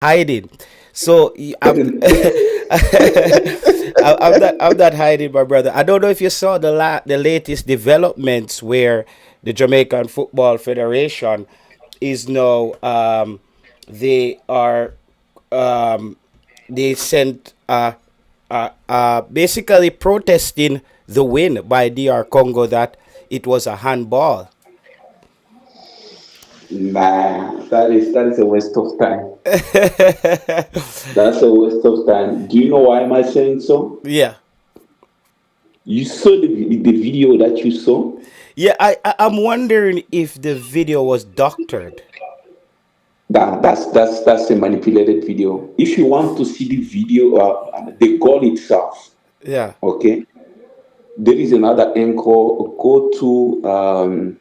hiding. So I'm not hiding, my brother. I don't know if you saw the latest developments where the Jamaican Football Federation is now they are um, they sent basically protesting the win by DR Congo that it was a handball. Nah, that is a waste of time. That's a waste of time. Do you know why am I saying so? Yeah. You saw the video that you saw. Yeah, I'm wondering if the video was doctored. That's a manipulated video. If you want to see the video, the goal itself, Yeah. okay, there is another anchor. Go to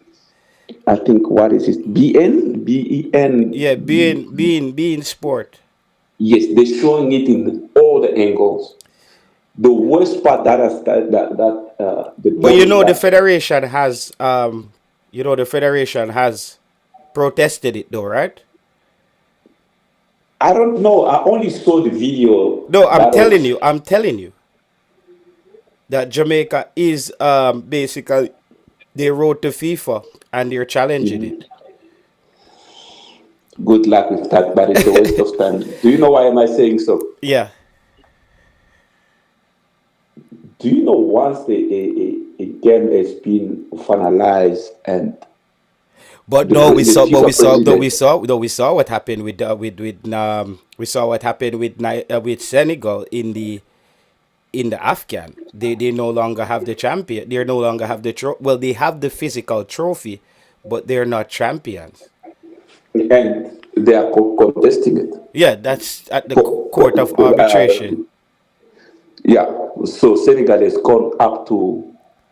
I think what is it? Yeah, BN. being sport. Yes, they're showing it in all the angles. The worst part that the But goal that the federation has protested it though, right? I don't know. I only saw the video No, that was I'm telling you that Jamaica is basically they wrote to FIFA and they're challenging it. good luck with that, but it's a waste of time. Do you know why am I saying so? Yeah. Do you know once a game has been finalized and But no, we the saw, but FIFA we saw, though president, we saw, though we saw what happened we saw what happened with Senegal in the Afghan. They no longer have the champion. They no longer have well, they have the physical trophy, but they're not champions. and they are contesting it. Yeah, that's at the Co- court of co- arbitration. yeah, so Senegal has gone up to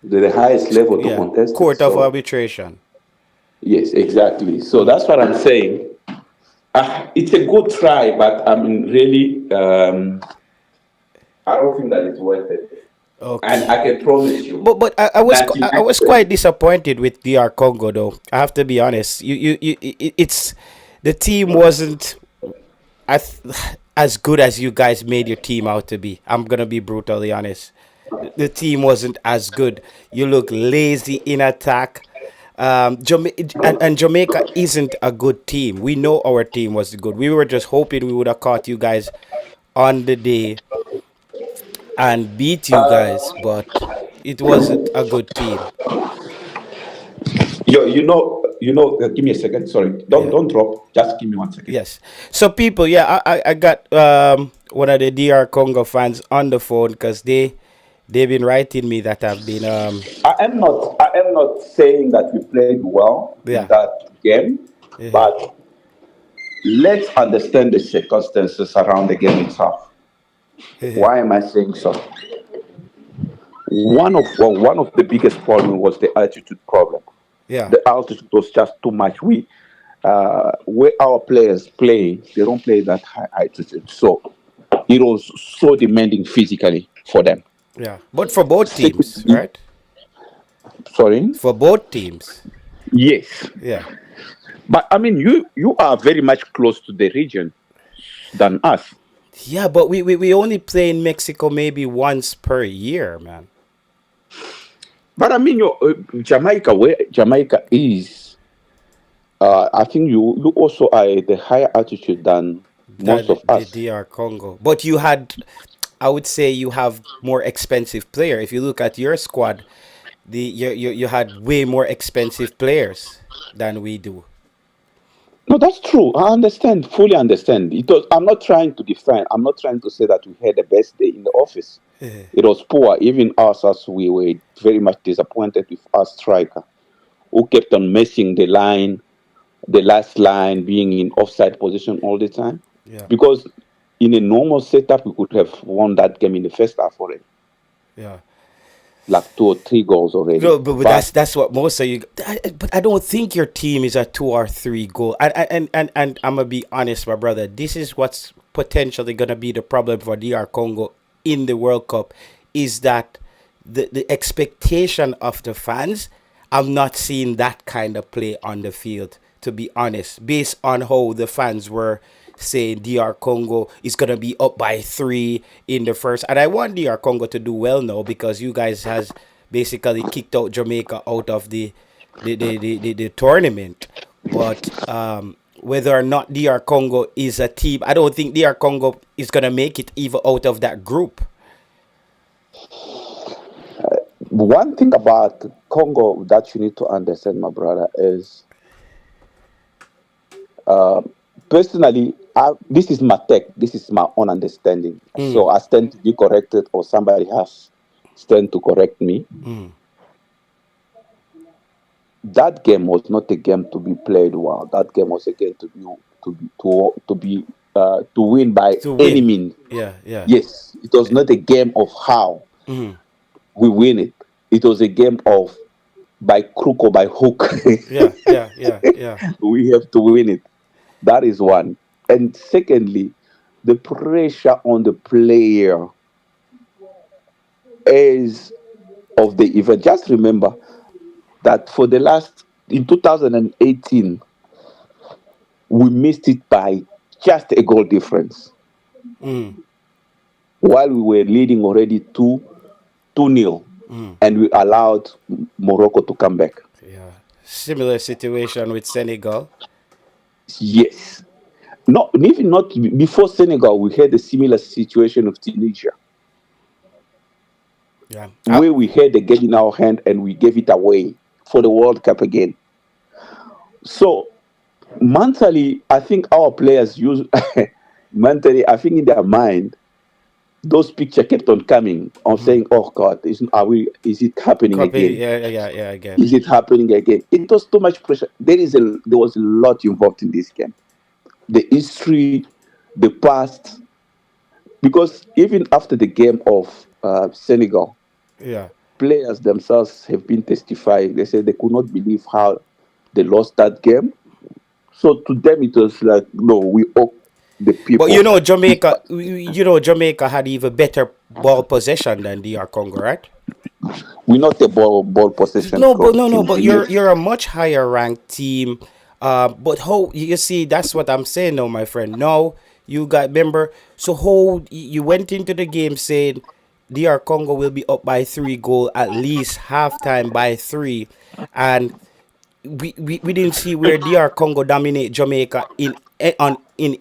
the highest level to Yeah, contest it. court of So arbitration. yes, exactly. So that's what I'm saying. It's a good try, but I mean, really, I don't think that it's worth it. And Okay. I can promise you, But I was quite 99%. disappointed with DR Congo though. I have to be honest. It's the team wasn't as as good as you guys made your team out to be. I'm gonna be brutally honest. The team wasn't as good. You look lazy in attack. And Jamaica isn't a good team. We know our team was good. We were just hoping we would have caught you guys on the day and beat you guys, but it wasn't a good team. Give me a second. Sorry, don't Yeah. don't drop. Just give me 1 second. Yes. So people, yeah, I got one of the DR Congo fans on the phone because they've been writing me that I've been I am not saying that we played well in yeah. that game, Yeah. but let's understand the circumstances around the game itself. Yeah. Why am I saying so? One of the biggest problem was the altitude problem. Yeah. The altitude was just too much. Where our players play, they don't play that high altitude, so it was so demanding physically for them. Yeah. But for both teams, Secondly, right? sorry. For both teams. Yes, Yeah. but I mean, you are very much close to the region than us. Yeah, but we only play in Mexico maybe once per year, man. But I mean, Jamaica, where Jamaica is, I think you also are at the higher altitude than most That of the us. DR Congo. But you had I would say you have more expensive player. If you look at your squad, you had way more expensive players than we do. No, that's true. I understand, fully understand. I'm not trying to defend. I'm not trying to say that we had the best day in the office. It was poor. Even us, as we were very much disappointed with our striker, who kept on missing the line, the last line being in offside position all the time. Yeah. Because in a normal setup, we could have won that game in the first half already, Yeah. like 2 or 3 goals already. No, but But that's what most of you. But I don't think your team is a 2 or 3 goal. And I'm gonna be honest, my brother. This is what's potentially gonna be the problem for DR Congo in the World Cup, is that the expectation of the fans. I'm not seeing that kind of play on the field. To be honest, based on how the fans were saying DR Congo is gonna be up by 3 in the first. And I want DR Congo to do well now because you guys has basically kicked out Jamaica out of the tournament. But whether or not DR Congo is a team, I don't think DR Congo is gonna make it even out of that group. One thing about Congo that you need to understand, my brother, is personally, this is my tech, this is my own understanding. So I stand to be corrected, or somebody has stand to correct me. That game was not a game to be played well. That game was a game to win by To any win. means. Yeah, yeah. Yes, it was not a game of how we win it. It was a game of by crook or by hook. Yeah, yeah, yeah, yeah. We have to win it. That is one. And secondly, the pressure on the player is of the event. Just remember that for the last in 2018, we missed it by just a goal difference. While we were leading already 2-0, and we allowed Morocco to come back. Yeah. Similar situation with Senegal. Yes. Not even not before Senegal, we had a similar situation with Tunisia, Yeah. where we had the game in our hand and we gave it away for the World Cup again. So mentally, I think our players use mentally, I think in their mind, those pictures kept on coming on saying, "Oh God, is it happening Copy. again? Yeah, yeah, yeah. Again. Is it happening again?" It was too much pressure. There was a lot involved in this game. The history, the past, because even after the game of Senegal, Yeah. players themselves have been testifying. They said they could not believe how they lost that game. So to them, it was like, no, we owe the But people. Jamaica had even better ball possession than DR Congo, right? We're not a ball possession No, but no, team. but you're Yes. you're a much higher ranked team. But how you see that's what I'm saying now, my friend. Now you got remember. So how you went into the game saying DR Congo will be up by 3 goal at least halftime by 3, and we didn't see where DR Congo dominate Jamaica in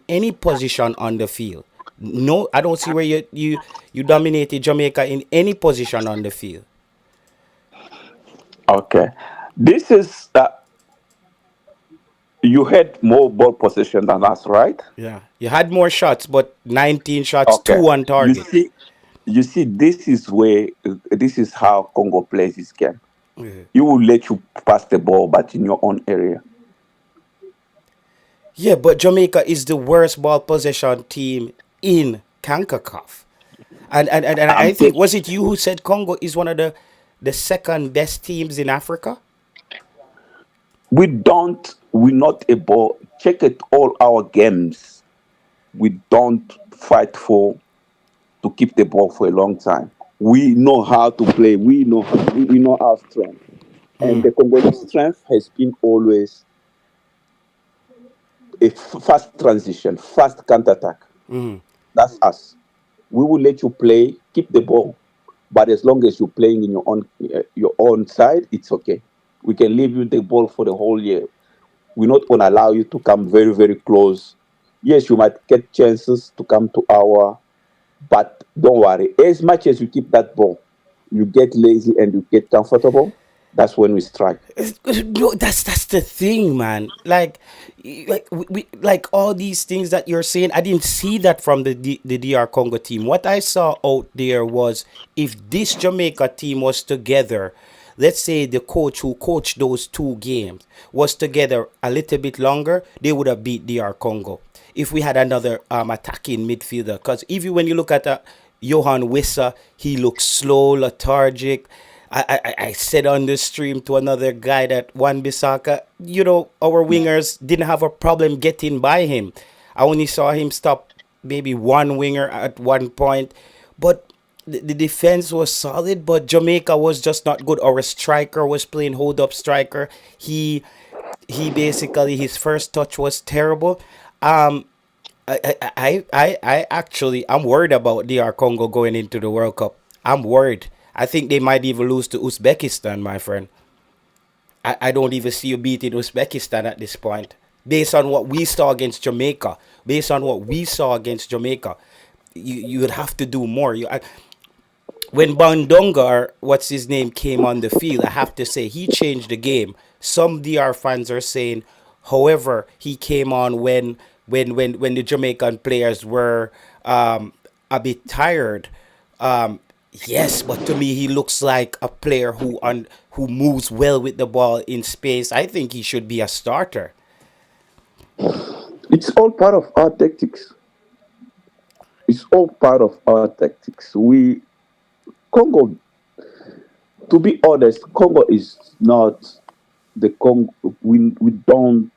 any position on the field. No, I don't see where you dominated Jamaica in any position on the field. Okay. This is you had more ball possession than us, right? Yeah, you had more shots, but 19 shots, Okay. two on You target. see, this is how Congo plays this game. You will let you pass the ball, but in your own area. Yeah, but Jamaica is the worst ball possession team in CONCACAF. And I'm I t- think was it you who said Congo is one of the second best teams in Africa? we're not able check it all our games. We don't fight for to keep the ball for a long time. We know how to play. We know our strength. And the Congolese strength has been always a fast transition, fast counter attack. That's us. We will let you play, keep the ball, but as long as you're playing in your own side, it's okay. We can leave you the ball for the whole year. We're not going to allow you to come very, very close. Yes, you might get chances to come to our, but don't worry. As much as you keep that ball, you get lazy and you get comfortable. That's when we strike. No, that's the thing, man. Like all these things that you're saying, I didn't see that from the DR Congo team. What I saw out there was if this Jamaica team was together, let's say the coach who coached those 2 games was together a little bit longer, they would have beat DR Congo. If we had another attacking midfielder, because even when you look at Johan Wissa, he looks slow, lethargic. I said on the stream to another guy that Wan Bissaka, our wingers didn't have a problem getting by him. I only saw him stop maybe one winger at one point, but the defense was solid, but Jamaica was just not good. Our striker was playing hold up striker. He basically his first touch was terrible. I actually I'm worried about DR Congo going into the World Cup. I'm worried. I think they might even lose to Uzbekistan, my friend. I don't even see you beating Uzbekistan at this point. Based on what we saw against Jamaica, based on what we saw against Jamaica, you would have to do more. When Bandonga, or what's his name, came on the field, I have to say he changed the game. Some DR fans are saying, however, he came on when the Jamaican players were a bit tired. Um, yes, but to me, he looks like a player who moves well with the ball in space. I think he should be a starter. It's all part of our tactics. It's all part of our tactics. We Congo, to be honest, Congo is not the Congo. We don't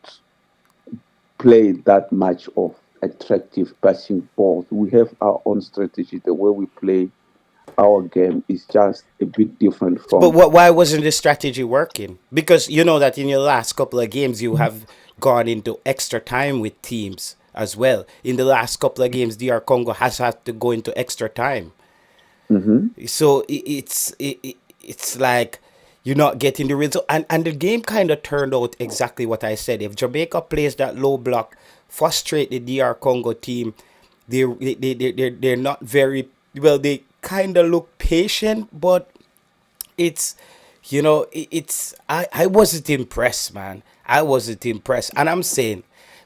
play that much of attractive passing balls. We have our own strategy. The way we play our game is just a bit different But from. why wasn't this strategy working? Because you know that in your last couple of games you have gone into extra time with teams as well. In the last couple of games, DR Congo has had to go into extra time. Mhm. So it's like you're not getting the result, and the game kind of turned out exactly what I said. If Jamaica plays that low block, frustrate the DR Congo team, they're not very well. They kind of look patient, but it's it's I wasn't impressed, man. I wasn't impressed, and I'm saying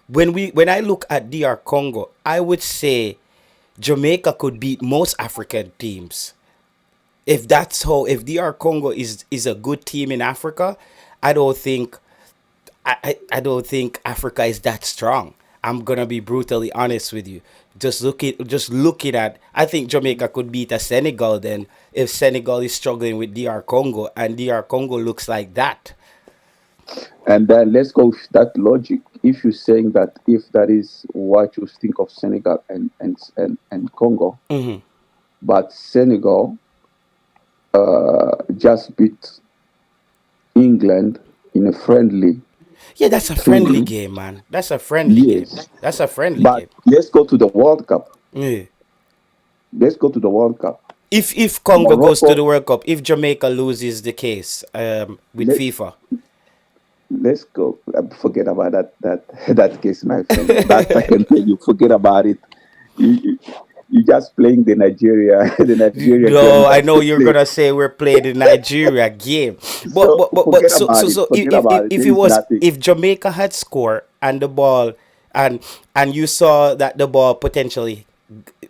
when I look at DR Congo, I would say Jamaica could beat most African teams. If DR Congo is a good team in Africa, I don't think I don't think Africa is that strong. I'm gonna be brutally honest with you. Just looking at, I think Jamaica could beat a Senegal then, if Senegal is struggling with DR Congo and DR Congo looks like that. And then let's go with that logic. If you're saying that if that is what you think of Senegal and Congo, but Senegal just beat England in a friendly Yeah, that's a friendly 3-0. game, man. That's a friendly game. Yes. That's a friendly But game. let's go to the World Cup. Yeah. Let's go to the World Cup. If Congo goes to the Morocco, World Cup, if Jamaica loses the case with let, FIFA, let's go. Forget about that that case, my friend. That I can tell you, forget about it. You just playing the Nigeria the Nigeria game no, I just know to you're play. gonna say we're playing the Nigeria game, So but forget about it. so Forget about it. if There it is was, nothing. if Jamaica had scored and the ball, and you saw that the ball potentially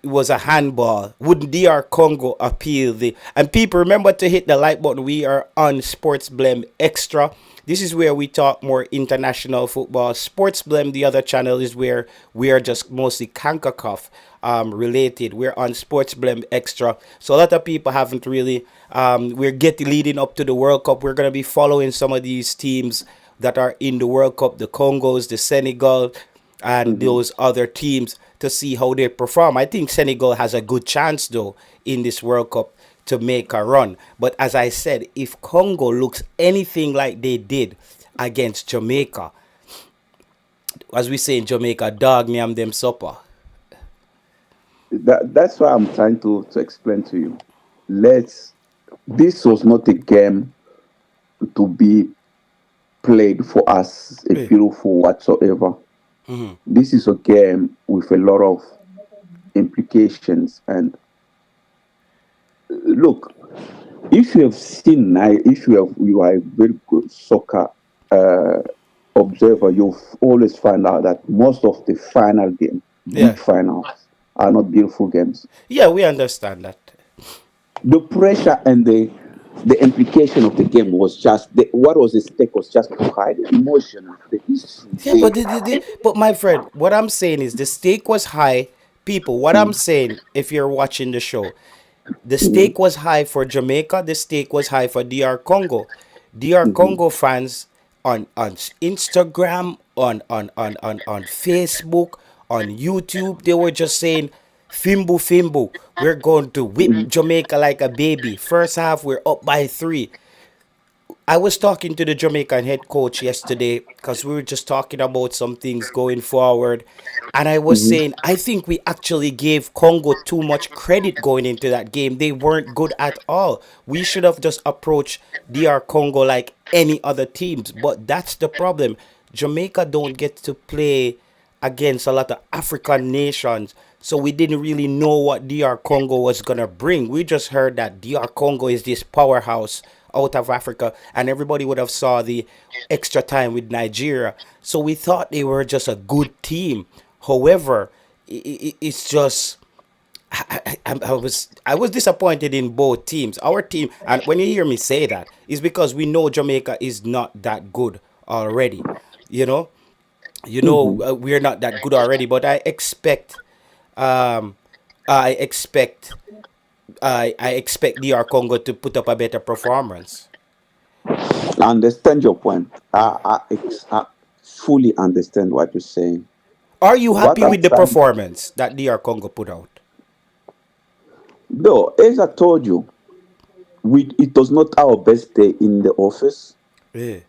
was a handball, would DR Congo appeal the, and people remember to hit the like button. We are on Sports Blem Extra. This is where we talk more international football. Sports Blem, the other channel, is where we are just mostly CONCACAF related. We're on Sports Blem Extra. So a lot of people haven't really, we're getting leading up to the World Cup. We're going to be following some of these teams that are in the World Cup, the Congos, the Senegal, and Hmm. those other teams to see how they perform. I think Senegal has a good chance though in this World Cup to make a run. But as I said, if Congo looks anything like they did against Jamaica, as we say in Jamaica, dog nyam them supper. That's why I'm trying to explain to you. Let's. This was not a game to be played for us a Yeah. beautiful whatsoever. This is a game with a lot of implications. And look, if you have seen, if you are a very good soccer uh, observer, you'll always find out that most of the final game, big Yeah. finals, are not beautiful games. Yeah, we understand that. The pressure and the implication of the game was just what was at stake was just too high. The emotion, the history, Yeah, but but my friend, what I'm saying is the stake was high. People, what I'm saying, if you're watching the show, the Mhm, stake was high for Jamaica. The stake was high for DR Congo. DR mhm, Congo fans on Instagram, on Facebook, on YouTube, they were just saying, "Fimbu, Fimbu, we're going to whip mhm. Jamaica like a baby." First half, we're up by 3. I was talking to the Jamaican head coach yesterday because we were just talking about some things going forward. And I was Hmm. saying, I think we actually gave Congo too much credit going into that game. They weren't good at all. We should have just approached DR Congo like any other teams. But that's the problem. Jamaica don't get to play against a lot of African nations. So we didn't really know what DR Congo was gonna bring. We just heard that DR Congo is this powerhouse out of Africa, and everybody would have saw the extra time with Nigeria. So we thought they were just a good team. However, it's just I was disappointed in both teams. Our team, and when you hear me say that, is because we know Jamaica is not that good already. You know, Hmm. we're not that good already, but um, I expect, I expect DR Congo to put up a better performance. I understand your point. I fully understand what you're saying. Are you What happy I'm with the trying, performance that DR Congo put out? though, as I told you, it was not our best day in the office, Yeah.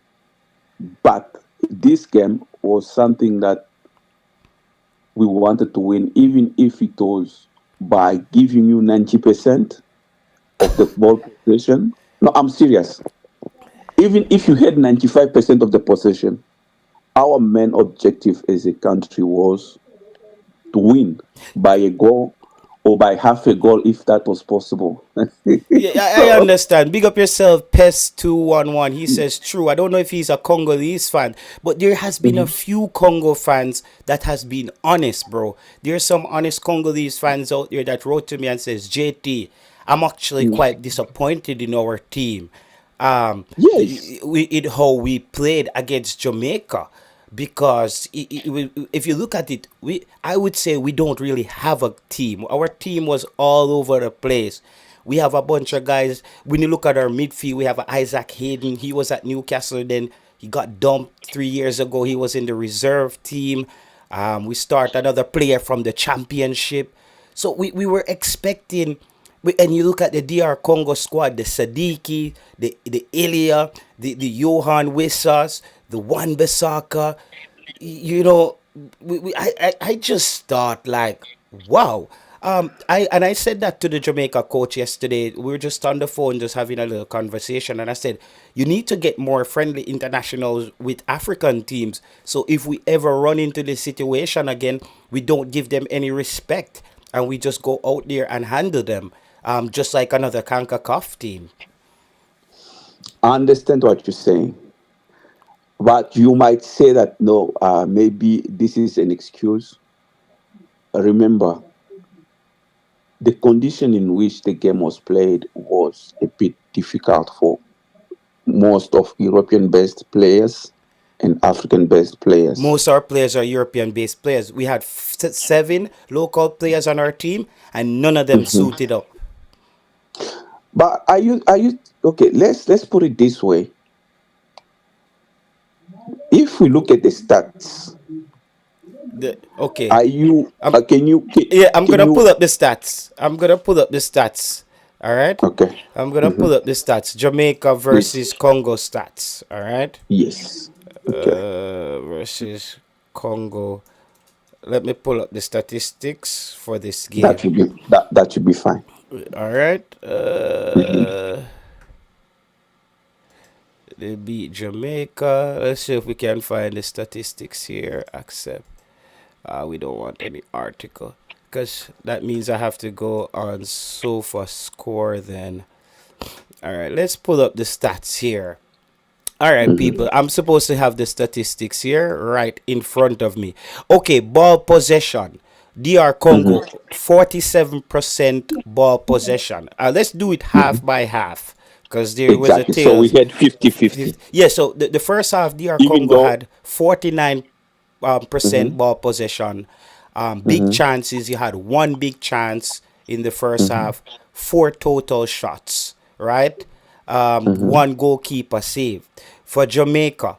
but this game was something that we wanted to win, even if it was by giving you 90% of the ball possession. No, I'm serious. Even if you had 95% of the possession, our main objective as a country was to win by a goal or by half a goal if that was possible. Yeah, I So, understand. Big up yourself, Pest211. He says true. I don't know if he's a Congolese fan, but there has been a mhm, few Congo fans that has been honest, bro. There's some honest Congolese fans out there that wrote to me and says, JT, I'm actually mhm. quite disappointed in our team. Yes. How we played against Jamaica, because if you look at it, I would say we don't really have a team. Our team was all over the place. We have a bunch of guys. When you look at our midfield, we have Isaac Hayden. He was at Newcastle, then he got dumped 3 years ago. He was in the reserve team. We start another player from the championship. So we were expecting, and you look at the DR Congo squad, the Sadiki, the Ilya, the Johan Wissas, the Wan Bissaka, you know, I just thought like, wow. I said that to the Jamaica coach yesterday. We were just on the phone, just having a little conversation, and I said, you need to get more friendly internationals with African teams. So if we ever run into this situation again, we don't give them any respect, and we just go out there and handle them, just like another CONCACAF team. I understand what you're saying. But you might say that no, maybe this is an excuse. Remember, the condition in which the game was played was a bit difficult for most of European based players and African based players. Most of our players are European based players. We had seven local players on our team, and none of them Mhm. suited up. But are you okay? Let's put it this way. If we look at the stats, Okay. are you Um, can you yeah, I'm can gonna pull you up the stats. I'm gonna pull up the stats. All right. okay? I'm gonna Hmm. pull up the stats. Jamaica Please, versus Congo stats. All right. yes, okay. Versus Congo. Let me pull up the statistics for this That game. should be that should be fine. All right. Hmm. They beat Jamaica. Let's see if we can find the statistics here. Accept. We don't want any article, because that means I have to go on Sofa Score then. All right, let's pull up the stats here. All right, Hmm. people, I'm supposed to have the statistics here right in front of me. Okay, ball possession. DR Hmm. Congo, 47% ball possession. Let's do it half Hmm. by half, because there was a Exactly. So we tails. had 50-50. Yeah, so the first half, DR Even Congo though. had 49 percent Hmm. ball possession. Big Hmm. chances. You had one big chance in the first Hmm. half. Four total shots. Right. Hmm. One goalkeeper save. For Jamaica,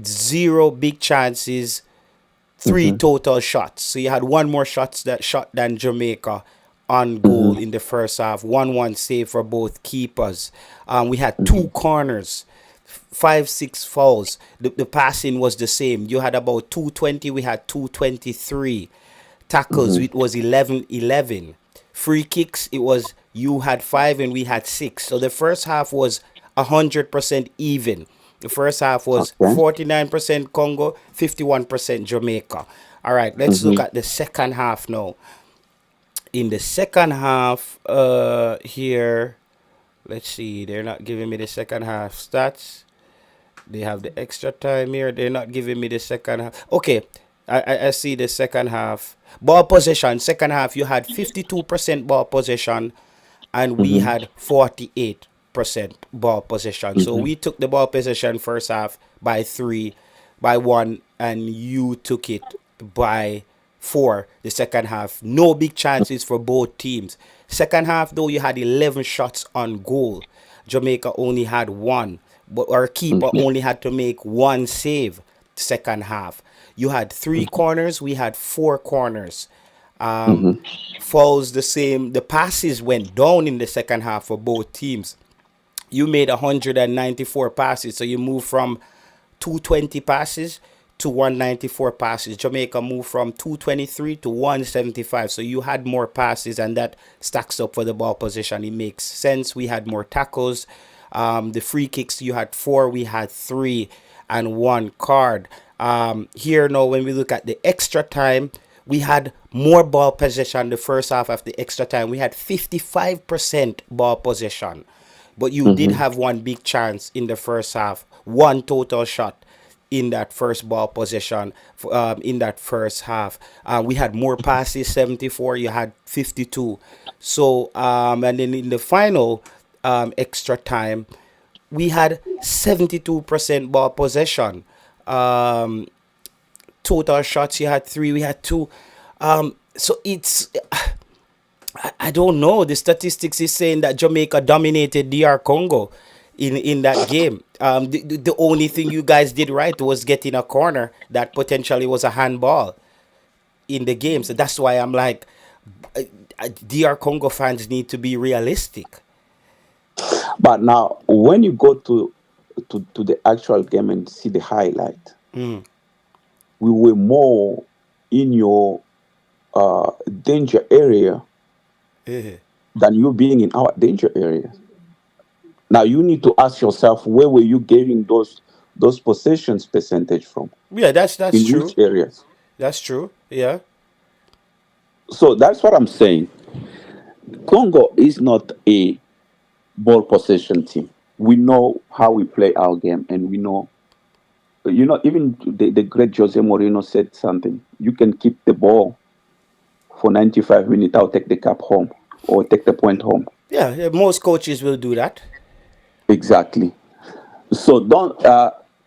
zero big chances, three Hmm. total shots. So you had one more shots that shot than Jamaica on goal Hmm. in the first half. 1-1 save for both keepers. We had two Hmm. corners. five, six fouls. The passing was the same. You had about 220, we had 223. Tackles, it was 11-11. Free kicks, it was you had five and we had six. So the first half was 100% even. The first half was Okay. 49% Congo, 51% Jamaica. All right, let's look at the second half now. In the second half, here, let's see, they're not giving me the second half stats. They have the extra time here. They're not giving me the second half. Okay, I see the second half. Ball possession, second half, you had 52% ball possession, and we Mm-hmm. had 48% ball possession. So Mm-hmm. we took the ball possession first half by three, by one, and you took it by four the second half. No big chances for both teams. Second half, though, you had 11 shots on goal. Jamaica only had one, but our keeper Mm-hmm. only had to make one save second half. You had three corners, we had four corners. Um, Mm-hmm. Fouls the same. The passes went down in the second half for both teams. You made 194 passes, so you moved from 220 passes to 194 passes. Jamaica moved from 223 to 175, so you had more passes, and that stacks up for the ball position. It makes sense. We had more tackles. The free kicks, you had four, we had three, and one card. Here now, when we look at the extra time, we had more ball possession the first half of the extra time. We had 55% ball possession. But you did Mm-hmm. have one big chance in the first half, one total shot in that first ball possession in that first half. We had more passes, 74. You had 52. So and then in the final extra time, we had 72% ball possession. Um, Total shots, you had three. We had two. So it's I don't know. The statistics is saying that Jamaica dominated DR Congo in that game. The only thing you guys did right was getting a corner that potentially was a handball in the game. So that's why I'm like, DR Congo fans need to be realistic. But now, when you go to the actual game and see the highlight, Mm. we were more in your danger area Eh. than you being in our danger area. Now you need to ask yourself, where were you getting those possessions percentage from? Yeah, that's In which true. areas? That's true. Yeah. So that's what I'm saying. Congo is not a ball possession team. We know how we play our game, and we know, even the great Jose Mourinho said something. You can keep the ball for 95 minutes. I'll take the cup home or take the point home. Yeah, yeah, most coaches will do that. Exactly. So don't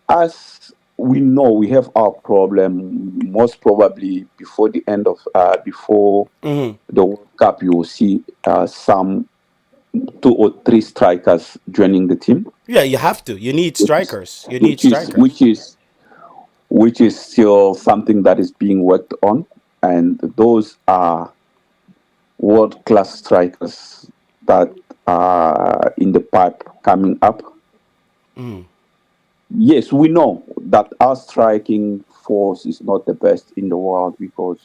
as we know, we have our problem. Most probably before the end of before Hmm. the World Cup, you will see some two or three strikers joining the team, Yeah, you have to. You need which is strikers. You need which is strikers. which is which is still something that is being worked on, and those are world class strikers that are in the pipe coming up. Mm. Yes, we know that our striking force is not the best in the world, because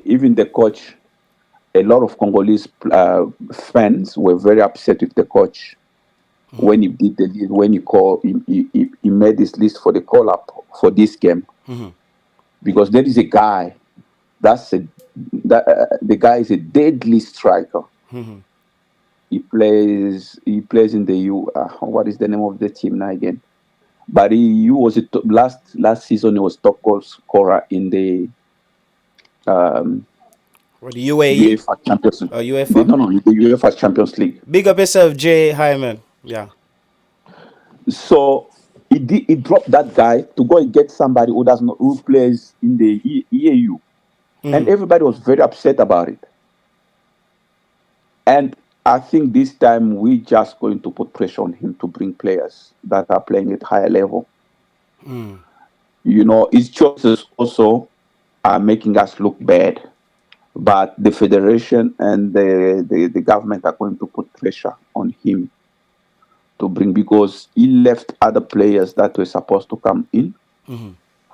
even the coach, a lot of Congolese fans were very upset with the coach when he did the list, when he made this list for the call up for this game, Hmm. because there is a guy that's a the guy is a deadly striker. Hmm. He plays in the what is the name of the team now again? But he was last season. He was top goal scorer in the um, For the UAE UEFA Champions. or UEFA. No, no, the UEFA Champions League. Big up yourself, Jay Hyman. Yeah. So he dropped that guy to go and get somebody who plays in the EAU, and Hmm. everybody was very upset about it. And I think this time we just going to put pressure on him to bring players that are playing at higher level. Mm. His choices also are making us look bad. But the federation and the government are going to put pressure on him to bring, because he left other players that were supposed to come in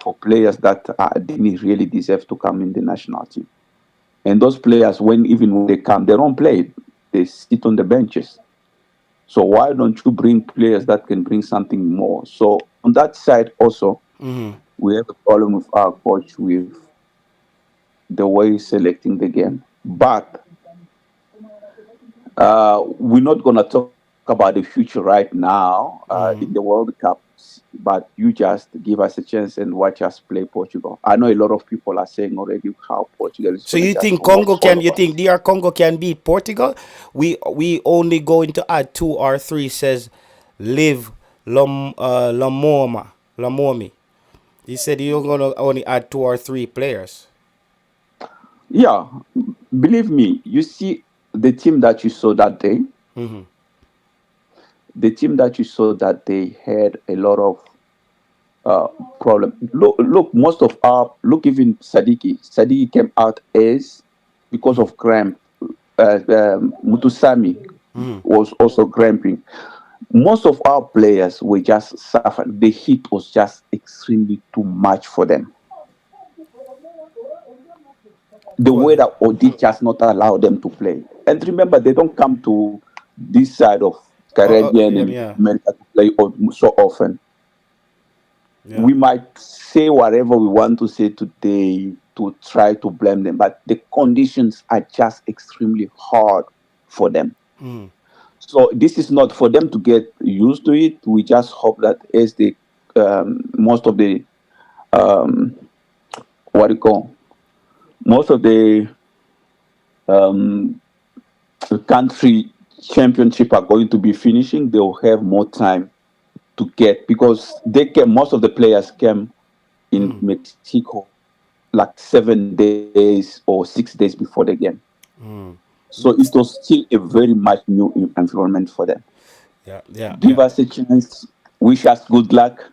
for players that didn't really deserve to come in the national team. And those players, when they come, they don't play. They sit on the benches. So why don't you bring players that can bring something more? So on that side also, we have a problem with our coach with the way he's selecting the game. But we're not going to talk about the future right now in the World Cup, but you just give us a chance and watch us play Portugal. I know a lot of people are saying already how Portugal is So going to you just think walk Congo all can? You over think us. DR Congo can beat Portugal? We only going to add 2 or 3. Says Live Lamomi. He said you're gonna only add 2 or 3 players. Yeah, believe me, you see the team that you saw that day, the team that you saw that day had a lot of uh, problem. Look, most of our even Sadiki came out as because of cramp. Mutusami was also cramping. Most of our players were just suffering. The heat was just extremely too much for them. The Well, weather did just not allow them to play. And remember, they don't come to this side of Caribbean yeah, and yeah, America to play so often. yeah. We might say whatever we want to say today to try to blame them, but the conditions are just extremely hard for them. So this is not for them to get used to it. We just hope that as the most of the um, what do you call most of the um, country championship are going to be finishing, they'll have more time to get, because most of the players came in Mexico like 7 days or 6 days before the game. So it was still a very much new environment for them. Yeah, yeah, Give yeah. us a chance. Wish us good luck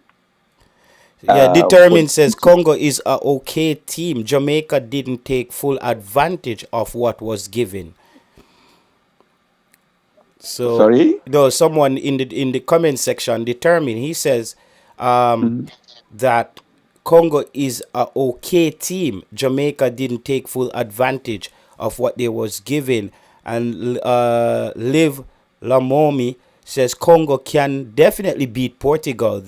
Yeah, for determined the says future. Congo is a okay team. Jamaica didn't take full advantage of what was given. So Sorry. no, someone in the comment section determined. He says Mhm. that Congo is a okay team. Jamaica didn't take full advantage of what they was given, and Liv Lamomi says Congo can definitely beat Portugal.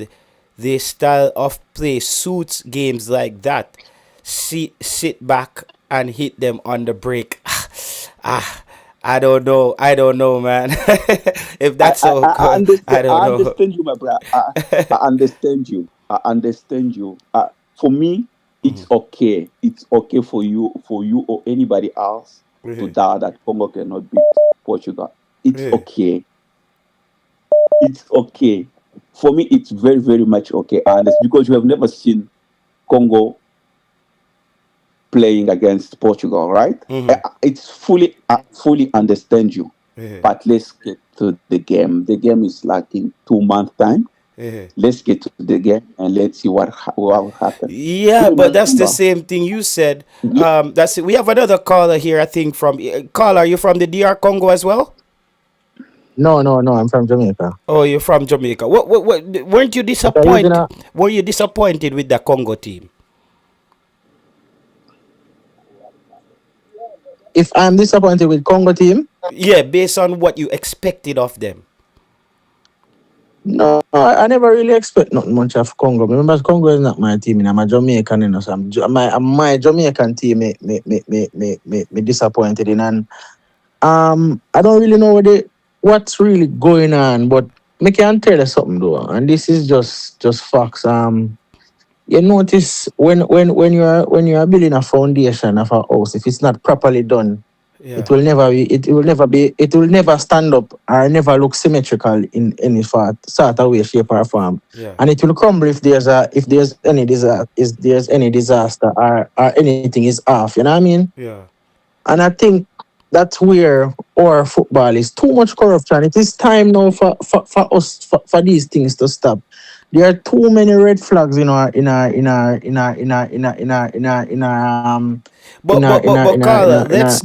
The style of play suits games like that. Sit back and hit them on the break. ah, I don't know. I don't know, man. If I, that's I, so I good, I understand. don't I know. understand you, my brother. I understand you. I understand you. For me, it's okay. It's okay for you or anybody else to doubt that Congo cannot beat Portugal. It's okay. It's okay. For me, it's very, very much okay. I understand, because you have never seen Congo playing against Portugal, right? It's fully understand you. But let's get to the game. The game is like in 2 months time. Let's get to the game and let's see what will happen. Yeah, but that's the Remember, same thing you said. yeah, That's it. We have another caller here. I think from caller. Are you from the DR Congo as well? No, no, no. I'm from Jamaica. Oh, you're from Jamaica. What? Weren't you But I live in disappointed? a. Were you disappointed with the Congo team? If I'm disappointed with Congo team, Yeah, based on what you expected of them. no, I never really expect nothing much of Congo. Remember, Congo is not my team, and I'm a Jamaican, so my Jamaican team me disappointed in, and I don't really know what's really going on, but me can tell you something though, and this is just facts. You notice when you're building a foundation of a house, if it's not properly done, Yeah, it will never stand up or never look symmetrical in any sort of way, shape or form. yeah, And it will crumble if there's any disaster or anything is off. You know what I mean? yeah. And I think that's where our football is too much corruption. It is time now for us for these things to stop. There are too many red flags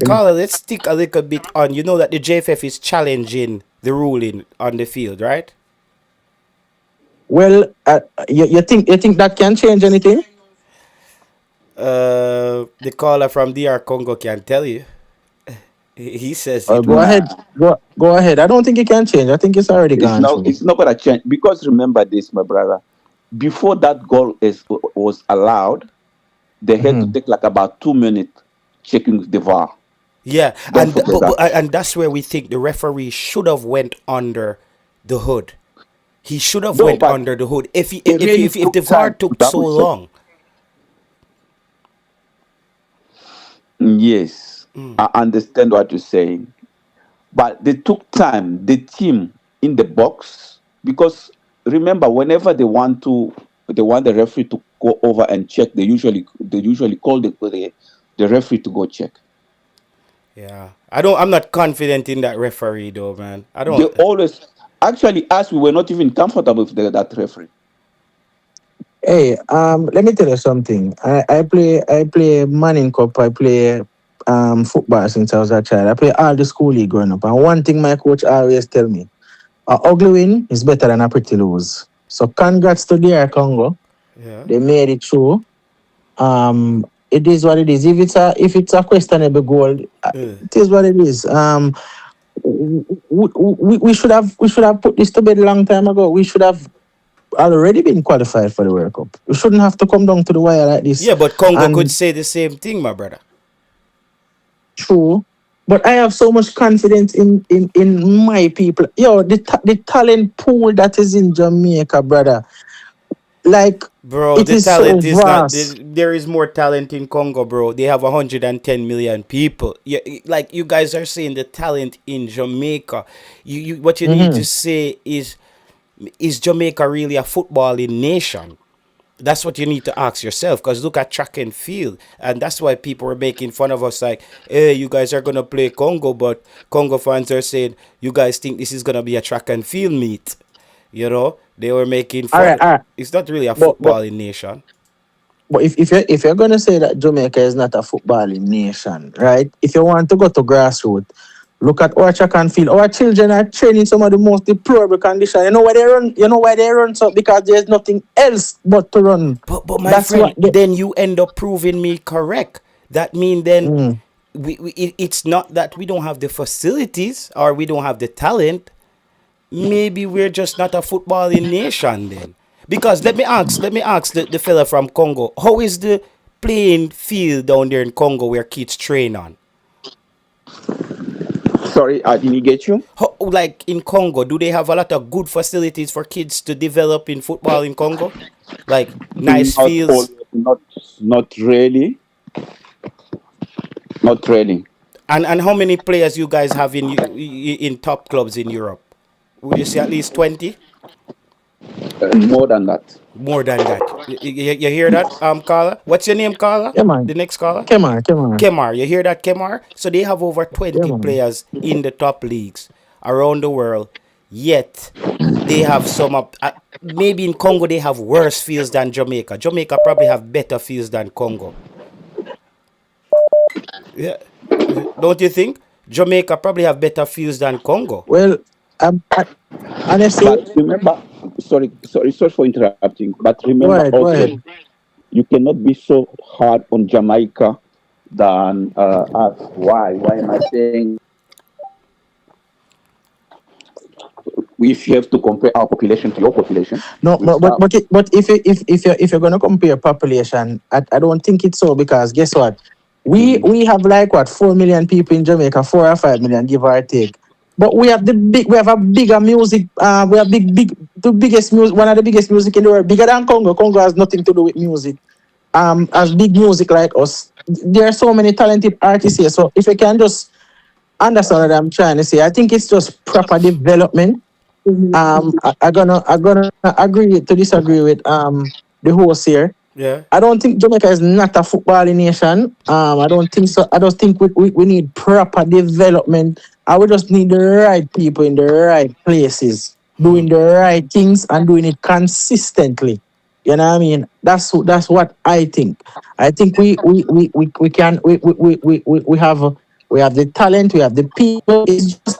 Carla, let's stick a little bit on. You know that the JFF is challenging the ruling on the field, right? Well, you think that can change anything? The caller from DR Congo can tell you. He says it Go will. ahead. Nah, Go ahead. I don't think it can change. I think it's already gone through. it's not gonna change because remember this, my brother. Before that goal was allowed, they had to Mhm. take like about 2 minutes checking the VAR. Yeah, Don't forget that. and that's where we think the referee should have went under the hood. He should have No, went but under the hood. they really If the took VAR time to took so double check. long, Yes, I understand what you're saying. But they took time, the team in the box, because remember, whenever they want the referee to go over and check, they usually call the referee to go check. yeah, I don't. I'm not confident in that referee though, man. I They don't. always actually us we were not even comfortable with that referee. Hey, let me tell you something. I play Manning Cup. I play football since I was a child. I play all the school league growing up. And one thing my coach always tell me: a ugly win is better than a pretty lose. So congrats to DR Congo. Yeah. They made it through. It is what it is. If it's a questionable goal, Uh, it is what it is. We should have put this to bed a long time ago. We should have already been qualified for the World Cup. We shouldn't have to come down to the wire like this. yeah, but Congo could And say the same thing, my brother. true, but I have so much confidence in my people. Yo, the talent pool that is in Jamaica, brother. Like Bro, it the is so talent is not. vast. There is more talent in Congo, bro. They have 110 million people. Yeah, like you guys are saying, the talent in Jamaica. What you need to Mm-hmm. say is Jamaica really a footballing nation? That's what you need to ask yourself. Because look at track and field, and that's why people are making fun of us. Like, hey, you guys are gonna play Congo, but Congo fans are saying you guys think this is gonna be a track and field meet. They were making All right, fun. all right. It's not really a But footballing nation. if you're gonna say that Jamaica is not a footballing nation, right? If you want to go to grassroots, look at our track and field. Our children are training some of the most deplorable conditions. You know why they run? You know why they run? So because there's nothing else but to run. But my That's what friend, they. then you end up proving me correct. That mean then Mm. it's not that we don't have the facilities or we don't have the talent. Maybe we're just not a footballing nation then. Because let me ask the fella from Congo, how is the playing field down there in Congo where kids train on? Sorry, I didn't get you. Like in Congo, do they have a lot of good facilities for kids to develop in football in Congo? Like nice Not all, fields. not really, not really. And how many players you guys have in top clubs in Europe? Would you say at least 20? More than that. More than that. You hear that, Carla? What's your name, Carla? Yeah, man. The next caller? Come on. Kemar. You hear that, Kemar? So they have over Yeah, 20 man. players in the top leagues around the world. Yet they have maybe in Congo they have worse fields than Jamaica. Jamaica probably have better fields than Congo. Yeah. Don't you think? Jamaica probably have better fields than Congo. Well, honestly, But remember, sorry for interrupting. But remember go ahead. Go also, ahead. you cannot be so hard on Jamaica than us. Why? Why am I saying if you have to compare our population to your population? No, We start. but if you're gonna compare population, I don't think it's so because guess what? We Mhm. we have like what 4 million people in Jamaica, 4 or 5 million, give or take. But we have a bigger music. We have the biggest music, one of the biggest music in the world, bigger than Congo. Congo has nothing to do with music. As big music like us, there are so many talented artists here. So if you can just understand what I'm trying to say, I think it's just proper development. I'm gonna agree to disagree with the host here. Yeah. I don't think Jamaica is not a footballing nation. I don't think so. I just think we need proper development. I would just need the right people in the right places, doing the right things and doing it consistently. You know what I mean? That's what I think. I think we can we have the talent, we have the people. It's just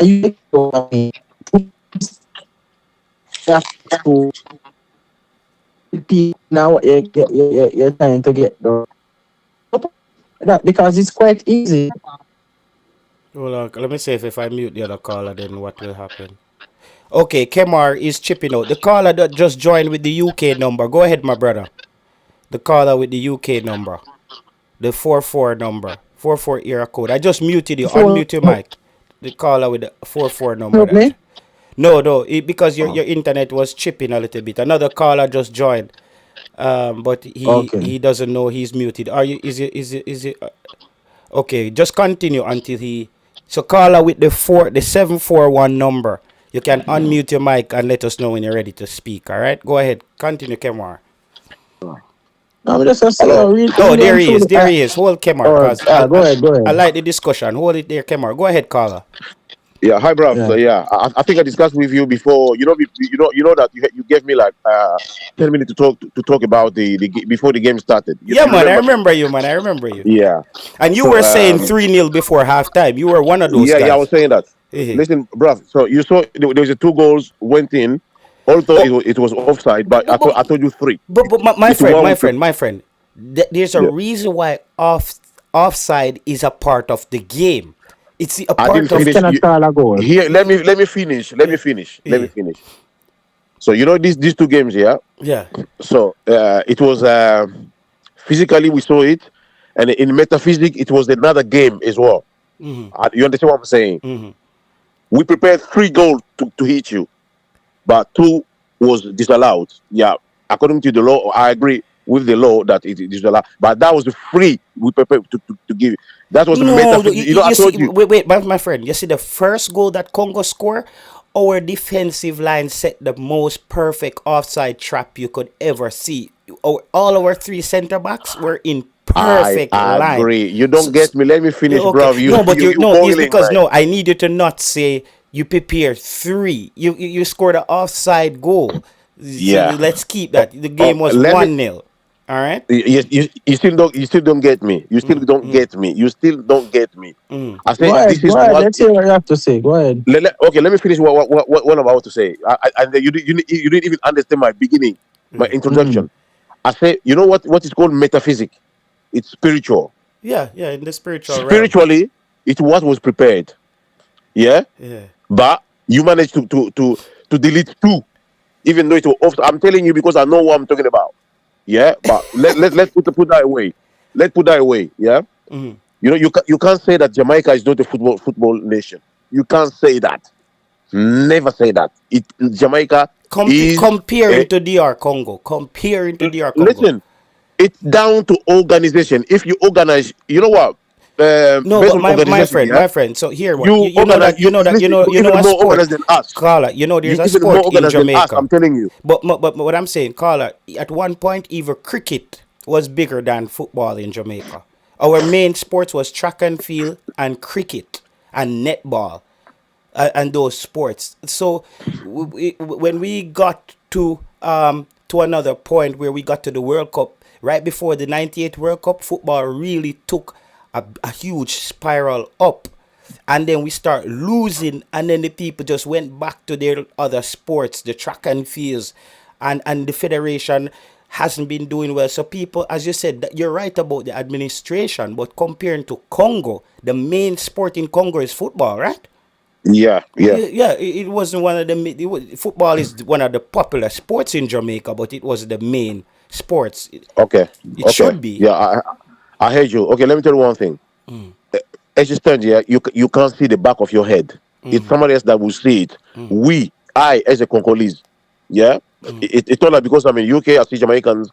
you have to repeat now what you're trying to get done. That because it's quite easy. Hold on, let me see if I mute the other caller, then what will happen. Okay, Kemar is chipping out. The caller that just joined with the UK number. Go ahead, my brother. The caller with the UK number. The 44 number. 44 era code. I just muted you. Before Unmute your mic. The caller with the 44 number. help That. me. No, because your internet was chipping a little bit. Another caller just joined. But he Okay. he doesn't know he's muted. Are you? Is it? Okay, just continue until he. So caller with the 741 number. You can unmute your mic and let us know when you're ready to speak. All right, go ahead. Continue, Kemar. I'm just gonna say, Hello. Oh, read there them he through is. the, There he is. Hold Kemar, cause go ahead, go I ahead. like the discussion. Hold it there, Kemar. Go ahead, caller. Yeah, hi, bruv. So, Yeah. yeah, I think I discussed with you before. You know that you gave me like 10 minutes to talk about before the game started. You, Yeah, you man. I remember? remember you, man. I remember you. Yeah. And you So were saying 3-0 before halftime. You were one of those yeah, I guys. was saying that. Eh. Listen, bruv. So you saw there was a two goals went in, although Oh, it was offside, but, but but, I but, told you three. but my It's friend, one my with friend, my friend. There's a yeah. reason why offside is a part of the game. It's a I didn't part It of finish. cannot call a goal. Here, let me finish. Let me eh, finish. Let me eh, finish. So these two games here. yeah. So it was physically we saw it, and in metaphysics it was another game as well. Mm-hmm, You understand what I'm saying? mm-hmm. We prepared three goals to hit you, but two was disallowed. Yeah, according to the law, I agree with the law that it is disallowed. But that was the free we prepared to give. That was the No, metaphysics. I you see, told you. wait, my friend. You see, the first goal that Congo scored, our defensive line set the most perfect offside trap you could ever see. All our three center backs were in I perfect line. agree. You don't So, get me. Let me finish, okay, bro. You no, but you you you no, it's boiling, because man. no, I need you to not say you prepared three. You scored an offside goal. So Yeah. let's keep Oh, that. The game was let me. 1-0. All right. You still don't get me. You still Mm, don't mm, get me. You still don't get me. mm. I Go say ahead, this is go ahead. what. Let's hear what you have to say. Go ahead. Okay, let me finish what I'm about to say. And then you didn't even understand my beginning, my Yeah, Mm. introduction. I say, you know what is called metaphysics? It's spiritual. yeah, in the spiritual realm. Spiritually, it was prepared. Yeah, Yeah. but you managed to delete two, even though it was off. I'm telling you because I know what I'm talking about. Yeah, but let's put that away. Let's put that away. Yeah, Mm-hmm. you can't say that Jamaica is not a football nation. You can't say that. Never say that. Jamaica is Comparing a, to DR Congo. Comparing to DR Congo. listen. It's down to organization. If you organize, you know what? No, Based but on my organization, friend, yeah, my friend. So here, what you you know organize. that you know that Listen, you you're know even a more sport, organized than us. Carla. You know there's You're a even more sport in organized than us. Jamaica. I'm telling you. But what I'm saying, Carla, at one point even cricket was bigger than football in Jamaica. Our main sports was track and field and cricket and netball and those sports. So when we got to another point where we got to the World Cup, right before the '98 World Cup, football really took a huge spiral up. And then we start losing, and then the people just went back to their other sports, the track and fields, and the federation hasn't been doing well. So people, as you said, that you're right about the administration, but comparing to Congo, the main sport in Congo is football, right? Yeah, yeah. Yeah, it wasn't one of the football is one of the popular sports in Jamaica, but it was the main sports. Okay, It okay. should be. Yeah, I heard you. Okay, let me tell you one thing. As you stand here, you can't see the back of your head. It's somebody else that will see it. I, as a Congolese, yeah, it's not like because I'm in UK, I see Jamaicans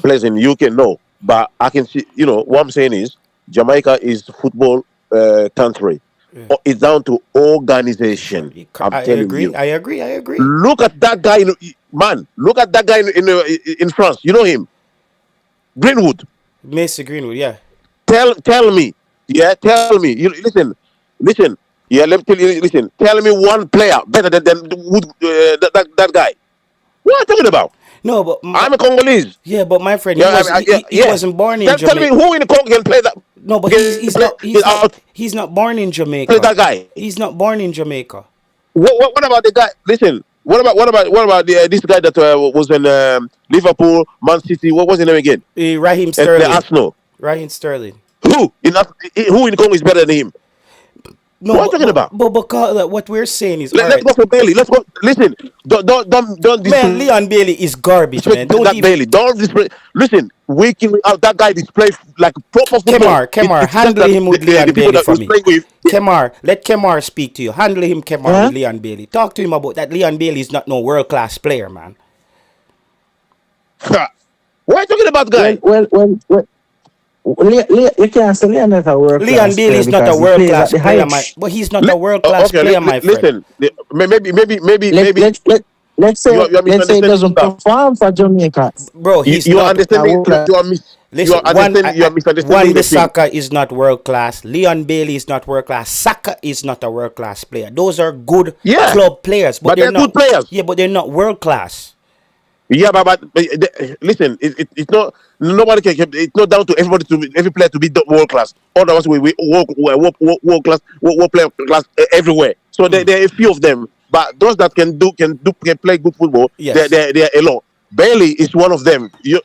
plays in UK. No, but I can see. What I'm saying is Jamaica is football country. Yeah. It's down to Sure. organization. I'm I telling agree. you. I agree. I agree. Look at that guy, man. Look at that guy in France. You know him, Greenwood. Macy Greenwood, yeah. Tell me, yeah, tell me. Listen. Yeah, let me tell you. Listen, tell me one player better than Wood, that guy. What are you talking about? No, but I'm a Congolese. yeah, but my friend, Yeah, yeah, he yeah. wasn't born in Tell me Jamaica. who in the Congo can play that. No, but Can play, can out he's not born in play Jamaica. that guy. He's not born in Jamaica. What about the guy? Listen, this guy that was in Liverpool, Man City? What was his name again? Raheem And the Sterling. Arsenal. Raheem Sterling. Who in Congo is better than him? No, What are you talking about? but Carla, what we're saying is, all Let's right, go for Bailey. Let's go. Listen, don't man, Leon Bailey is garbage, man. Don't that even. Bailey. Don't display. Listen, we can out that guy display like proper football. Kemar, It's just handle that him with Leon the people Bailey that for he's me. playing with. Kemar, let Kemar speak to you. Handle him, Kemar, Yeah? with Leon Bailey. Talk to him about that. Leon Bailey is not no world class player, man. What are you talking about, guy? You can't say Leon is a world Leon class Bailey player is not a because he world plays at class the player, heights. but he's not a world class Okay, player, my friend. listen. Maybe Let, let, let, let's say you are let's say he misunderstanding doesn't stuff. perform for Jamaica. Bro, he's You are not. understanding. world class. You Listen, are understanding. You are misunderstanding Wan the thing. Bissaka is not world class. Leon Bailey is not world class. Saka is not a world class player. Those are good Yeah, club players, but but they're they're not. good players. Yeah, but they're not world class. Yeah, listen, it's not nobody can. It's not down to every player to be world class. Otherwise, we world class, world player class everywhere. So there are a few of them, but those that can play good football, Yes. they're a lot. Bailey is one of them. You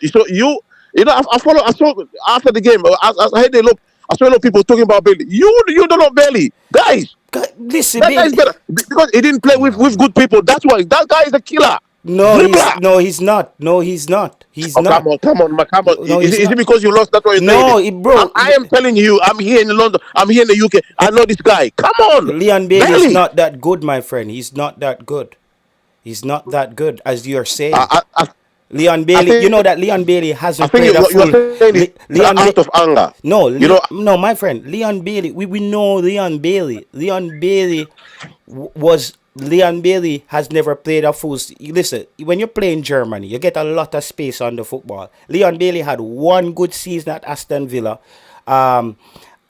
know I follow. I saw after the game. I had a look. I saw a lot of people talking about Bailey. You don't know Bailey, guys. Listen, That guy is Bailey. better because he didn't play with good people. That's why that guy is a killer. Dribbler. He's not. No, he's not. He's Oh, not. come on, man, come on. No, he's Is it not. because you lost? That's why you're saying No, it. bro. I am telling you, I'm here in London. I'm here in the UK. I know this guy. Come on, Leon Bailey is Bailey. not that good, my friend. He's not that good. He's not that good, as you're saying. I, I, Leon I Bailey, you think know that Leon Bailey I hasn't think played a you are full. saying this out of anger. No, You know, No, my friend, Leon Bailey. We know Leon Bailey. Leon Bailey has never played a full. Listen, when you play in Germany, you get a lot of space on the football. Leon Bailey had one good season at Aston Villa.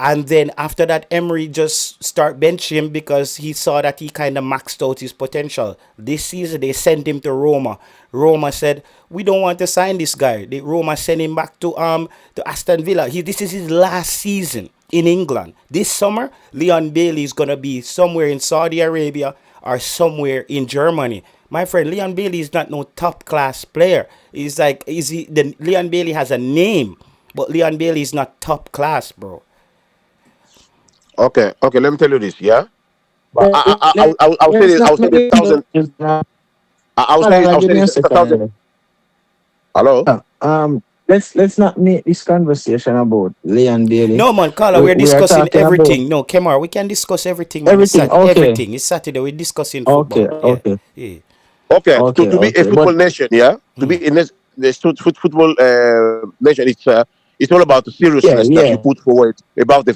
And then after that, Emery just start benching him because he saw that he kind of maxed out his potential. This season, they sent him to Roma. Roma said, "We don't want to sign this guy." Roma sent him back to Aston Villa. This is his last season in England. This summer, Leon Bailey is gonna be somewhere in Saudi Arabia or somewhere in Germany. My friend, Leon Bailey is not no top class player. Leon Bailey has a name, but Leon Bailey is not top class, bro. okay. Let me tell you this, yeah. But I'll say Let's this. not I'll say this make thousand. I'll give say me a this a thousand. second. Hello. Let's not make this conversation about Leon Bailey. No, man, Carla, we're We are discussing talking everything. No, Kemar, we can discuss everything, man. everything. Okay. Everything. It's Saturday. We're discussing football. Okay. Yeah. Okay. Okay. To be a Okay. football But nation, yeah. To be in the football nation, it's all about the yeah, seriousness that you yeah. put forward about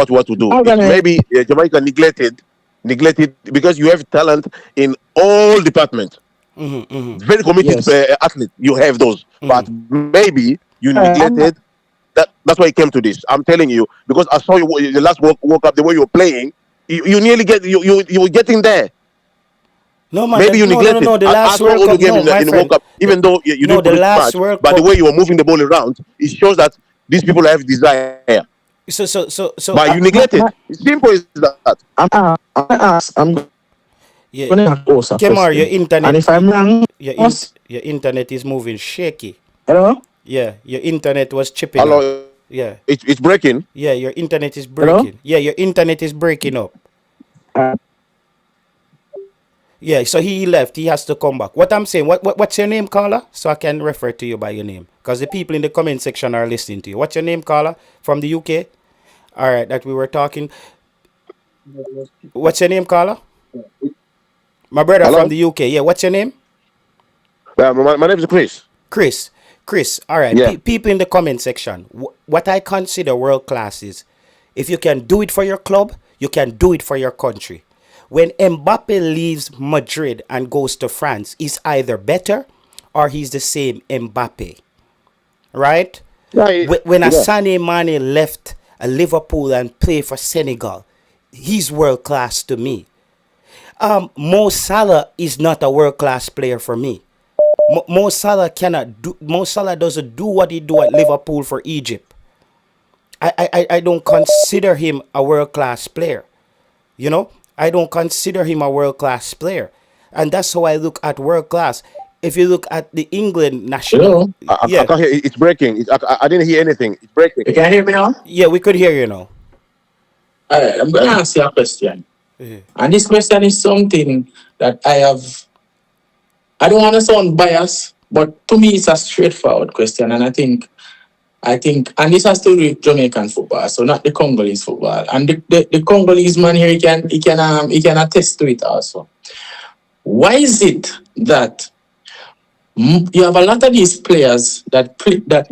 what to do. I'm It's gonna. maybe Jamaica neglected because you have talent in all departments. Very committed Yes. athlete. You have those, but maybe you I'm neglected. That's why it came to this. I'm telling you because I saw you the last World Cup, the way you were playing. You nearly you were getting there. No, man. Maybe you neglected. No. The I last saw World all the Cup. game No, my in the World friend. Cup, even though you No, didn't the produce last much. World But the Cup. way you were moving the ball around, it shows that these people have desire. So. But you neglected. It's simple as that. I'm Yeah, gonna ask also a Kemar, your question. And internet, if I'm wrong, your internet is moving shaky. hello, Yeah, your internet was chipping out. Hello, Yeah, it's breaking. yeah, your internet is hello. breaking. Yeah, your internet is breaking up. Uh, Yeah, so he left. He has to come back. What I'm saying, what's your name, caller? So I can refer to you by your name. Because the people in the comment section are listening to you. What's your name, caller? From the UK? All right, that we were talking. What's your name, caller? My brother from Hello, the UK. Yeah, what's your name? my name is Chris. Chris. All right, Yeah. people in the comment section. What I consider world class is if you can do it for your club, you can do it for your country. When Mbappe leaves Madrid and goes to France, he's either better or he's the same Mbappe, right? Yeah, When yeah. Sané Mane left Liverpool and played for Senegal, he's world class to me. Mo Salah is not a world class player for me. Mo Salah cannot do. Mo Salah doesn't do what he do at Liverpool for Egypt. I don't consider him a world class player. You know, I don't consider him a world class player, and that's how I look at world class. If you look at the England national, Hello? I yeah, can't hear. It's breaking. I didn't hear anything. It's breaking. You can hear me now? yeah, we could hear you now. All right, I'm going to ask you a question. Yeah. And this question is something that I don't want to sound biased, but to me, it's a straightforward question. And and this has to do with Jamaican football, so not the Congolese football. And the Congolese man here, he can attest to it also. Why is it that you have a lot of these players that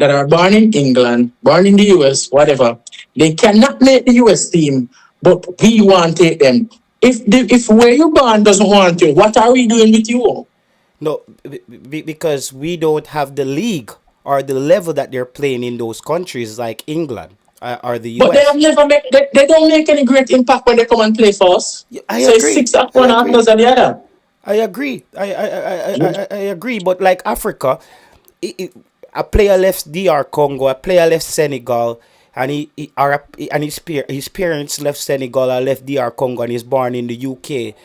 are born in England, born in the US, whatever. They cannot make the US team, but we want to take them. If where you born doesn't want you, what are we doing with you? No, because we don't have the league or the level that they're playing in those countries like England or the But they US. have never make they don't make any great impact when they come and play for us. Yeah, I So it's agree. six of I one, half agree. dozen the other. I agree. I agree. But like Africa, a player left DR Congo, a player left Senegal, and his parents left Senegal or left DR Congo, and he's born in the UK.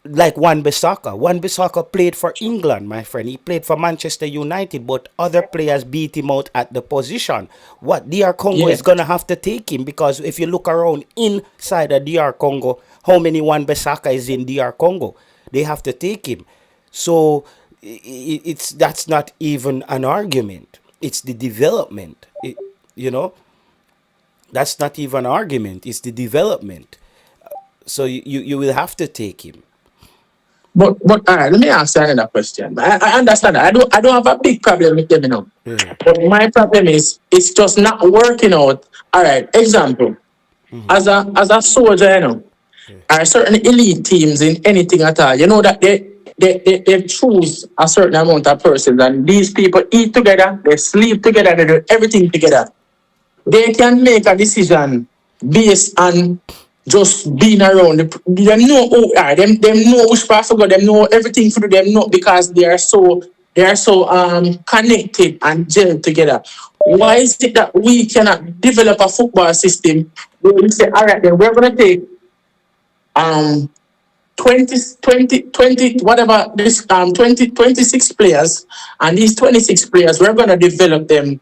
Like Wan Bissaka. Wan Bissaka played for England, my friend. He played for Manchester United, but other players beat him out at the position. What DR Congo Yeah. is gonna have to take him, because if you look around inside of DR Congo, how many Wan Bissaka is in DR Congo? They have to take him. So it's that's not even an argument. It's the development. You know, that's not even an argument. It's the development. So you will have to take him. But all right, let me ask you another question. I understand that. I don't have a big problem with them, you know. Yeah. But my problem is it's just not working out. All right, example. As a soldier, you know, are certain elite teams in anything at all, you know that they choose a certain amount of persons, and these people eat together, they sleep together, they do everything together. They can make a decision based on just being around. They know who are them know which path to go, them know everything for them know because they are so connected and gelled together. Why is it that we cannot develop a football system where we say, all right, then we're gonna take um 20 whatever this 26 players, and these 26 players we're going to develop them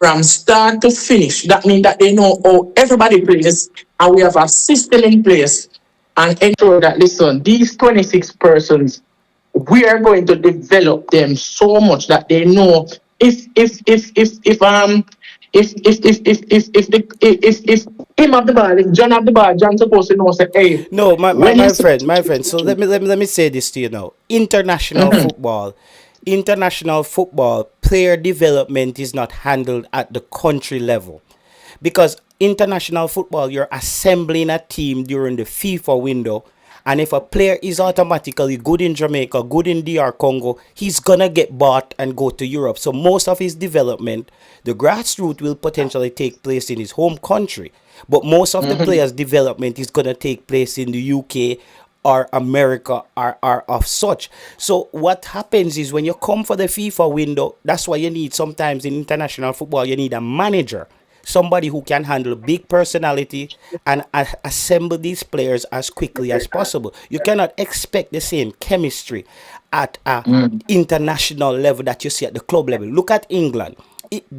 from start to finish. That means that they know how everybody plays, and we have a system in place and ensure that, listen, these 26 persons, we are going to develop them so much that they know if him have the ball, if John have the ball, John supposed to know say, hey, No, when you see my friend. So let me say this to you now. International football player development is not handled at the country level, because international football you're assembling a team during the FIFA window, and if a player is automatically good in Jamaica, good in DR Congo, he's gonna get bought and go to Europe. So most of his development, the grassroots will potentially take place in his home country, but most of the players' development is gonna take place in the UK or America or of such. So what happens is when you come for the FIFA window, that's why you need sometimes in international football you need a manager, somebody who can handle big personality and assemble these players as quickly as possible. You cannot expect the same chemistry at a international level that you see at the club level. Look at England.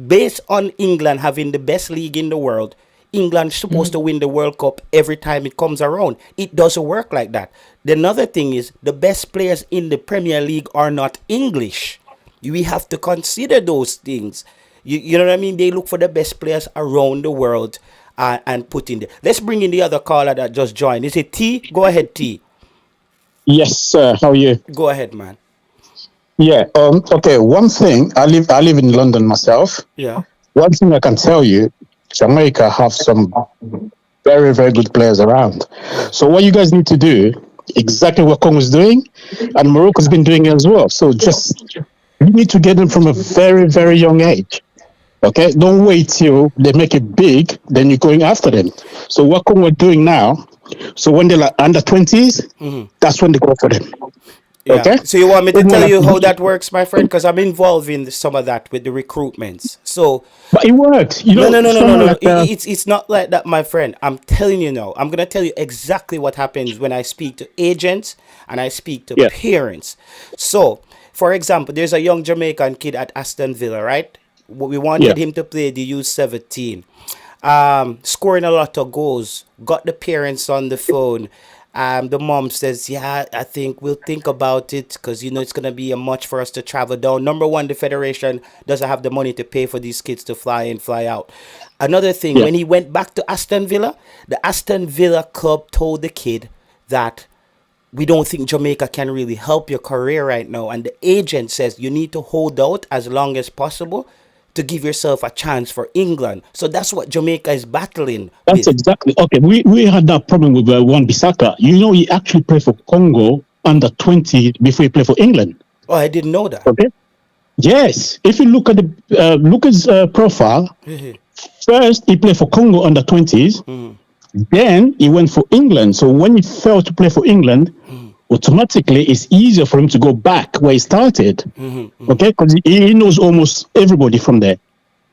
Based on England having the best league in the world, England's supposed to win the World Cup every time it comes around. It doesn't work like that. The another thing is the best players in the Premier League are not English. We have to consider those things. You know what I mean? They look for the best players around the world and put in there. Let's bring in the other caller that just joined. Is it T? Go ahead, T. Yes, sir. How are you? Go ahead, man. Yeah. Okay. One thing. I live in London myself. Yeah. One thing I can tell you, Jamaica have some very, very good players around. So what you guys need to do, exactly what Congo's doing, and Morocco's been doing as well. So just you need to get them from a very, very young age. Okay, don't wait till they make it big, then you're going after them. So what Congo are doing now, so when they're like under 20s, that's when they go for them. Yeah. Okay? So you want me to Everyone tell has you to how do it. that works, my friend? Because I'm involved in some of that with the recruitments. So But it worked. no, no, no, no, no, Someone no. like It's not like that, my friend. I'm telling you now. I'm gonna tell you exactly what happens when I speak to agents and I speak to yeah, parents. So, for example, there's a young Jamaican kid at Aston Villa, right? We yeah. wanted him to play the U17, scoring a lot of goals. Got the parents on the phone. The mom says, "Yeah, I think we'll think about it because it's gonna be a much for us to travel down. Number one, the federation doesn't have the money to pay for these kids to fly in, fly out. Another thing, Yeah. when he went back to Aston Villa, the Aston Villa club told the kid that we don't think Jamaica can really help your career right now. And the agent says you need to hold out as long as possible to give yourself a chance for England. So that's what Jamaica is battling That's with. exactly okay. We had that problem with Wan Bissaka. He actually played for Congo under 20 before he played for England. Oh, I didn't know that. Okay. Yes. If you look at the look at his profile, first he played for Congo under 20s. Then he went for England. So when he failed to play for England, automatically it's easier for him to go back where he started. Okay, because he knows almost everybody from there.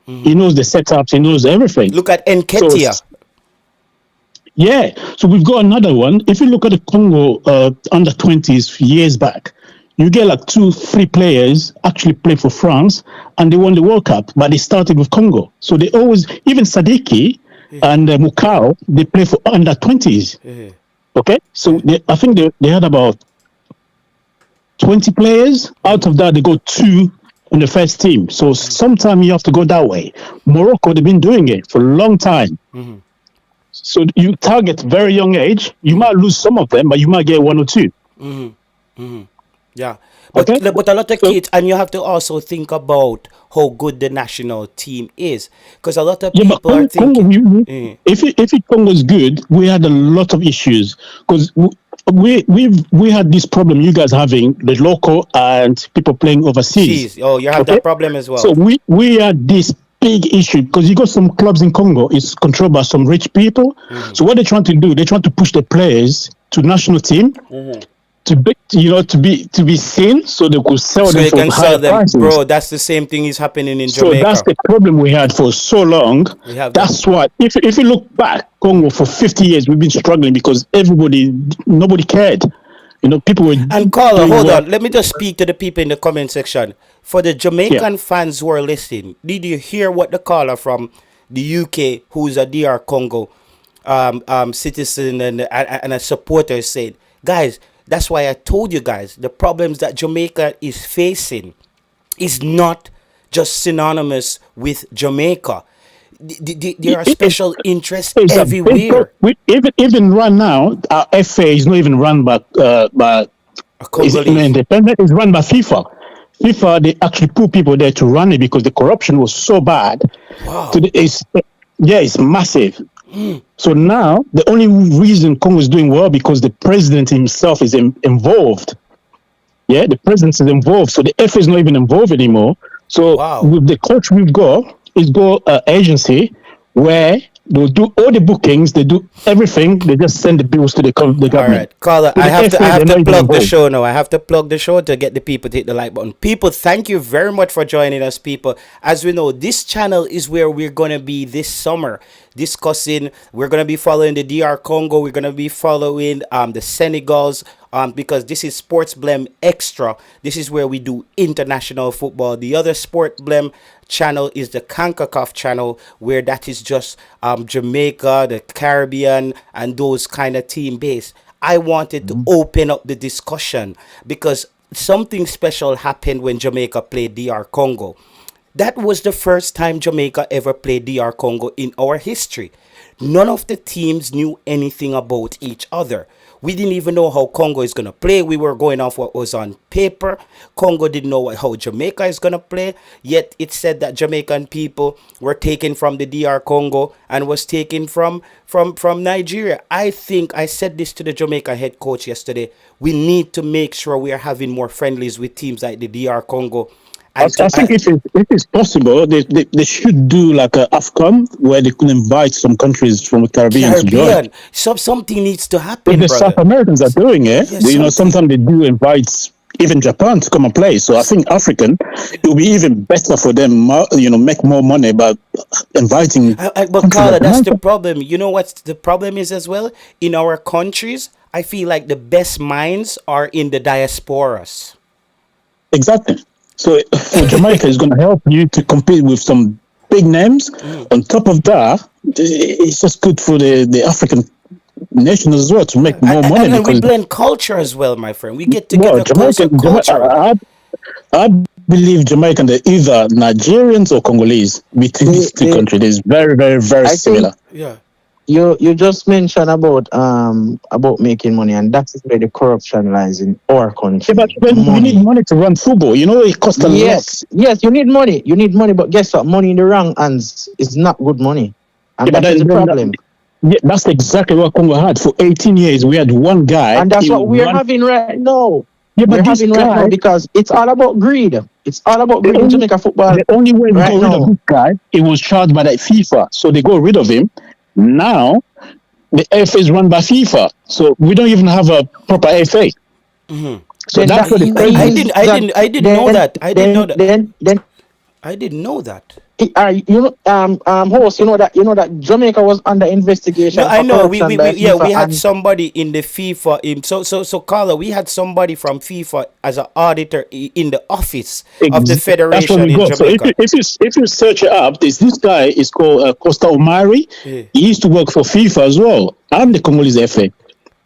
He knows the setups. He knows everything. Look at So Enketia. yeah, so we've got another one. If you look at the Congo under 20s years back, you get like 2-3 players actually play for France and they won the World Cup, but they started with Congo. So they always, even Sadiki and Mukau, they play for under 20s. Okay, so I think they had about 20 players. Out of that, they go 2 on the first team. So sometimes you have to go that way. Morocco, they've been doing it for a long time. So you target very young age. You might lose some of them, but you might get 1 or 2. Yeah. But, Okay. but a lot of So- kids, and you have to also think about how good the national team is. Because a lot of Yeah, but people are Congo, thinking. if Congo is good, we had a lot of issues because we had this problem you guys having the local and people playing overseas. Jeez, oh, you have Okay? that problem as well. So we had this big issue because you got some clubs in Congo is controlled by some rich people. So what they're trying to do, they're trying to push the players to national team to be seen, so they could sell So them you for can higher sell them, prices. bro. That's the same thing is happening in So Jamaica. that's the problem we had for so long. We have That's why, if you look back, Congo for 50 years we've been struggling because nobody cared. People were. And caller, doing hold well. on. Let me just speak to the people in the comment section. For the Jamaican fans who are listening, did you hear what the caller from the UK, who's a DR Congo citizen and a supporter said? Guys, that's why I told you guys the problems that Jamaica is facing is not just synonymous with Jamaica. There are special interests It's a big everywhere. even right now, our FA is not even run by A Congolese. independent. It's run by FIFA. FIFA, they actually put people there to run it because the corruption was so bad. Wow. It's massive. So now the only reason Congo is doing well because the president himself is involved. Yeah, the president is involved. So the FA is not even involved anymore. So Wow. with the coach we've got, it's got an agency where they'll do all the bookings, they do everything, they just send the bills to the government. All right, caller, So I the have to FA, they're not even plug the involved. show now. I have to plug the show to get the people to hit the like button. People, thank you very much for joining us, people. As we know, this channel is where we're gonna be this summer discussing. We're gonna be following the DR Congo. We're gonna be following the Senegals. Because this is Sports Blem Extra. This is where we do international football. The other Sport Blem channel is the CONCACAF channel, where that is just Jamaica, the Caribbean, and those kind of team based. I wanted to open up the discussion because something special happened when Jamaica played DR Congo. That was the first time Jamaica ever played DR Congo in our history. None of the teams knew anything about each other. We didn't even know how Congo is going to play. We were going off what was on paper. Congo didn't know how Jamaica is going to play. Yet it said that Jamaican people were taken from the DR Congo and was taken from Nigeria. I think I said this to the Jamaica head coach yesterday. We need to make sure we are having more friendlies with teams like the DR Congo. I think if it's possible, they should do like a AFCON where they could invite some countries from the Caribbean to join. Something needs to But happen, the brother. South Americans are doing it. Yes, something. Sometimes they do invite even Japan to come and play. So I think African, it will be even better for them, make more money by inviting But countries Carla, like that's the Jamaica. problem. You know what the problem is as well? In our countries, I feel like the best minds are in the diasporas. Exactly. So for Jamaica, it's going to help you to compete with some big names. On top of that, it's just good for the African nations as well to make more money And we because, blend culture as well, my friend. We get well, together closer culturally. I believe Jamaican, they're either Nigerians or Congolese between They, these two they, countries. It's very, very, very I think similar. Yeah. you just mentioned about making money, and that is where the corruption lies in our Yeah, but country. when you need Money. money to run football, it costs a lot. Yes, you need money. You need money, but guess what? Money in the wrong hands is not good money, Yeah, and but that is the then problem. yeah, that's exactly what Congo had for 18 years. We had one guy. And that's He what would we're run. having right now. Yeah, We're but this having right now guy, because it's all about greed. It's all about the greed in only Jamaica football the only way we right got rid of now. this guy, it was charged by the FIFA. So they got rid of him. Now the FA is run by FIFA. So we don't even have a proper FA. So Then that's that where the I crazy. means didn't I that didn't I didn't know then that. I didn't know then that. then then I didn't know that. host, you know that Jamaica was under No, investigation I for know. We, corruption we, by we yeah, FIFA, we had and somebody in the FIFA. So Carla, we had somebody from FIFA as an auditor in the office of the That's what federation we in got. So if Jamaica. you if you if you search it up, this guy is called Costa Omari. Yeah. He used to work for FIFA as well. I'm the Congolese FA.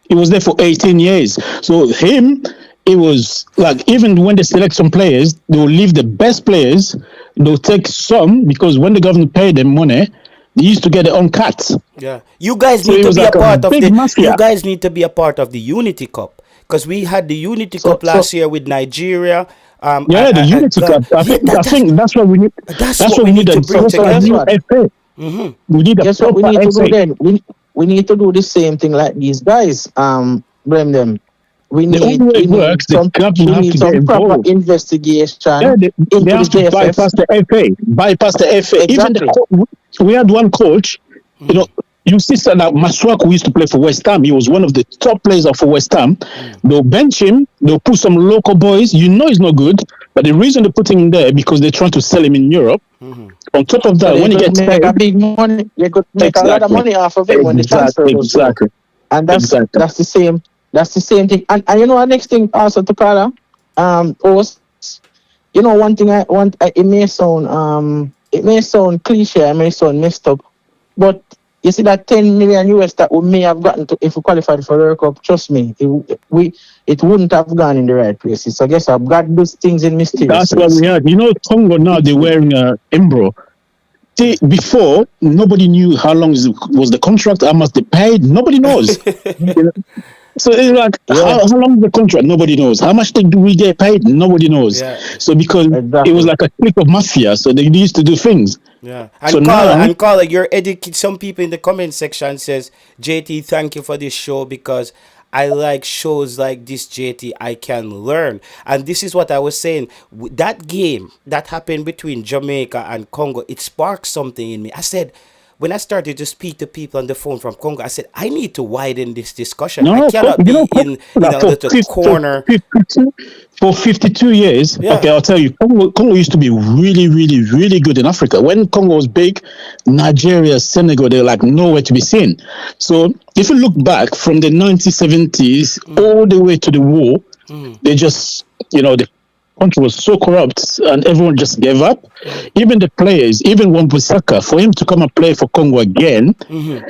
He was there for 18 years. So him, it was like even when they select some players, they will leave the best players. They'll take some because when the government paid them money, they used to get their own cuts. Yeah, you guys So need it to was be a like a part of big the. You mafia. guys need to be a part of the Unity Cup because we had the Unity so Cup so last year with Nigeria. Yeah, the Unity God, Cup. I yeah, think I think that's what we need. that's That's what what we we need need a to bring so proper guess together. new what? FA. We need a Guess what we proper need to do FA. then? We need to do the same thing like these guys. Blame them. We The only need way we it works, need the some government we have to need get some proper involved. Yeah, investigation they into the have to JFF. bypass the FA, bypass the FA. Even Exactly. we had one coach, you know, you see that Maswak who used to play for West Ham. He was one of the top players for West Ham. They'll bench him. They'll put some local boys. You know he's not good, but the reason they're putting him there because they're trying to sell him in Europe. On top of So that, they when he could gets make paid, a big money. They could make a lot of exactly, money off of him when the transfer exactly, goes through. exactly, And that's exactly. that's the same. That's the same thing. And you know, our next thing also to call host. You know, one thing I want. It may sound cliche. It may sound messed up, but you see that 10 million US that we may have gotten to if we qualified for the World Cup. Trust me, it wouldn't have gone in the right places. So I guess God does things in mysterious That's what ways. we had. You know, Congo now they're wearing Embro. See, before nobody knew how long was the contract, how much they paid. Nobody knows. You know? So it's like Yeah, how long is the contract? Nobody knows. How much do we get paid? Nobody knows. Yeah, So because it was exactly. like a clique of mafia, so they used to do things. yeah. So now, And Carla, you're educated. Some people in the comment section says, JT, thank you for this show because I like shows like this, JT. I can learn. And this is what I was saying. That game that happened between Jamaica and Congo, it sparked something in me. I said, when I started to speak to people on the phone from Congo, I said, I need to widen this discussion. I no, cannot be in like a little corner. 52 years, Yeah. okay, I'll tell you, Congo used to be really, really, really good in Africa. When Congo was big, Nigeria, Senegal, they're like nowhere to be seen. So if you look back from the 1970s all the way to the war, they just, the country was so corrupt and everyone just gave up. Even the players, even Wan-Bissaka, for him to come and play for Congo again, even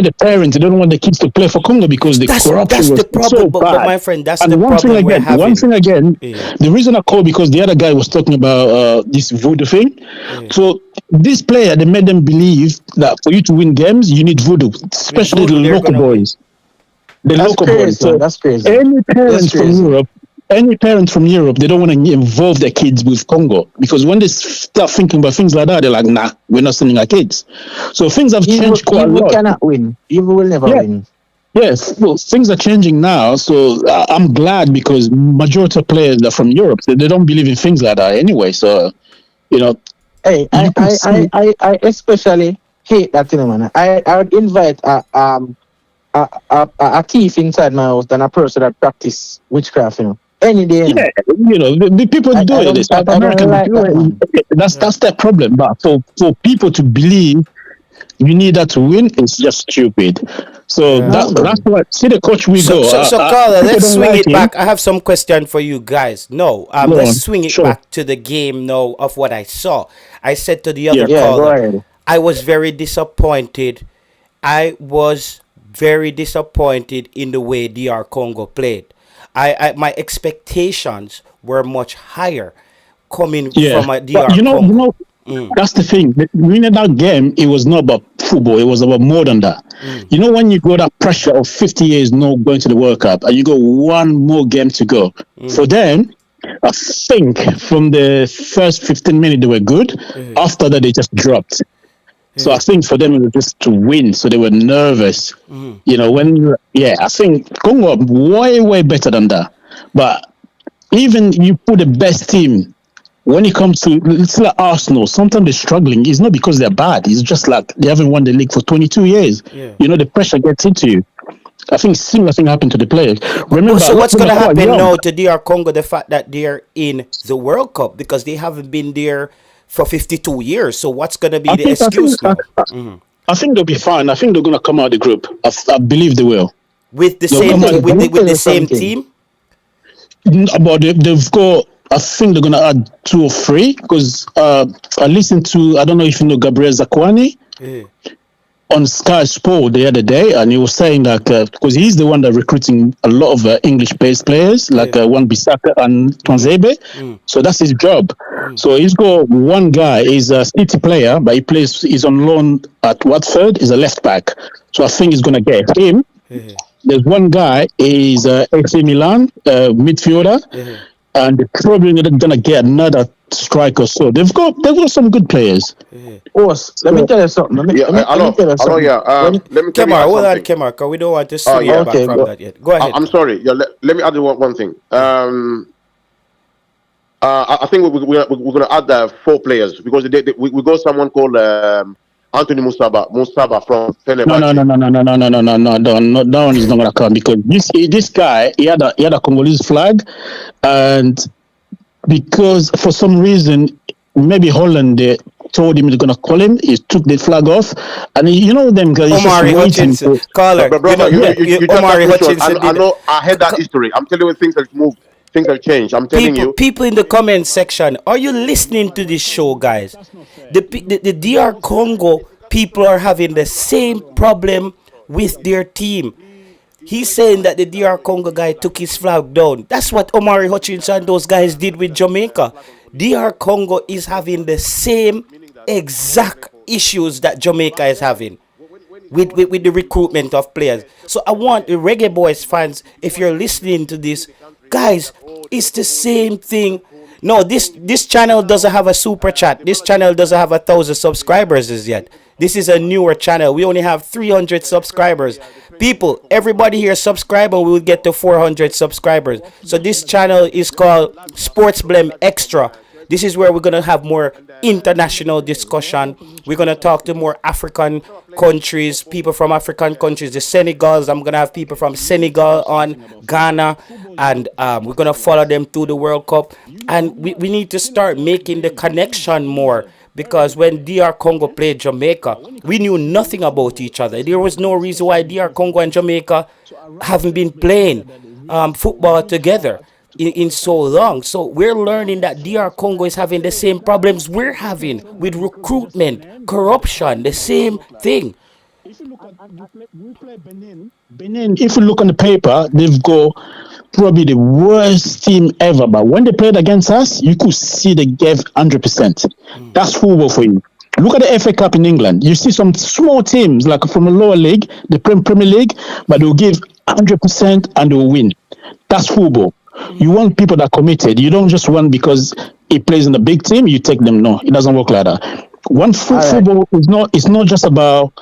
the parents, they don't want the kids to play for Congo because the corruption That's was the problem. so But bad. my friend, that's the And problem we're one having. thing again, Yeah. the reason I called because the other guy was talking about this voodoo thing. Yeah. So this player, they made them believe that for you to win games, you need voodoo, With especially the voodoo, they're local gonna win. boys. The That's local boys. crazy, man. So That's crazy. any That's parents from crazy. Europe, they don't want to involve their kids with Congo because when they start thinking about things like that, they're like, nah, we're not sending our kids. So things have Evil, changed quite a evil lot. cannot win. Evil will never Yeah. win. Yes, well, things are changing now. So I'm glad because majority of players are from Europe. They don't believe in things like that anyway. So, Hey, you can see. I especially hate that thing, man. I would invite a thief inside my house than a person that practice witchcraft. Any day, you Yeah, know. the people do I it. The don't South I don't American like do that, it. man. That's their problem. But for people to believe you need that to win, it's just stupid. So Yeah. No, that's man. why see the coach we So, go. so, so, Carla, People let's don't swing like it him. back. I have some question for you guys. No, Go let's on. swing it Sure. back to the game now of what I saw. I said to the Yeah. other Yeah, go caller, ahead. I was very disappointed. I was very disappointed in the way DR Congo played. My expectations were much higher coming Yeah. from a But DR Congo. Mm, that's the thing. Winning that game, it was not about football. It was about more than that. mm, When you got that pressure of 50 years not going to the World Cup, and you got one more game to go. For mm, them, I think from the first 15 minutes they were good. eh, After that, they just dropped. So I eh, think for them it was just to win. So they were nervous. mm. I think Congo are way better than that. But even you put the best team when it comes to it's like Arsenal, sometimes they're struggling. It's not because they're bad. It's just like they haven't won the league for 22 years. Yeah. The pressure gets into you. I think similar thing happened to the players. But Remember, a so lot what's of them gonna are quite happen young. now to DR Congo? The fact that they're in the World Cup because they haven't been there for 52 years. So what's gonna be I the think I think excuse I, now? Mm. I think they'll be fine. I think they're gonna come out of the group. I believe they will. With the They'll Let me same come out tell of you, the let me group. with tell the you same something. team? But they've got. I think they're gonna add two or three because I listened to. I don't know if you know Gabriel Zakwani Yeah. on Sky Sport the other day, and he was saying that because he's the one that recruiting a lot of English-based players Yeah. like Wan Bissaka and Mm, Twanzebe. mm, So that's his job. mm, So he's got one guy. He's a City player, but he's on loan at Watford. He's a left back. So I think he's gonna get him. yeah. There's one guy. He's AC Milan midfielder, Yeah. and they're probably gonna get another striker. So they've got some good players. Yeah. Boss, let me So tell you something. Yeah, Let me tell you hello, something. yeah. When Let me Kemar, add hold on, something. Kemar, because we don't want to Oh swing it yeah. back okay, from go. that yet. Go ahead. I'm sorry. Yeah, let me add one thing. Yeah. I think we're gonna add four players because we got someone called Anthony Musaba from no, no, Fenerbahce. no, no, no, no, no, no, no, no, no, no, that one is not gonna come because this guy he had a Congolese flag, and because for some reason maybe Holland they told him they're gonna call him, he took the flag off, and them guys he's just Omari waiting Hutchinson, for. caller. But You know, brother, you, Yeah, you you just asked Omari question. Hutchinson I did. know I had that history. I'm telling you things have moved, things have changed. I'm telling People, you. people in the comment section, are you listening to this show, guys? The DR Congo people are having the same problem with their team. He's saying that the DR Congo guy took his flag down. That's what Omari Hutchinson and those guys did with Jamaica. DR Congo is having the same exact issues that Jamaica is having with the recruitment of players. So I want the Reggae Boys fans, if you're listening to this, guys, it's the same thing. No, this channel doesn't have a super chat. This channel doesn't have 1,000 subscribers as yet. This is a newer channel. We only have 300 subscribers. People, everybody here subscribe and we will get to 400 subscribers. So this channel is called Sports Blem Extra. This is where we're going to have more international discussion. We're going to talk to more African countries, people from African countries, the Senegals. I'm going to have people from Senegal on, Ghana, and we're going to follow them through the World Cup. And we need to start making the connection more because when DR Congo played Jamaica, we knew nothing about each other. There was no reason why DR Congo and Jamaica haven't been playing football together in so long. So we're learning that DR Congo is having the same problems we're having with recruitment, corruption, the same thing. if you look at we play Benin. Benin, if you look on the paper, they've got probably the worst team ever. But when they played against us, you could see they gave 100%. That's football for you. Look at the FA Cup in England. You see some small teams like from a lower league, the Premier League, but they'll give 100% and they'll win. That's football. You want people that are committed. You don't just want because he plays in the big team, you take them. No, it doesn't work like that. All right. Football is not. It's not just about.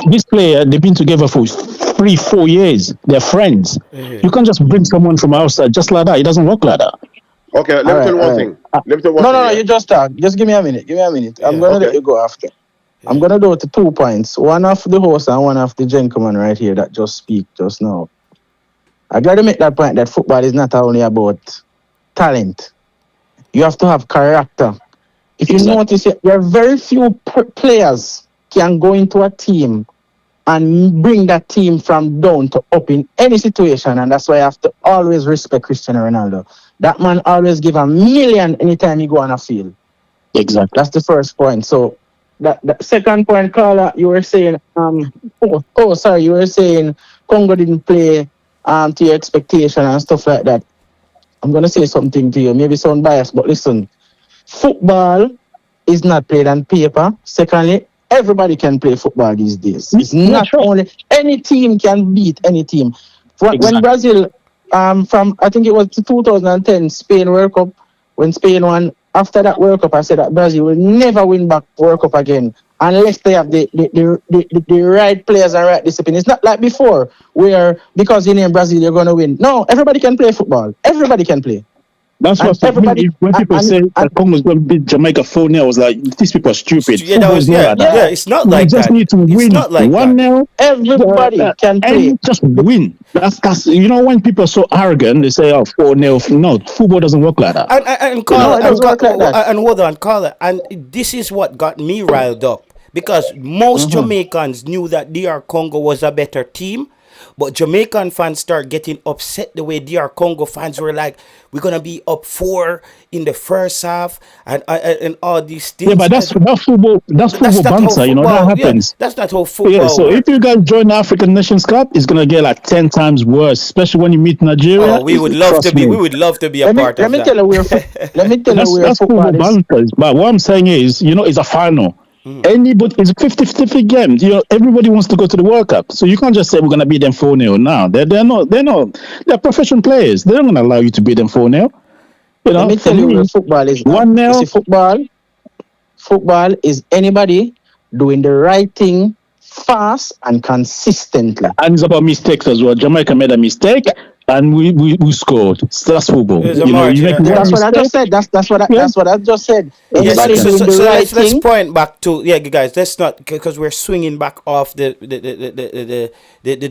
This player, they've been together for 3-4 years. They're friends. You can't just bring someone from outside just like that. It doesn't work like that. Okay, let me All tell right, you all one right. thing. Let me tell you one No, thing. no, no, Yeah? you just talk. Just give me a minute. Give me a minute. I'm Yeah. gonna let Okay. you go after. I'm gonna do it to 2 points. One of the host and one of the gentleman right here that just speak just now. I got to make that point that football is not only about talent. You have to have character. If you notice, there are very few players can go into a team and bring that team from down to up in any situation, and that's why I have to always respect Cristiano Ronaldo. That man always give 1,000,000 anytime he go on a field. Exactly. That's the first point. So that second point, Carla, you were saying, sorry, you were saying Congo didn't play to your expectation and stuff like that. I'm gonna say something to you, maybe sound biased, but listen, football is not played on paper. Secondly, everybody can play football these days. It's not only any team can beat any team. When Brazil, from I think it was 2010 Spain World Cup, when Spain won. After that World Cup, I said that Brazil will never win back World Cup again unless they have the right players and right discipline. It's not like before, where because you name Brazil, you're going to win. No, everybody can play football. Everybody can play. That's what everybody. When people say that Congo's going to beat Jamaica 4-0, I was like, these people are stupid. Yeah, it's not like that. We just need to win 1-0. Everybody can play. Just win. That's you know, when people are so arrogant, they say, 4-0. No, football doesn't work like that. And hold on, Carla. And this is what got me riled up. Because most Jamaicans knew that DR Congo was a better team. But Jamaican fans start getting upset the way DR Congo fans were like, we're going to be up 4 in the first half and all these things. Yeah, but that's football banter, you know, that happens. Yeah, that's not how football works. So if you guys join the African Nations Cup, it's going to get like 10 times worse, especially when you meet Nigeria. Oh, we would love to be a part of that. Let me tell you where football is. But what I'm saying is, you know, it's a final. Anybody, it's a 50-50 game. You know, everybody wants to go to the World Cup, so you can't just say we're gonna beat them 4-0 now. They're professional players. They're not gonna allow you to beat them 4-0. You know, let me tell you where football is 1-0. Football is anybody doing the right thing fast and consistently. And it's about mistakes as well. Jamaica made a mistake. And we scored. So that's football. That's what I just said. That's what I just said. Let's point back to guys. Let's not, because we're swinging back off the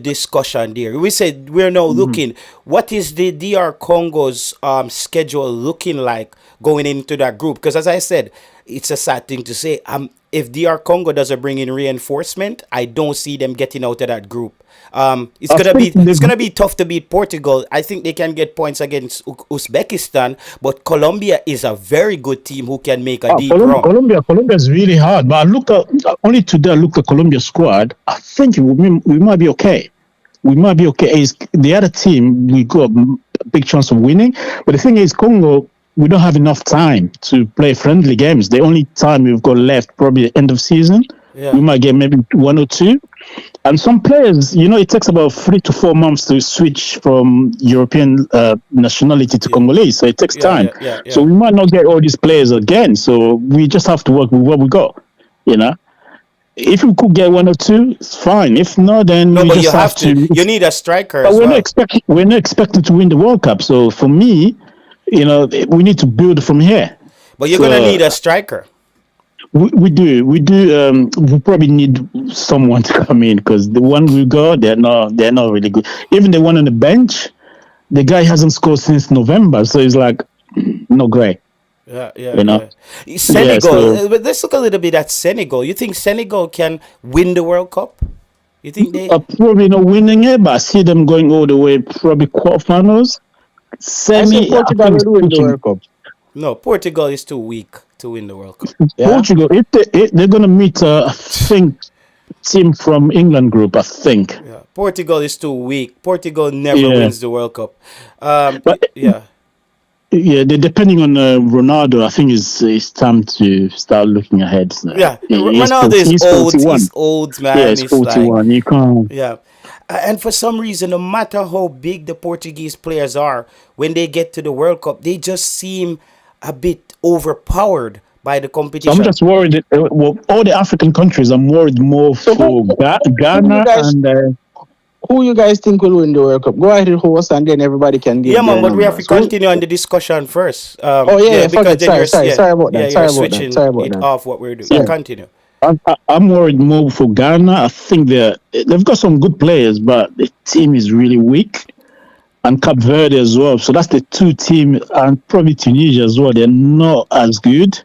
discussion there. We said we're now looking. What is the DR Congo's schedule looking like going into that group? Because as I said, it's a sad thing to say. If DR Congo doesn't bring in reinforcement, I don't see them getting out of that group. It's gonna be tough to beat Portugal. I think they can get points against Uzbekistan, but Colombia is a very good team who can make a deep run. Colombia is really hard, but I looked at Colombia squad. I think we might be okay. We might be okay. It's the other team, we got a big chance of winning, but the thing is, Congo, we don't have enough time to play friendly games. The only time we've got left, probably the end of season. Yeah. We might get maybe 1 or 2. And some players, you know, it takes about 3 to 4 months to switch from European nationality to Congolese. So it takes time. So we might not get all these players again. So we just have to work with what we got, you know. If we could get 1 or 2, it's fine. If not, then we just have to. You need a striker. But we're not expected to win the World Cup. So for me, you know, we need to build from here. But you're gonna need a striker. We do. We probably need someone to come in, because the one we got, they're not really good. Even the one on the bench, the guy hasn't scored since November, so it's like not great. You know? Senegal. But let's look a little bit at Senegal. You think Senegal can win the World Cup? You think they probably not winning it, but I see them going all the way, probably quarterfinals. Portugal will win the World Cup. No, Portugal is too weak to win the World Cup. Portugal, if they're going to meet, I think, team from England group, I think. Yeah, Portugal is too weak. Portugal never wins the World Cup. Depending on Ronaldo, I think it's time to start looking ahead. Ronaldo is old. He's old, man. Yeah, he's 41. You can't. Yeah. And for some reason, no matter how big the Portuguese players are, when they get to the World Cup, they just seem a bit overpowered by the competition. So I'm just worried that all the African countries, I'm worried more for Ghana and... Who you guys think will win the World Cup? Go ahead and host, and then everybody can get. Yeah, man, but we have to continue on the discussion first. Sorry about that. You're switching it off what we're doing. Yeah, continue. I'm worried more for Ghana. I think they've got some good players, but the team is really weak. and Cape Verde as well. So that's the two teams, and probably Tunisia as well. They're not as good.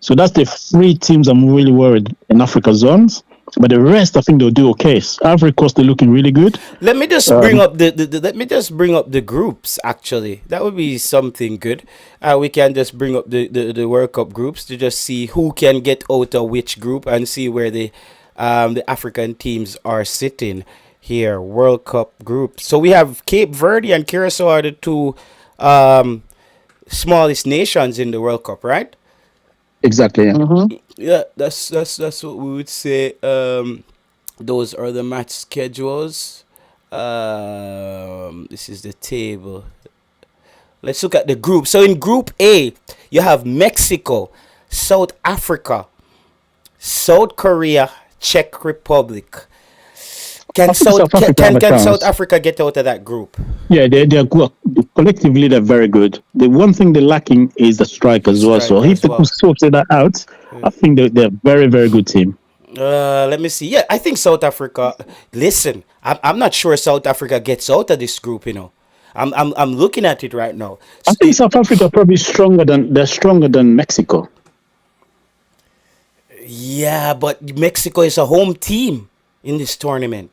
So that's the three teams I'm really worried in Africa zones. But the rest, I think they'll do okay. Ivory Coast, they're looking really good. Let me just bring up let me just bring up the groups. Actually, that would be something good. We can just bring up the World Cup groups to just see who can get out of which group and see where the African teams are sitting here. World Cup group. So we have Cape Verde and Curacao are the two smallest nations in the World Cup, right? Exactly. Mm-hmm. Yeah, that's what we would say. Those are the match schedules. This is the table. Let's look at the group. So in Group A, you have Mexico, South Africa, South Korea, Czech Republic. Can South Africa have a Can South chance. Africa get out of that group? Yeah, they're good. Collectively, they're very good. The one thing they're lacking is the strike as well. So Striker if as they could well. sort that out, I think they're a very, very good team. Let me see. Yeah, I think South Africa. Listen, I'm not sure South Africa gets out of this group. I'm looking at it right now. I think South Africa are probably stronger than Mexico. Yeah, but Mexico is a home team in this tournament.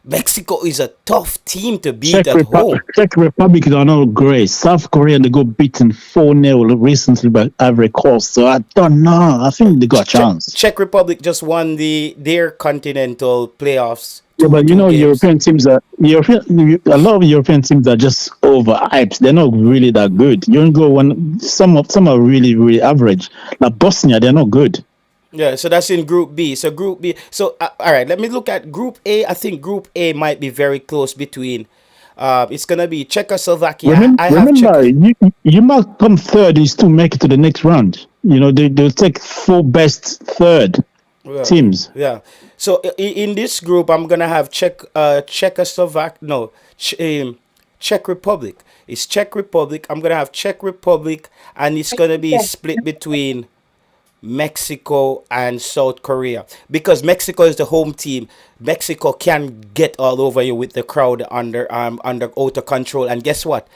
Mexico is a tough team to beat at home. Czech Republic are not great. South Korea they got beaten 4-0 recently by Ivory Coast. So I don't know. I think they got a chance. Czech Republic just won their continental playoffs. Yeah, but two games. European teams a lot of European teams are just overhyped. They're not really that good. You don't go one. Some are really really average. Like Bosnia, they're not good. Yeah, so that's in Group B. So Group B. So all right, let me look at Group A. I think Group A might be very close between. It's gonna be Czechoslovakia. Remember, you might come third and still make it to the next round. They'll take 4 best third teams. Yeah. So in this group, I'm gonna have Czechoslovak. No, Czech Republic. It's Czech Republic. I'm gonna have Czech Republic, and it's gonna be split between Mexico and South Korea because Mexico is the home team. Mexico can get all over you with the crowd under out of control, and guess what?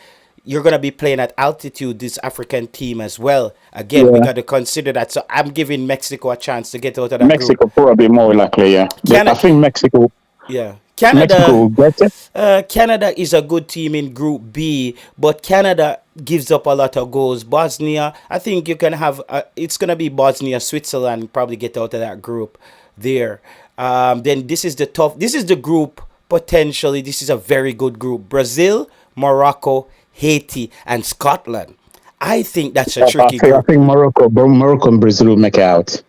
You're gonna be playing at altitude. This African team as well. Again, we got to consider that. So I'm giving Mexico a chance to get out of that Mexico group. probably more likely. Yeah, I think Mexico. Yeah, Mexico will get it. Canada is a good team in Group B, but Canada gives up a lot of goals. Bosnia, I think you can have. It's gonna be Bosnia, Switzerland probably get out of that group there. Then this is the tough. This is the group potentially. This is a very good group. Brazil, Morocco, Haiti, and Scotland. I think that's a tricky group. I think Morocco and Brazil will make it out.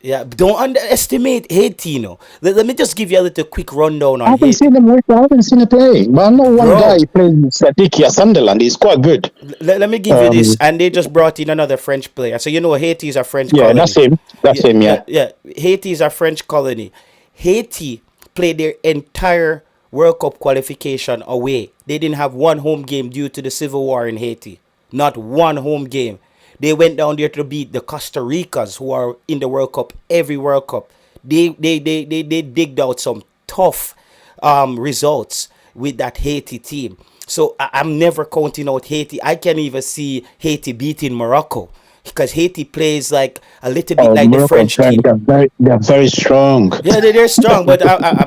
Yeah, don't underestimate Haiti. Let me just give you a little quick rundown I on haven't Haiti. seen them. I haven't seen them play. But I know one Bro. guy playing Statistical at Sunderland. He's quite good. Let me give you this, and they just brought in another French player. So Haiti is a French Yeah, colony. that's him. That's him. Yeah. Yeah. Haiti is a French colony. Haiti played their entire World Cup qualification away. They didn't have one home game due to the civil war in Haiti. Not one home game. They went down there to beat the Costa Ricas, who are in the World Cup every World Cup. They digged out some tough results with that Haiti team. So I'm never counting out Haiti. I can even see Haiti beating Morocco because Haiti plays like a little bit like the Morocco, French team. They're very strong. Yeah, they're strong, but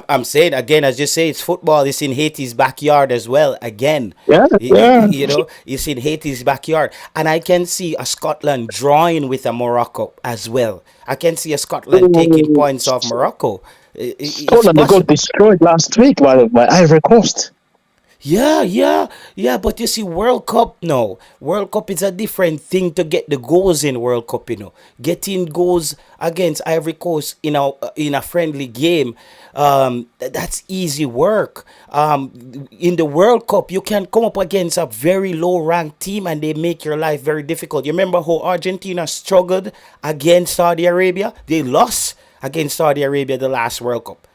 I'm saying again, as you say, it's football. It's in Haiti's backyard as well. Again, Yeah. it's in Haiti's backyard, and I can see a Scotland drawing with a Morocco as well. I can see a Scotland taking points off Morocco. It's Scotland got destroyed last week by Ivory Coast. Yeah. But you see, World Cup, no. World Cup is a different thing to get the goals in World Cup, Getting goals against Ivory Coast in a friendly game, that's easy work. In the World Cup, you can come up against a very low-ranked team and they make your life very difficult. You remember how Argentina struggled against Saudi Arabia? They lost against Saudi Arabia the last World Cup.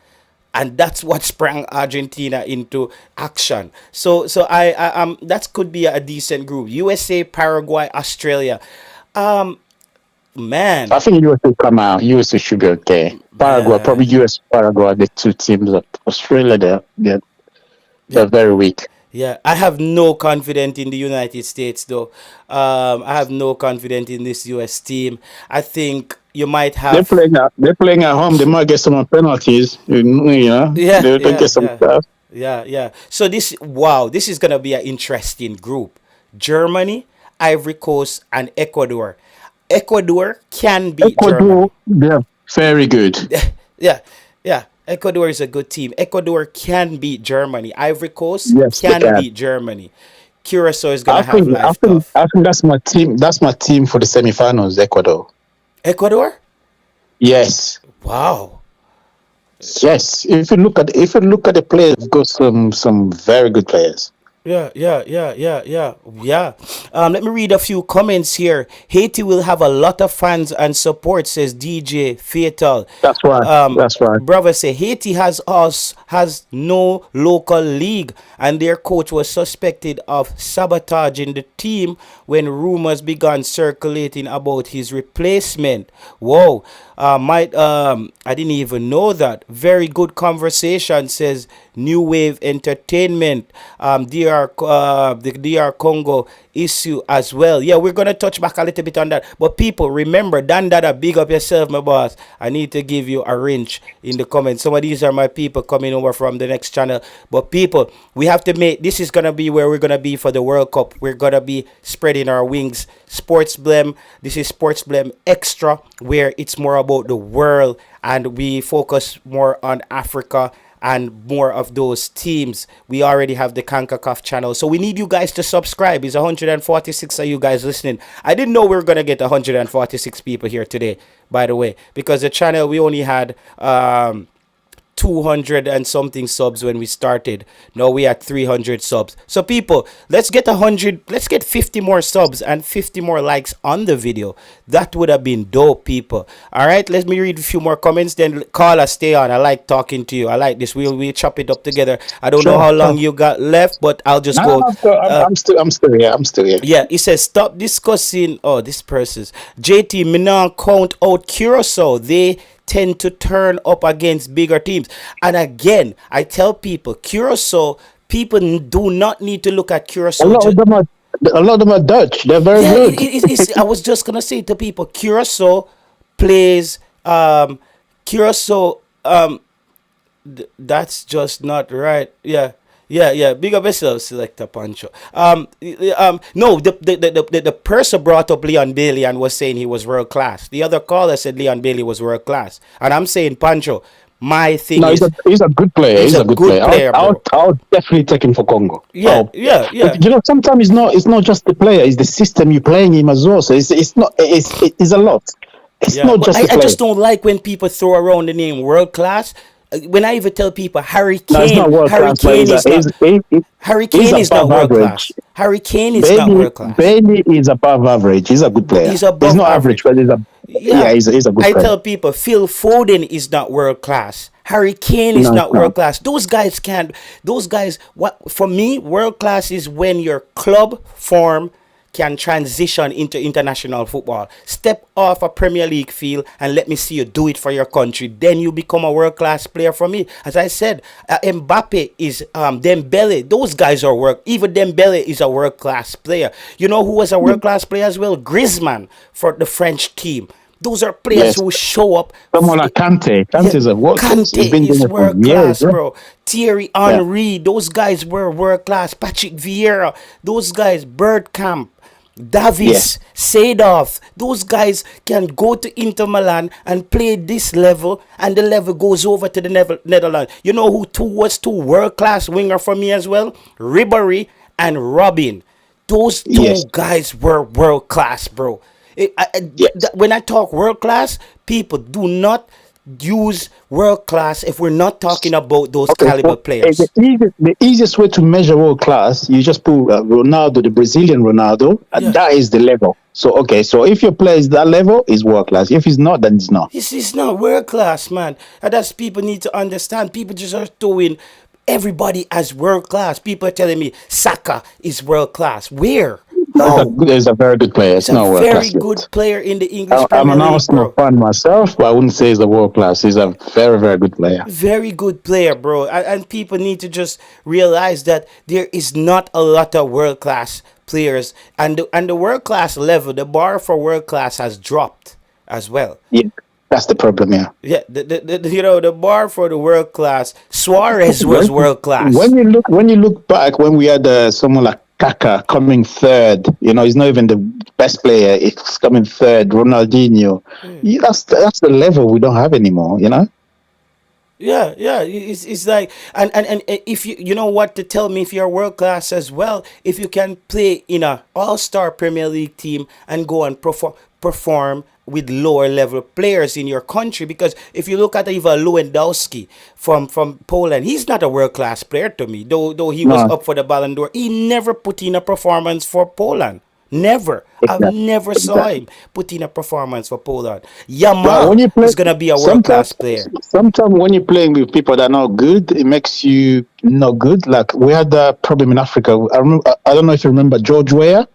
And that's what sprang Argentina into action. So I that could be a decent group. USA, Paraguay, Australia. Man. I think US will come out. US should be okay. Paraguay, probably US, Paraguay are the two teams. Australia, they're very weak. Yeah, I have no confidence in the United States though. I have no confidence in this US team. I think you might have. They're playing at home. They might get some penalties. Yeah, They yeah, get some yeah, stuff. yeah, yeah. So this, wow, this is gonna be an interesting group. Germany, Ivory Coast, and Ecuador. Ecuador can beat Ecuador, Germany. they're very good. Yeah, yeah. Ecuador is a good team. Ecuador can beat Germany. Ivory Coast Yes, they can can. beat Germany. Curacao is gonna have life tough. I think that's my team. That's my team for the semifinals. Ecuador. Ecuador? Yes, Wow. yes. If you look at the players, we've got some very good players. Yeah, yeah, yeah, yeah, yeah, yeah. Let me read a few comments here. Haiti will have a lot of fans and support, says DJ Fatal. That's right. Um, That's right. brother say Haiti has no local league, and their coach was suspected of sabotaging the team when rumors began circulating about his replacement. Whoa, I didn't even know that. Very good conversation, says New Wave Entertainment. The DR Congo issue as well. Yeah, we're gonna touch back a little bit on that. But people, remember, Dan Dada, big up yourself, my boss. I need to give you a wrench in the comments. Some of these are my people coming over from the next channel. But people, we have to make this is gonna be where we're gonna be for the World Cup. We're gonna be spreading our wings. Sports Blem. This is Sports Blem Extra, where it's more about the world and we focus more on Africa and more of those teams. We already have the CONCACAF channel. So we need you guys to subscribe. It's 146 of you guys listening. I didn't know we were going to get 146 people here today, by the way, because the channel, we only had 200 and something subs when we started. Now we at 300 subs. So people, let's get 100, let's get 50 more subs and 50 more likes on the video. That would have been dope, people. All right, let me read a few more comments, then call us, stay on. I like talking to you. I like this. We'll chop it up together. I don't know Sure, how long sure. you got left, but I'll just No, go. I'm still here. I'm still here. Yeah, he says stop discussing. Oh, this person's JT. Me now count out Curacao. They tend to turn up against bigger teams. And again, I tell people, Curacao. People do not need to look at A Curacao. lot of them are Dutch. They're very Yeah, good. I was just gonna say to people, Curacao plays. Curacao. That's just not right. Yeah. Yeah, yeah. Big up yourself, Selector Pancho. No, the person brought up Leon Bailey and was saying he was world class. The other caller said Leon Bailey was world class, and I'm saying Pancho. My thing No, is, he's a good player. he's He's a a good good player. player, bro. I'll definitely take him for Congo. Yeah, yeah, yeah. But sometimes it's not just the player; it's the system you're playing him as well. So it's a lot. It's Yeah, not but just the I player. just don't like when people throw around the name world class. When I even tell people No, it's not world Harry class, but Kane is not Harry he's Kane is not above world average. class. Harry Kane is not world class. Bailey is above average. He's a good player. He's He's above not average, average. but Yeah, he's a good I player. tell people Phil Foden is not world class. Harry Kane is No, it's not not. world class. Those guys can't. Those guys. What for me? World class is when your club form can transition into international football. Step off a Premier League field and let me see you do it for your country. Then you become a world class player for me. As I said, Mbappe is Dembele. Those guys are work. Even Dembele is a world class player. You know who was a world class player as well? Griezmann for the French team. Those are players Yes. who show up. Someone like Kante. Yeah, Kante is a world class. He's Kante been doing is it for world years. class, bro. Thierry Yeah. Henry, those guys were world class. Patrick Vieira, those guys, Bergkamp, Davis, Yes. Seedorf, those guys can go to Inter Milan and play this level, and the level goes over to the Netherlands. You know who was two world class winger for me as well? Ribery and Robin. Those two Yes. guys were world class, bro. Yes. When I talk world class, people do not use world class if we're not talking about those caliber Well, players. the easiest way to measure world class, you just put Ronaldo, the Brazilian Ronaldo, and Yeah. that is the level. So so if your player is that level, is world class. If it's not, then it's not. This is not world class, man. And that's people need to understand. People just are throwing everybody as world class. People are telling me Saka is world class. Where? No, He's a very good player. he's It's a not world very class good yet. player in the English I'm Premier an League, Arsenal bro. fan myself, but I wouldn't say he's a world class. He's a very, very good player. Very good player, bro. And people need to just realize that there is not a lot of world class players, and the world class level, the bar for world class has dropped as well. Yeah, that's the problem. Yeah. Yeah, the bar for the world class. Suarez was When, world class. when you look back when we had someone like Kaka coming third, he's not even the best player. It's coming third. Ronaldinho. Yeah, that's the level we don't have anymore. Yeah, yeah. It's like and if you know what to tell me if you're world class as well, if you can play in a all-star Premier League team and go and perform with lower level players in your country, because if you look at even Lewandowski from Poland, he's not a world class player to me. Though he was No, up for the Ballon d'Or, he never put in a performance for Poland. Never. I've exactly, never saw exactly. him put in a performance for Poland. But when Yamal you play, is gonna be a world sometimes, class player. sometimes when you're playing with people that are not good, it makes you not good. Like we had that problem in Africa. I remember. I don't know if you remember George Weah,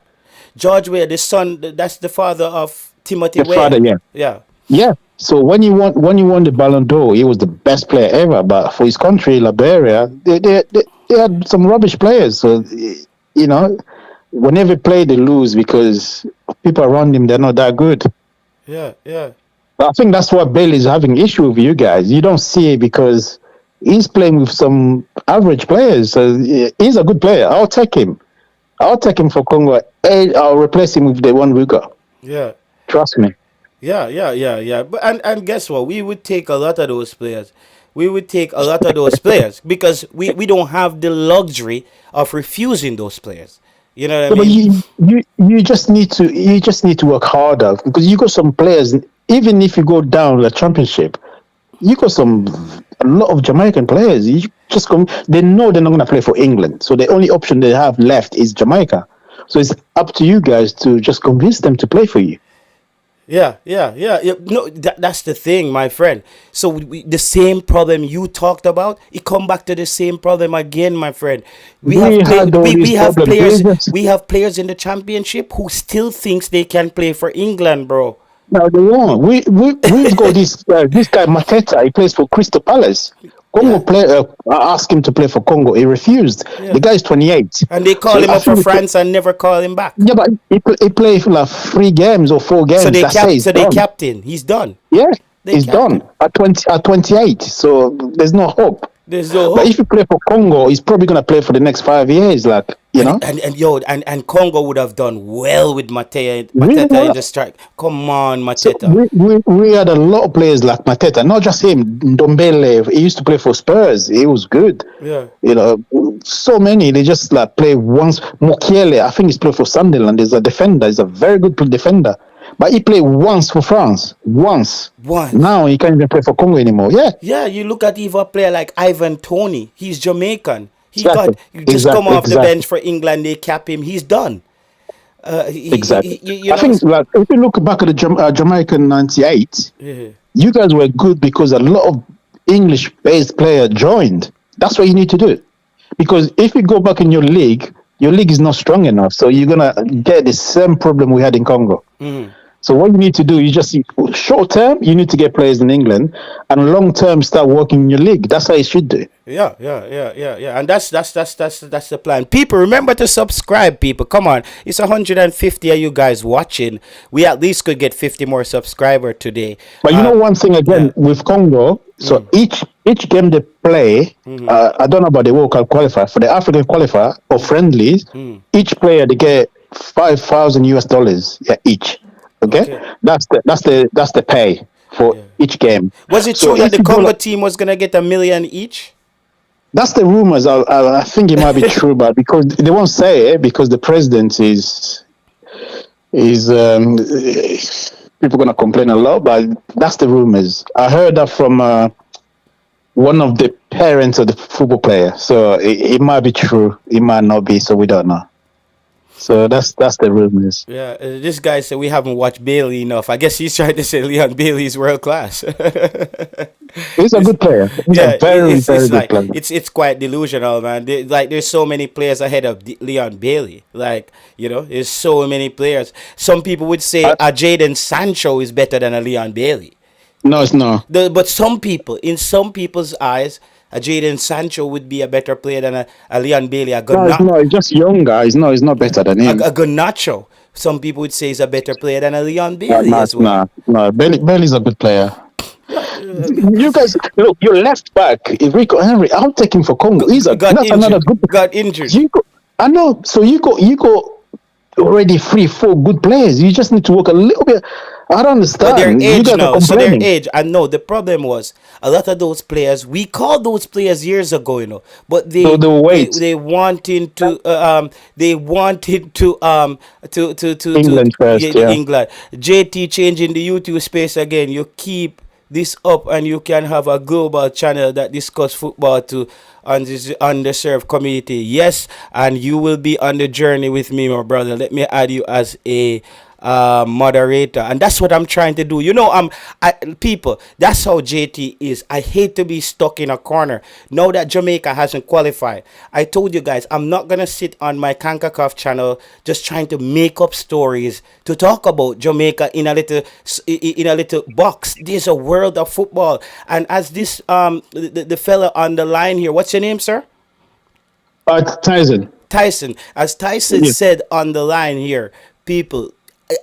George Weah, the son, that's the father of Timothy the father. Weah. Yeah, Yeah, yeah. So when you won the Ballon d'Or, he was the best player ever. But for his country, Liberia, they had some rubbish players. So you know, whenever they play, they lose because people around him they're not that good. yeah, yeah, I think that's what Bailey's having issue with you guys. You don't see it because he's playing with some average players. So he's a good player. I'll take him. I'll take him for Congo. I'll replace him with the one we got. yeah. Trust me. Yeah. But and guess what? We would take a lot of those players. We would take a lot of those players because we don't have the luxury of refusing those players. You know what I Yeah, but mean? you just need to work harder because you got some players. Even if you go down the championship, you got a lot of Jamaican players. You just come. They know they're not going to play for England, so the only option they have left is Jamaica. So it's up to you guys to just convince them to play for you. Yeah. No, that's the thing, my friend. So the same problem you talked about, it come back to the same problem again, my friend. We had all We these have problems. players. We have players in the championship who still thinks they can play for England, bro. No, they won't. We've got this guy Mateta. He plays for Crystal Palace. Congo Yeah, play asked him to play for Congo. He refused. yeah. The guy is 28. And they call So him I up for think France and never call him back. yeah, but he played for like 3 games or 4 games. That's it. He's So they done. captain. He's done. Yeah, They he's done captain. at 28. So there's no hope. There's no But if hope. you play for Congo, he's probably gonna play for the next 5 years. Like And Congo would have done well with really Mateta in the well. strike. Come on, So Mateta. we had a lot of players like Mateta, not just him. Ndombele, he used to play for Spurs. He was good. Yeah. You know, so many. They just like play once. Mokiele, I think he's played for Sunderland. He's a defender. He's a very good defender. But he played once for France. Once. Once. Now he can't even play for Congo anymore. Yeah, Yeah, you look at even a player like Ivan Toney. He's Jamaican. exactly. You just come Exactly. off the Exactly. bench for England. They cap him. He's done. Exactly. You I know. think like if you look back at the Jamaican '98, Yeah. you guys were good because a lot of English-based player joined. That's what you need to do. Because if you go back in your league is not strong enough. So you're gonna get the same problem we had in Congo. Mhm. So what you need to do, you just short term, you need to get players in England, and long term, start working in your league. That's how you should do. Yeah. And that's the plan. People, remember to subscribe. People, come on. It's 150 of you guys watching. We at least could get 50 more subscriber today. But you know one thing Yeah. again with Congo. So each game they play, I don't know about the World Cup qualifier for the African qualifier or friendlies. Each player they get $5,000 each. Okay, Okay. that's the pay for each game. Was it So true that if the you go Congo like, team was gonna get $1 million each? that's the rumors. I think it might be true, but because they won't say it because the president is people gonna complain a lot. But that's the rumors. I heard that from one of the parents of the football player. So it might be true. It might not be. So we don't know. So that's the rumors. Yeah, this guy said we haven't watched Bailey enough. I guess he's trying to say Leon Bailey is world class. He's a This- good player. He's a yeah, very it's very good like player. it's quite delusional, man. Like there's so many players ahead of Leon Bailey. Like there's so many players. Some people would say I, a Jaden Sancho is better than a Leon Bailey. no, it's not. But some people, in some people's eyes, a Jaden Sancho would be a better player than a Leon Bailey. No, it's not. He's just younger. He's not better than him. A Garnacho. Some people would say is a better player than a Leon No, Bailey no, as well. no, no. Bailey's a good player. Uh, You guys, look, your left back, Rico Henry. I'll take him for Congo. got That's another injured. good. Got injured. You go, I know. So you go already 3, 4 good players. You just need to work a little bit. I don't But they're understand. You age guys are now, so they're complaining. age. And no, the problem was a lot of those players. We called those players years ago, but So the weight, they wanted to they wanted to England yeah, first, the yeah. England. JT changing the YouTube space again. You keep this up, and you can have a global channel that discuss football to on this underserved community. Yes, and you will be on the journey with me, my brother. Let me add you as a moderator, and that's what I'm trying to do. People, that's how JT is. I hate to be stuck in a corner now that Jamaica hasn't qualified. I told you guys I'm not gonna sit on my CONCACAF channel just trying to make up stories to talk about Jamaica in a little box. There's a world of football, and as this the fella on the line here, what's your name, sir? Tyson. Tyson. As Tyson Yes. said on the line here, people,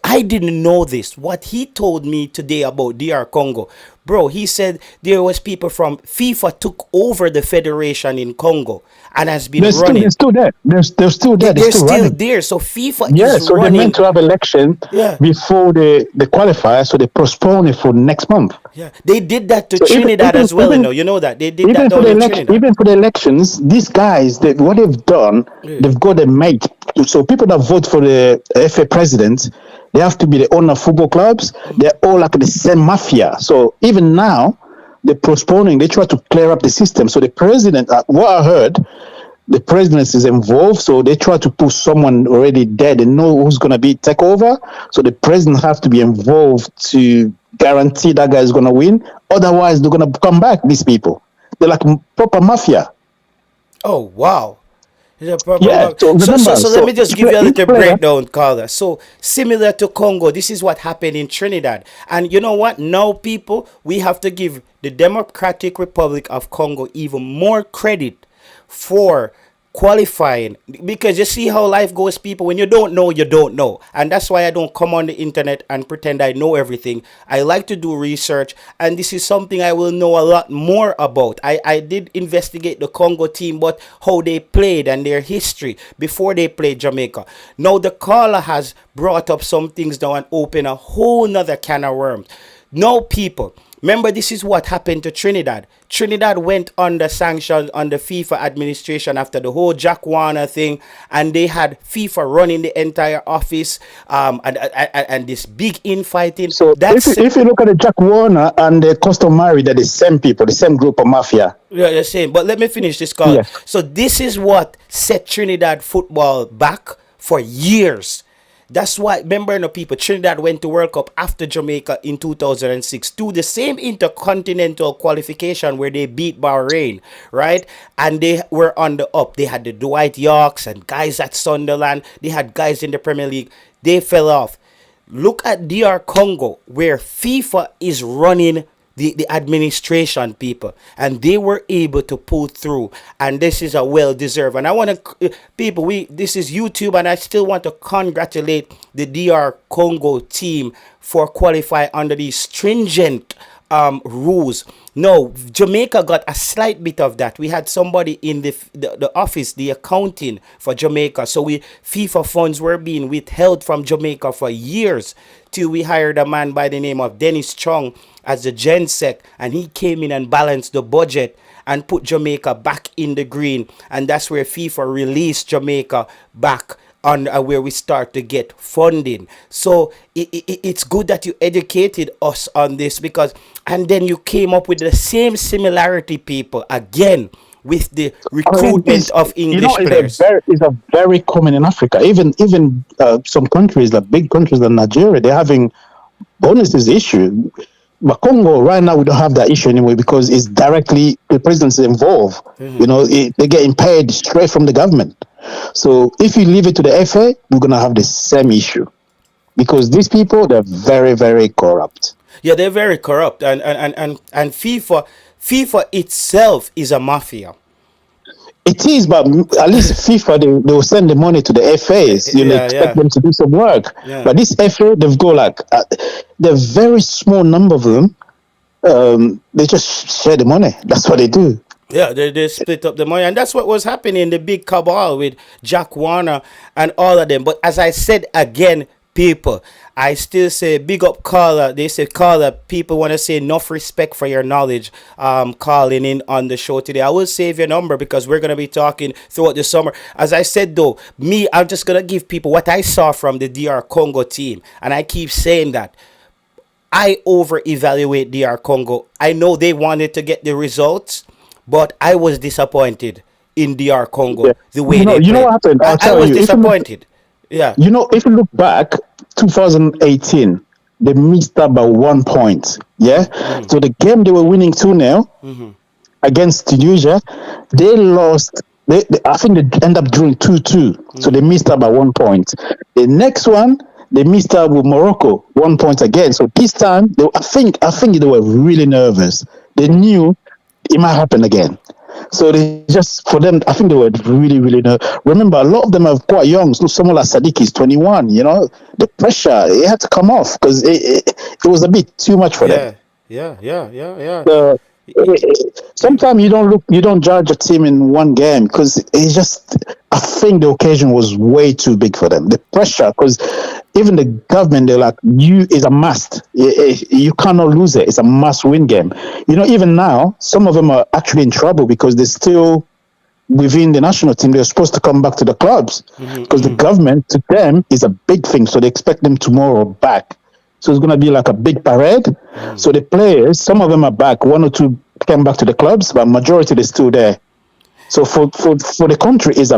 I didn't know this. What he told me today about DR Congo, bro, he said there was people from FIFA took over the federation in Congo and has been They're running. still there. They're still there. They're They're still still running. there. So FIFA Yeah, is so they're running. meant to have election Yeah. before the qualifier, so they postpone it for next month. Yeah, they did that to So Trinidad as well. You know that they did that even for down the in election, Trinidad. even for the elections, these guys, what they've done, Yeah. they've got a mate. So people that vote for the FA president, they have to be the owner of football clubs. They're all like the same mafia. So even now, they're postponing. They try to clear up the system. So the president, what I heard, the president is involved. So they try to put someone already dead and know who's going to be take over. So the president have to be involved to guarantee that guy is going to win. Otherwise, they're going to come back. These people, they're like proper mafia. Oh wow. Yeah, Yeah. So remember, so let me just give you a each little player, breakdown, Carla. So similar to Congo, this is what happened in Trinidad. And you know what? Now, people, we have to give the Democratic Republic of Congo even more credit for qualifying, because you see how life goes, people. When you don't know, you don't know. And that's why I don't come on the internet and pretend I know everything. I like to do research, and this is something I will know a lot more about. I did investigate the Congo team, but how they played and their history before they played Jamaica. Now the caller has brought up some things now and open a whole nother can of worms. Now, people, remember, this is what happened to Trinidad. Trinidad went under sanction under FIFA administration after the whole Jack Warner thing, and they had FIFA running the entire office, and this big infighting. so if you look at the Jack Warner and the customary, they're the same people, the same group of mafia. Yeah, you're saying. But let me finish this call. Yeah. So this is what set Trinidad football back for years. That's why, remember, people, Trinidad went to World Cup after Jamaica in 2006 to the same intercontinental qualification where they beat Bahrain, right? And they were on the up. They had the Dwight Yorks and guys at Sunderland. They had guys in the Premier League. They fell off. Look at DR Congo, where FIFA is running the administration, people, and they were able to pull through, and this is a well deserved. And I want to, people, this is YouTube, and I still want to congratulate the DR Congo team for qualifying under these stringent rules. No, Jamaica got a slight bit of that. We had somebody in the office, the accounting for Jamaica. So FIFA funds were being withheld from Jamaica for years till we hired a man by the name of Dennis Chong as the GenSec, and he came in and balanced the budget and put Jamaica back in the green. And that's where FIFA released Jamaica back on where we start to get funding. So it's good that you educated us on this, because and then you came up with the same similarity, people, again with the I mean, recruitment of English it's players. it's a very common in Africa. Even some countries, like big countries like Nigeria, they're having bonuses issue. But Congo right now we don't have that issue anyway because it's directly the president's involved. They're getting paid straight from the government. So if you leave it to the FA, we're gonna have the same issue because these people they're very very corrupt. Yeah, they're very corrupt, and FIFA itself is a mafia. It is, but at least FIFA they will send the money to the FAs. Yeah, Expect yeah, them to do some work. yeah. But this FA they've got like the very small number of them. They just share the money. That's what they do. Yeah, they split up the money, and that's what was happening, the big cabal with Jack Warner and all of them. But as I said again, people, I still say big up caller. They say caller. People want to say enough respect for your knowledge. Calling in on the show today. I will save your number because we're gonna be talking throughout the summer. As I said though, I'm just gonna give people what I saw from the DR Congo team, and I keep saying that. I over evaluate DR Congo. I know they wanted to get the results, but I was disappointed in DR Congo Yeah. the way they You know played. what happened? I'll I tell was you. disappointed. Yeah. If you look back, 2018, they missed out by 1 point. Yeah. So the game they were winning 2-0 against Tunisia, they lost. I think they end up drawing 2-2. So they missed out by 1 point. The next one, they missed out with Morocco 1 point again. So this time, I think they were really nervous. They knew it might happen again. So they just for them, I think they were really, really nervous. Remember, a lot of them are quite young. So someone like Sadiq is 21. The pressure it had to come off because it was a bit too much for them. Yeah. So, sometimes you don't judge a team in one game because it's just. I think the occasion was way too big for them. The pressure, because even the government, they're like, is a must. You cannot lose it. It's a must-win game. Even now, some of them are actually in trouble because they're still within the national team. They're supposed to come back to the clubs because the government, to them, is a big thing. So they expect them tomorrow back. So it's going to be like a big parade. So the players, some of them are back. One or two came back to the clubs, but majority they're still there. So for the country is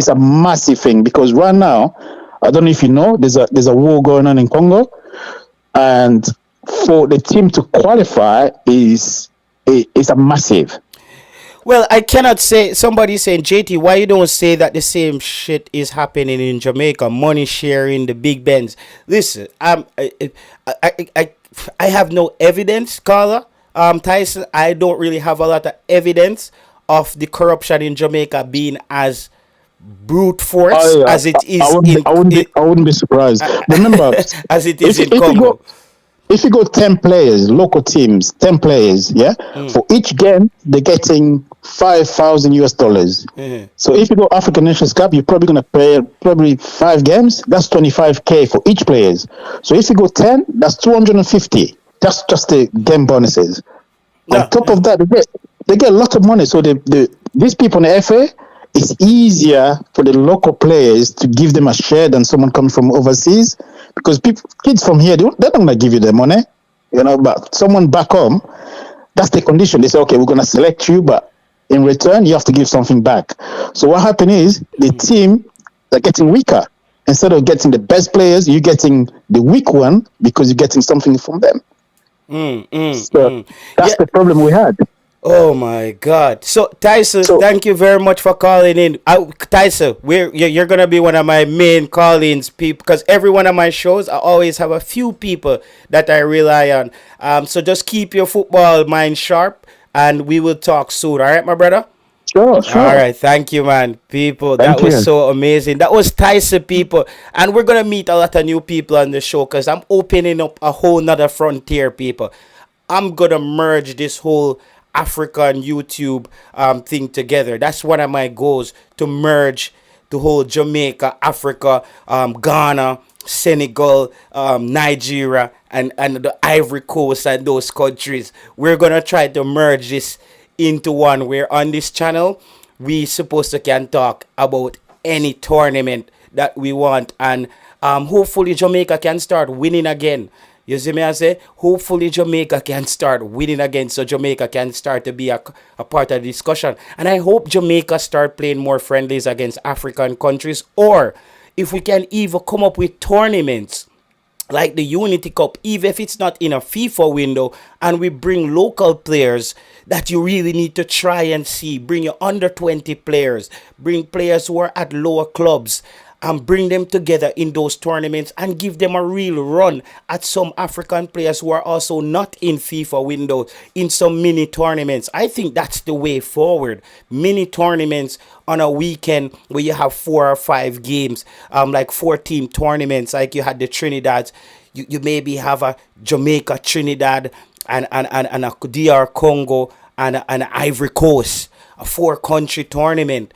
a massive thing because right now, I don't know if you know, there's a war going on in Congo, and for the team to qualify is a massive. Well, I cannot say. Somebody saying, JT, why you don't say that the same shit is happening in Jamaica? Money sharing, the big Benz. Listen, I have no evidence, Carla. Tyson, I don't really have a lot of evidence of the corruption in Jamaica being as brute force as it is I wouldn't be surprised. Remember, as it is in if Congo. if you go 10 players, local teams, 10 players, yeah, for each game, they're getting $5,000 US. So if you go African Nations Cup, you're probably going to play probably 5 games. That's 25K for each players. So if you go 10, that's 250. That's just the game bonuses. On top of that, they get a lot of money. So these people in the FA, it's easier for the local players to give them a share than someone coming from overseas because kids from here, they're not going to give you their money, but someone back home, that's the condition. They say, okay, we're going to select you, but in return, you have to give something back. So what happened is the team are getting weaker. Instead of getting the best players, you're getting the weak one because you're getting something from them. That's the problem we had. Oh my God! So Tyson, thank you very much for calling in. Tyson, you're gonna be one of my main call-ins people because every one of my shows I always have a few people that I rely on. So just keep your football mind sharp, and we will talk soon. All right, my brother. Sure. All right, thank you, man. People, Thank that was you. so amazing. That was Tyson, people, and we're gonna meet a lot of new people on the show because I'm opening up a whole nother frontier, people. I'm gonna merge this whole African YouTube thing together. That's one of my goals, to merge the whole Jamaica, Africa, Ghana, Senegal, Nigeria, and the Ivory Coast and those countries. We're gonna try to merge this into one where on this channel we supposed to can talk about any tournament that we want, and hopefully Jamaica can start winning again. You see me, I say, hopefully Jamaica can start winning again so Jamaica can start to be a part of the discussion. And I hope Jamaica start playing more friendlies against African countries, or if we can even come up with tournaments like the Unity Cup, even if it's not in a FIFA window, and we bring local players that you really need to try and see. Bring your under 20 players, bring players who are at lower clubs, and bring them together in those tournaments and give them a real run at some African players who are also not in FIFA window in some mini tournaments. I think that's the way forward. Mini tournaments on a weekend where you have 4 or 5 games, like 4 team tournaments, like you had the Trinidad. You maybe have a Jamaica, Trinidad, and a DR Congo and Ivory Coast, a 4 country tournament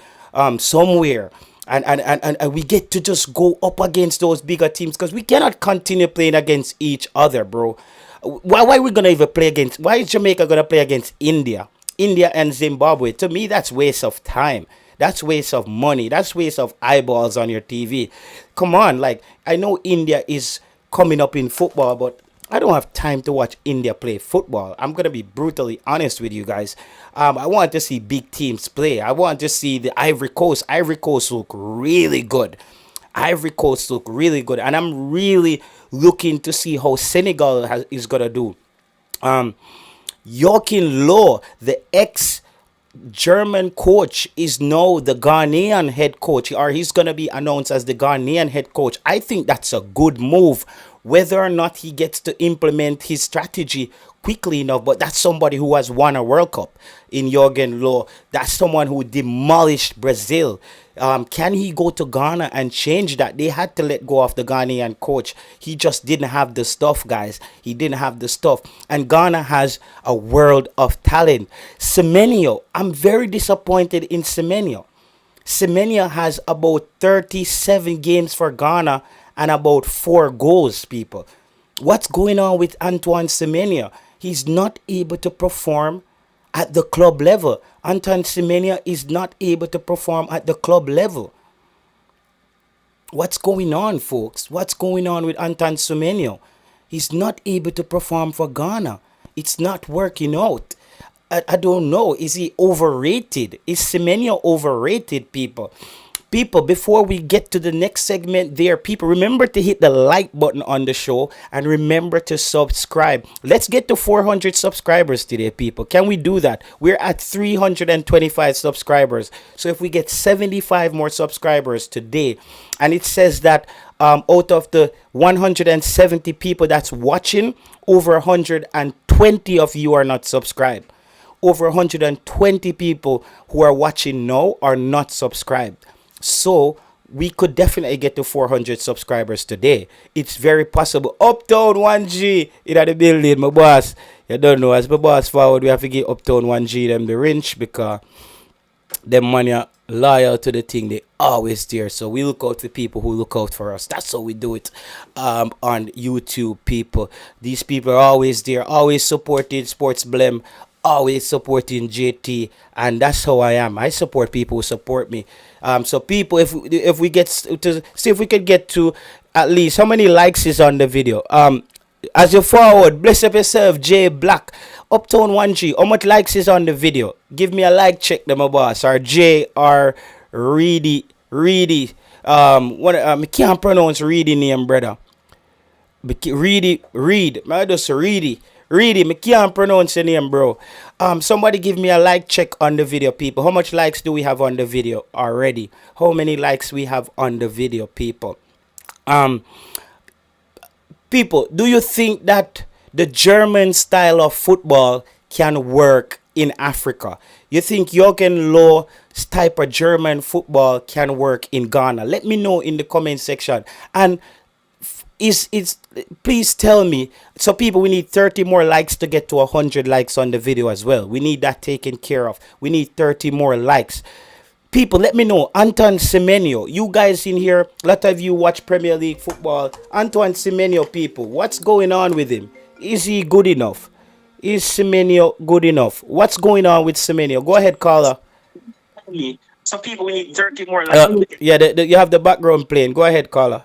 somewhere. And we get to just go up against those bigger teams because we cannot continue playing against each other, bro. Why are we gonna even play against? Why is Jamaica gonna play against India and Zimbabwe? To me, that's waste of time. That's waste of money. That's waste of eyeballs on your TV. Come on, like I know India is coming up in football, but I don't have time to watch India play football. I'm gonna be brutally honest with you guys. I want to see big teams play. I want to see the Ivory Coast. Ivory Coast look really good. Ivory Coast look really good, and I'm really looking to see how Senegal is gonna do. Um, Joachim Low, the ex German coach, is now the Ghanaian head coach, or he's going to be announced as the Ghanaian head coach. I think that's a good move. Whether or not he gets to implement his strategy quickly enough, but that's somebody who has won a World Cup in Jurgen Loh. That's someone who demolished Brazil. Can he go to Ghana and change that? They had to let go of the Ghanaian coach. He just didn't have the stuff, guys. He didn't have the stuff. And Ghana has a world of talent. Semenyo, I'm very disappointed in Semenyo. Semenya has about 37 games for Ghana and about 4 goals, people. What's going on with Antoine Semenya? He's not able to perform at the club level. Antoine Semenya is not able to perform at the club level. What's going on, folks? What's going on with Antoine Semenyo? He's not able to perform for Ghana. It's not working out. I don't know. Is he overrated? Is Semenyo overrated, people? People, before we get to the next segment there, people, remember to hit the like button on the show and remember to subscribe. Let's get to 400 subscribers today, people. Can we do that? We're at 325 subscribers. So if we get 75 more subscribers today, and it says that out of the 170 people that's watching, over 120 of you are not subscribed. Over 120 people who are watching now are not subscribed. So we could definitely get to 400 subscribers today. It's very possible. Uptown 1G in the building, my boss. You don't know, as my boss forward, we have to give Uptown 1G them the wrench because them money are loyal to the thing. They always there. So we look out for people who look out for us. That's how we do it on YouTube, people. These people are always there, always supporting Sports Blem, always supporting JT, and that's how I am. I support people who support me. So people, if we get to see if we could get to at least how many likes is on the video. As you forward, bless up yourself, J Black, Uptown 1G. How much likes is on the video? Give me a like check, them, my boss. Or J R Reedy. What I can't pronounce Reedy name, brother. Reed. I just Reedy. Reedy, me can't pronounce your name, bro. Somebody give me a like check on the video, people. How much likes do we have on the video already? How many likes we have on the video, people? People, do you think that the German style of football can work in Africa? You think Jurgen Loh's type of German football can work in Ghana? Let me know in the comment section. And is please tell me. So people, we need 30 more likes to get to 100 likes on the video as well. We need that taken care of. We need 30 more likes. People, let me know. Antoine Semenyo, you guys in here, a lot of you watch Premier League football. Antoine Semenyo, people, what's going on with him? Is he good enough? Is Semenyo good enough? What's going on with Semenyo? Go ahead, caller. Some people, we need 30 more likes. Yeah, you have the background playing. Go ahead, caller.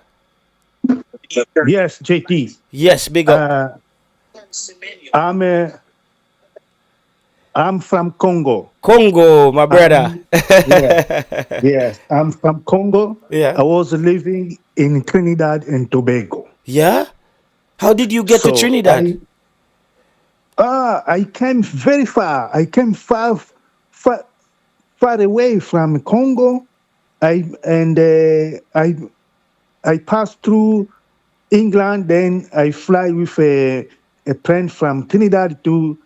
Yes, JT. Yes, big up. Uh, I'm uh, I'm from Congo. Congo, my brother. I'm yeah, yes. I'm from Congo. Yeah. I was living in Trinidad and Tobago. Yeah? How did you get to So Trinidad? I came very far. I came far, far away from Congo. I and I passed through England. Then I fly with a plane from Trinidad to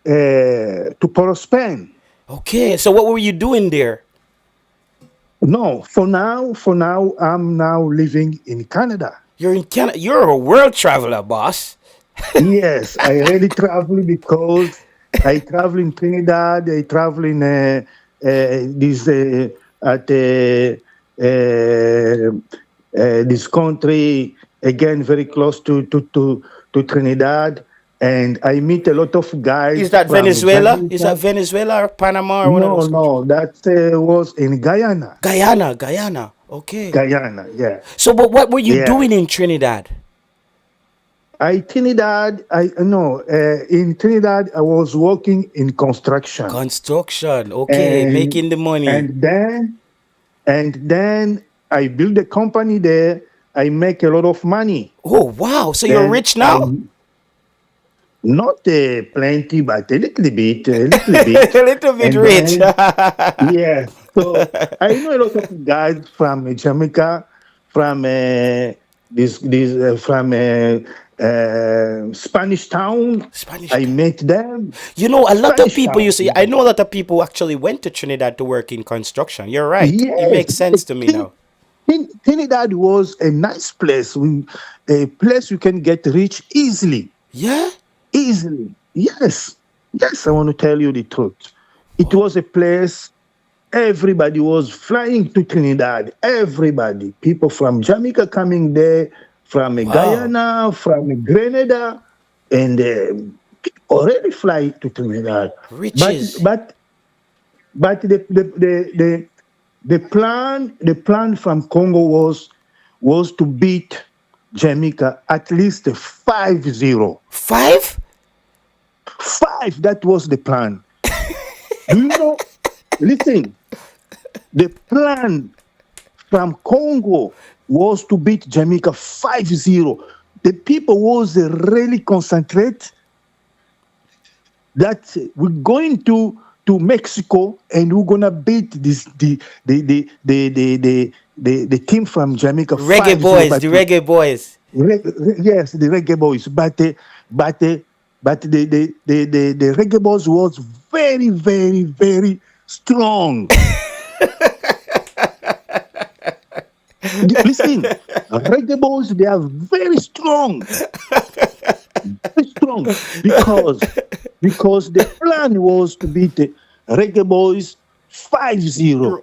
Port of Spain. Okay, so what were you doing there? No, for now, I'm now living in Canada. You're in Canada. You're a world traveler, boss. Yes, I really travel because I travel in Trinidad. I travel in this at this country again, very close to Trinidad, and I meet a lot of Is guys that from Venezuela? Is that Jamaica. Venezuela or Panama or one of No, those countries? no, that was in Guyana. Guyana, Guyana. Okay. Guyana, yeah, So, but what were you yeah. doing in Trinidad? I no in Trinidad. I was working in construction, Construction. Okay, and making the money. and then and then I build a company there. I make a lot of money. Oh, wow. So you're Then rich I now? not plenty, but a little bit, A little bit and rich. then yeah. So I know a lot of guys from Jamaica, from from Spanish Town. Spanish I town. met them. You know, a lot of Spanish people, you Town. see, I know a lot of people who actually went to Trinidad to work in construction. You're right. It Yes, makes sense to me now. Trinidad was a nice place, a place you can get rich easily. Yeah? Easily. Yes. Yes, I want to tell you the truth. It was a place everybody was flying to Trinidad. Everybody. People from Jamaica coming there, from Wow. Guyana, from Grenada, and already fly to Trinidad. But Riches. but but the plan from Congo was to beat Jamaica at least 5-0. Five? 5, that was the plan. Do you know? Listen, the plan from Congo was to beat Jamaica 5-0. The people was really concentrate that we're going to Mexico and we're gonna beat this the team from Jamaica Reggae 5-0. boys, But the reggae boys. yes, the reggae boys, but the reggae boys was very, very, very strong. Listen, reggae boys, they are very strong because the plan was to beat the reggae boys 5-0.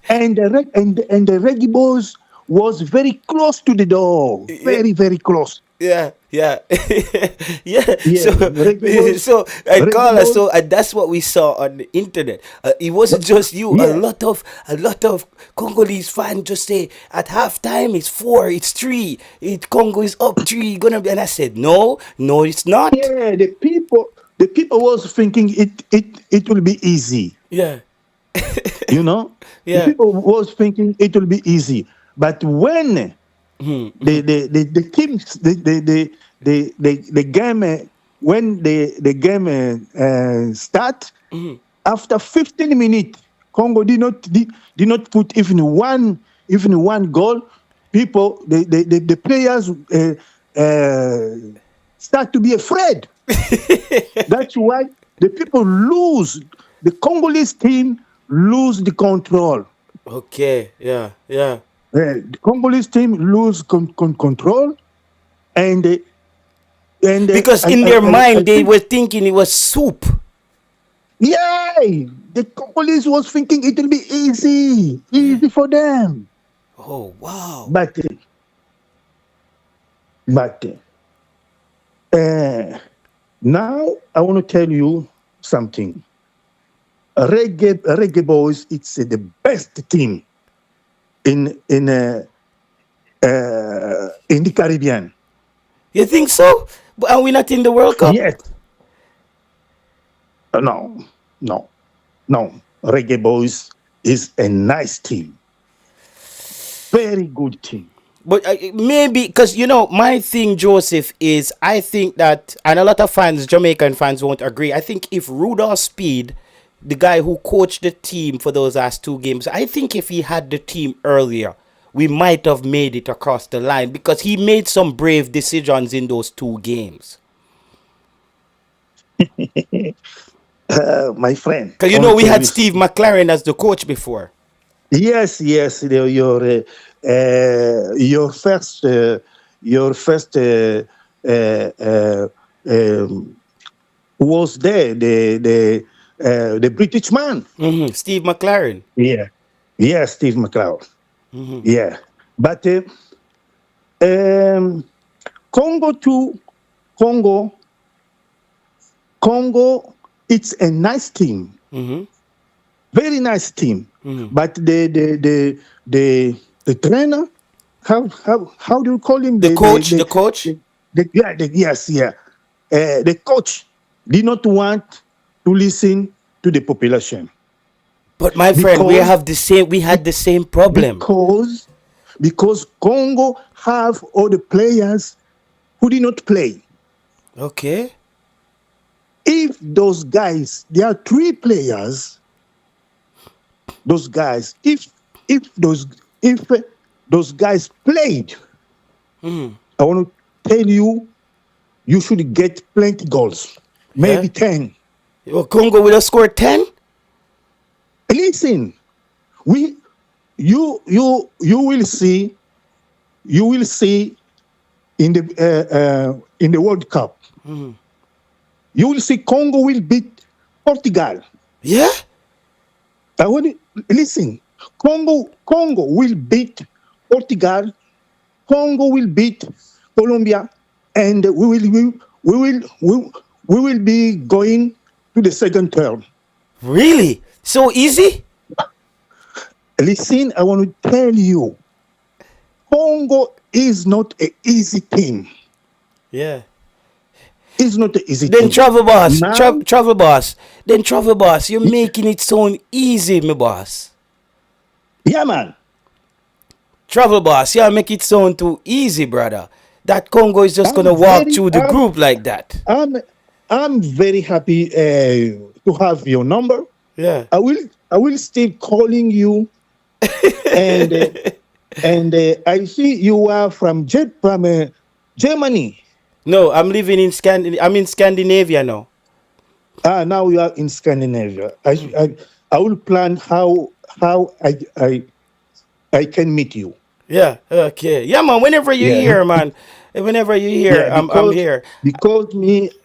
And the reggae boys was very close to the door, Yeah, very, very close. yeah, yeah. Yeah. Yeah, So, reggae boys, so and reggae Carla, boys. so that's what we saw on the internet. It wasn't just you. Yeah, A lot of Congolese fans just say at halftime it's 4, it's 3, Congo is up 3, gonna be. And I said no, no, it's not. yeah. The people was thinking it will be easy. Yeah, You know, the yeah. people was thinking it will be easy. But when the teams the game when the game start after 15 minutes, Congo did not put even one goal. People the players start to be afraid. That's why the people lose. The Congolese team lose the control. Okay, yeah, yeah. The Congolese team lose control, and Because in their I mind they think were thinking it was soup. yay, the Congolese was thinking it will be Yeah. easy for them. Oh wow. But but uh, now I want to tell you something. Reggae Boys, it's the best team in in the Caribbean. You think so? But are we not in the World Cup? Yes. No, no, no. Reggae Boys is a nice team. Very good team. But maybe because my thing, Joseph, is I think that, and a lot of fans, Jamaican fans, won't agree. I think if Rudolph Speed, the guy who coached the team for those last 2 games, I think if he had the team earlier, we might have made it across the line because he made some brave decisions in those 2 games. My friend. Because we had Steve McLaren as the coach before. Yes, yes. Your first was there the British man. Steve McLaren. Yeah, yeah, Steve McLeod. Yeah, but Congo, it's a nice team, very nice team. But the trainer, how do you call him? The coach. Yes, yeah. The coach did not want to listen to the population. But my friend, we had the same problem. Because Congo have all the players who did not play. Okay. If those guys, there are 3 players. Those guys, if those guys played, I want to tell you, you should get plenty goals, maybe 10. Congo would have scored 10. Listen, you will see in the World Cup. You will see Congo will beat Portugal. Yeah. I want to listen. Congo will beat Portugal. Congo will beat Colombia, and we will be going to the second turn. Really? So easy? Listen, I want to tell you, Congo is not an easy team. Yeah. It's not an easy then team. Travel boss. Then travel boss. You're making it sound easy, my boss. Yeah, man. Travel boss. Yeah, make it sound too easy, brother. That Congo is just gonna walk through the group like that. I'm very happy to have your number. Yeah. I will still calling you, and I see you are from Germany. No, I'm living in I'm in Scandinavia now. Now you are in Scandinavia. I will plan how I can meet you. Yeah. Okay. Yeah, man. Whenever you're here, man. Whenever you're here, I'm here. Because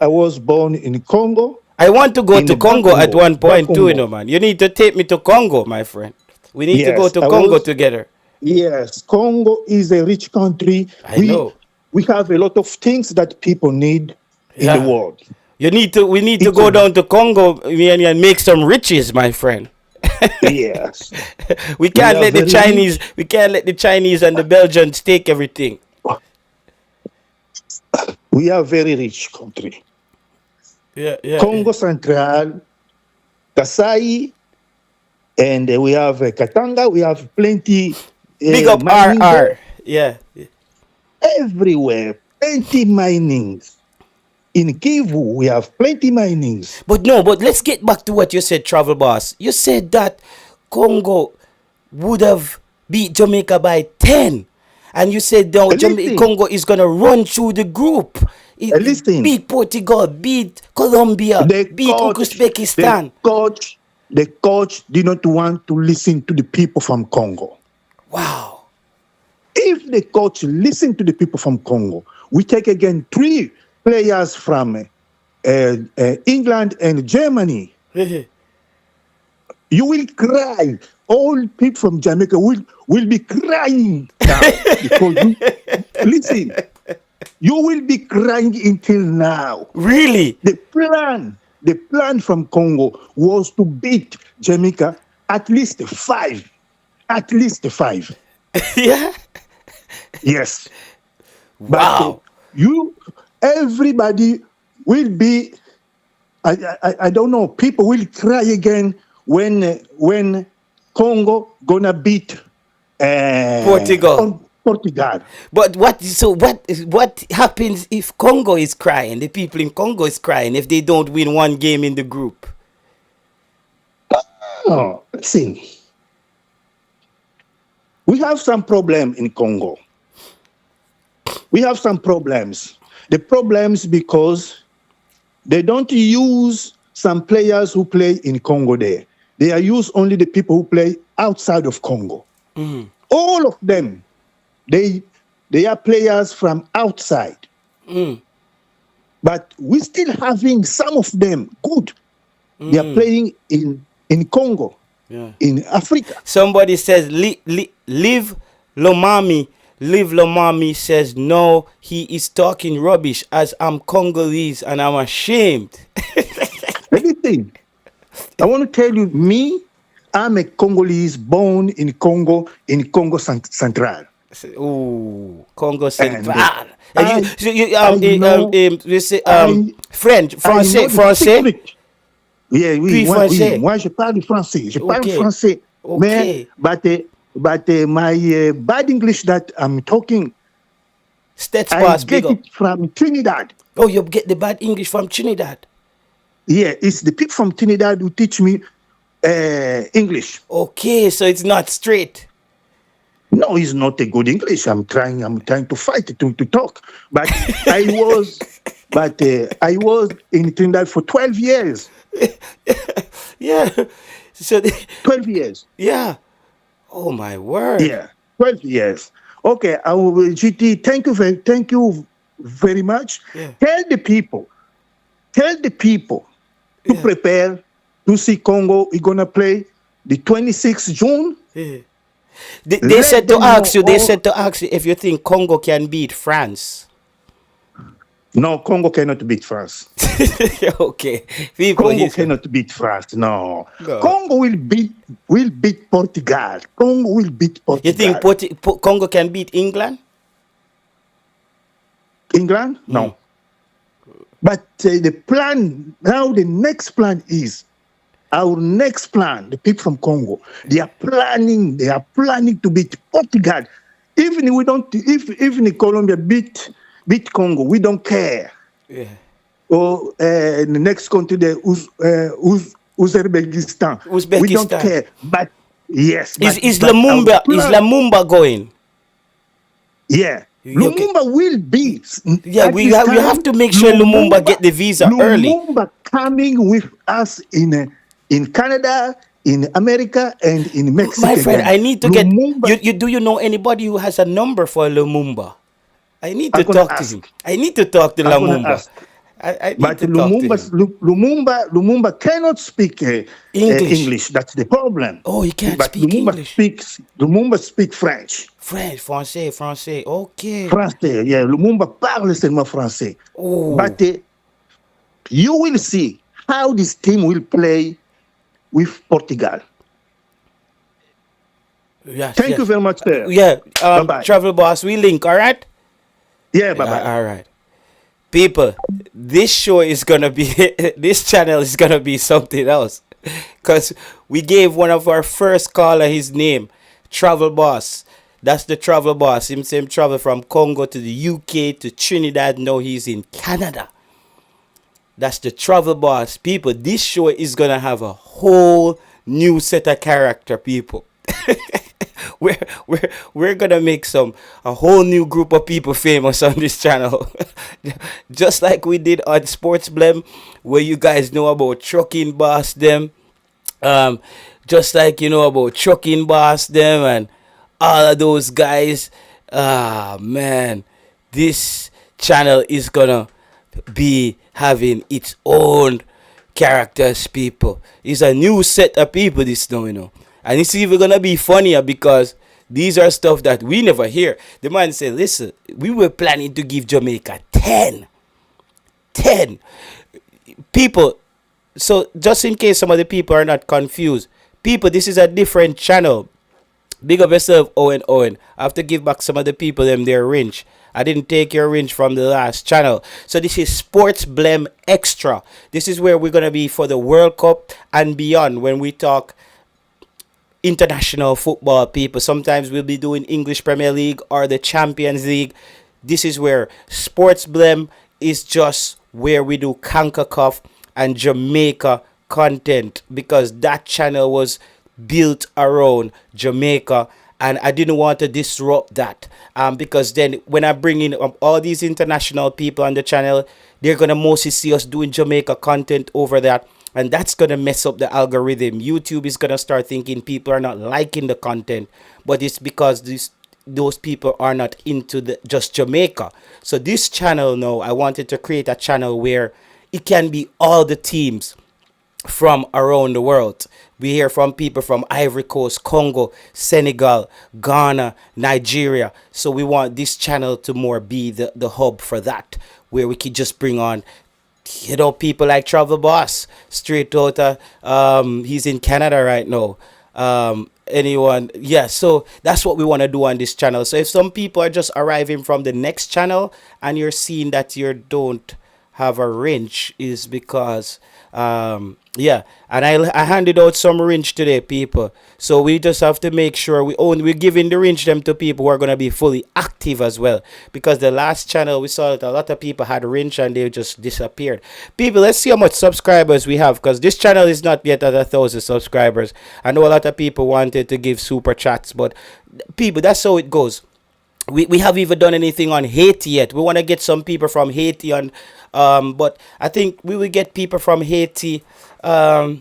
I was born in Congo. I want to go to Congo at one point too, man. You need to take me to Congo, my friend. We need to go to Congo together. Yes, Congo is a rich country. I know. We have a lot of things that people need in the world. We need to go down to Congo and make some riches, my friend. Yes. We can't let the Chinese and the Belgians take everything. We are a very rich country. Yeah. Congo Central, Kasai, and we have Katanga. We have plenty. Big up RR. Yeah. Everywhere, plenty minings. In Kivu, we have plenty minings. But let's get back to what you said, Travel Boss. You said that Congo would have beat Jamaica by 10. And you said Congo is going to run through the group. Beat Portugal, beat Colombia, beat Uzbekistan. The coach did not want to listen to the people from Congo. Wow. If the coach listened to the people from Congo, we take again 3 players from England and Germany. You will cry. All people from Jamaica will be crying now. Because listen, you will be crying until now. Really? The plan from Congo was to beat Jamaica at least 5. At least 5. Yeah. Yes. But Wow. everybody will be. I don't know. People will cry again when Congo gonna beat Portugal. Portugal. But what happens if Congo is crying? The people in Congo is crying if they don't win one game in the group. Oh, see, we have some problem in Congo. We have some problems. The problems because they don't use some players who play in Congo there. They are use only the people who play outside of Congo. All of them, they are players from outside. But we still having some of them good. They are playing in Congo, in Africa. Somebody says, leave Lomami. Live Lomami says, no, he is talking rubbish as I'm Congolese and I'm ashamed. Anything. I want to tell you, I'm a Congolese born in Congo Central. Ooh, Congo Central. French, français. Yeah, oui, moi je parle français. Je parle français. Okay. But my bad English that I'm talking, I get it from Trinidad. Oh, you get the bad English from Trinidad? Yeah, it's the people from Trinidad who teach me English. Okay, so it's not straight. No, it's not a good English. I'm trying to fight to talk. But I was in Trinidad for 12 years. Yeah. So 12 years. Yeah. Oh my word. Yeah, 12 years. Okay, GT, thank you very much. Yeah. Tell the people to prepare to see Congo. We're gonna play the 26th June. Yeah. They said to ask you if you think Congo can beat France. No, Congo cannot beat France. Okay. Congo cannot beat France. No. Congo will beat Portugal. Congo will beat Portugal. You think Congo can beat England? England? No. But the plan now, the next plan is our next plan. The people from Congo, they are planning to beat Portugal. Even we don't. If Colombia beat Congo, we don't care. Yeah. Or the next country, Uzbekistan. We don't care. But yes. Is Lumumba going? Yeah. Lumumba will be. Yeah, we have to make sure Lumumba get the visa early. Lumumba coming with us in Canada, in America, and in Mexico. My friend, I need to Lumumba, get. Do you know anybody who has a number for Lumumba? I need to talk to him. I need to talk to Lumumba. But Lumumba cannot speak English. That's the problem. Oh, he can't speak English. Lumumba speaks French. Français. Okay. Français, yeah. Lumumba parle seulement français. Oh. But you will see how this team will play with Portugal. Yes, Thank you very much, sir. Yeah. Bye-bye. Travel Boss, we link, all right? Yeah, bye-bye. All right. People, this show is going to be, this channel is going to be something else. Because we gave one of our first caller his name, Travel Boss. That's the Travel Boss. Him travel from Congo to the UK to Trinidad. Now he's in Canada. That's the Travel Boss. People, this show is going to have a whole new set of character, people. We're gonna make a whole new group of people famous on this channel. Just like we did on Sports Blem, where you guys know about Trucking Boss them. Just like you know about Trucking Boss them and all of those guys. Man, this channel is gonna be having its own characters, people. It's a new set of people this now, you know. And it's even gonna be funnier because these are stuff that we never hear. The man said, listen, we were planning to give Jamaica 10 people. So just in case some of the people are not confused, people, this is a different channel. Big up yourself, Owen Owen. I have to give back some of the people them their range. I didn't take your range from the last channel. So this is Sports Blem Extra. This is where we're gonna be for the World Cup and beyond when we talk international football, people. Sometimes we'll be doing English Premier League or the Champions League. This is where Sports Blem is just where we do CONCACAF and Jamaica content, because that channel was built around Jamaica, and I didn't want to disrupt that. Because then when I bring in all these international people on the channel, they're gonna mostly see us doing Jamaica content over that, and that's gonna mess up the algorithm. YouTube is gonna start thinking people are not liking the content, but it's because those people are not into just Jamaica. So this channel now, I wanted to create a channel where it can be all the teams from around the world. We hear from people from Ivory Coast, Congo, Senegal, Ghana, Nigeria. So we want this channel to more be the hub for that, where we could just bring on, people like Travel Boss, straight out. He's in Canada right now. Anyone, yeah. So that's what we want to do on this channel. So if some people are just arriving from the next channel and you're seeing that you don't have a wrench, is because yeah, and I handed out some wrench today, people. So we just have to make sure we're giving the wrench them to people who are gonna be fully active as well, because the last channel we saw that a lot of people had wrench and they just disappeared. People, let's see how much subscribers we have, because this channel is not yet at 1,000 subscribers. I know a lot of people wanted to give super chats, but people, that's how it goes. We haven't even done anything on Haiti yet. We want to get some people from Haiti on, but I think we will get people from Haiti. I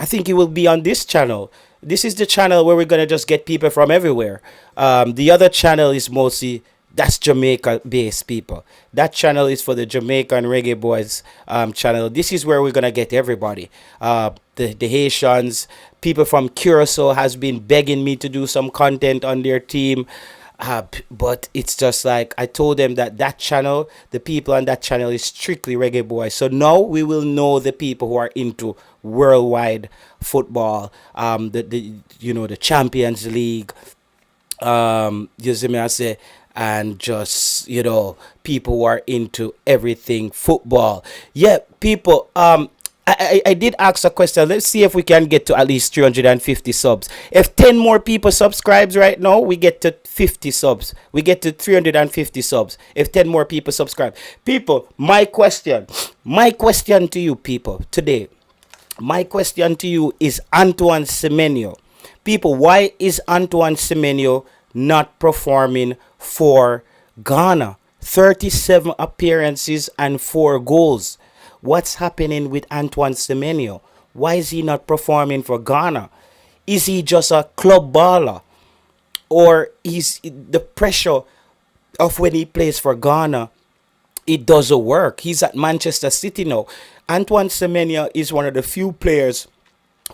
think it will be on this channel. This is the channel where we're gonna just get people from everywhere. The other channel is mostly, that's Jamaica based people. That channel is for the Jamaican Reggae Boys channel. This is where we're gonna get everybody. The Haitians, people from Curacao has been begging me to do some content on their team. But it's just like I told them that channel, the people on that channel is strictly Reggae Boys. So now we will know the people who are into worldwide football, the Champions League, you see me I say, and just people who are into everything football. Yeah, people. I did ask a question. Let's see if we can get to at least 350 subs. If 10 more people subscribes right now, we get to 50 subs. We get to 350 subs. If 10 more people subscribe. People, my question to you people today. My question to you is Antoine Semenyo. People, why is Antoine Semenyo not performing for Ghana? 37 appearances and 4 goals. What's happening with Antoine Semenyo? Why is he not performing for Ghana? Is he just a club baller? Or is the pressure of when he plays for Ghana, it doesn't work? He's at Manchester City now. Antoine Semenyo is one of the few players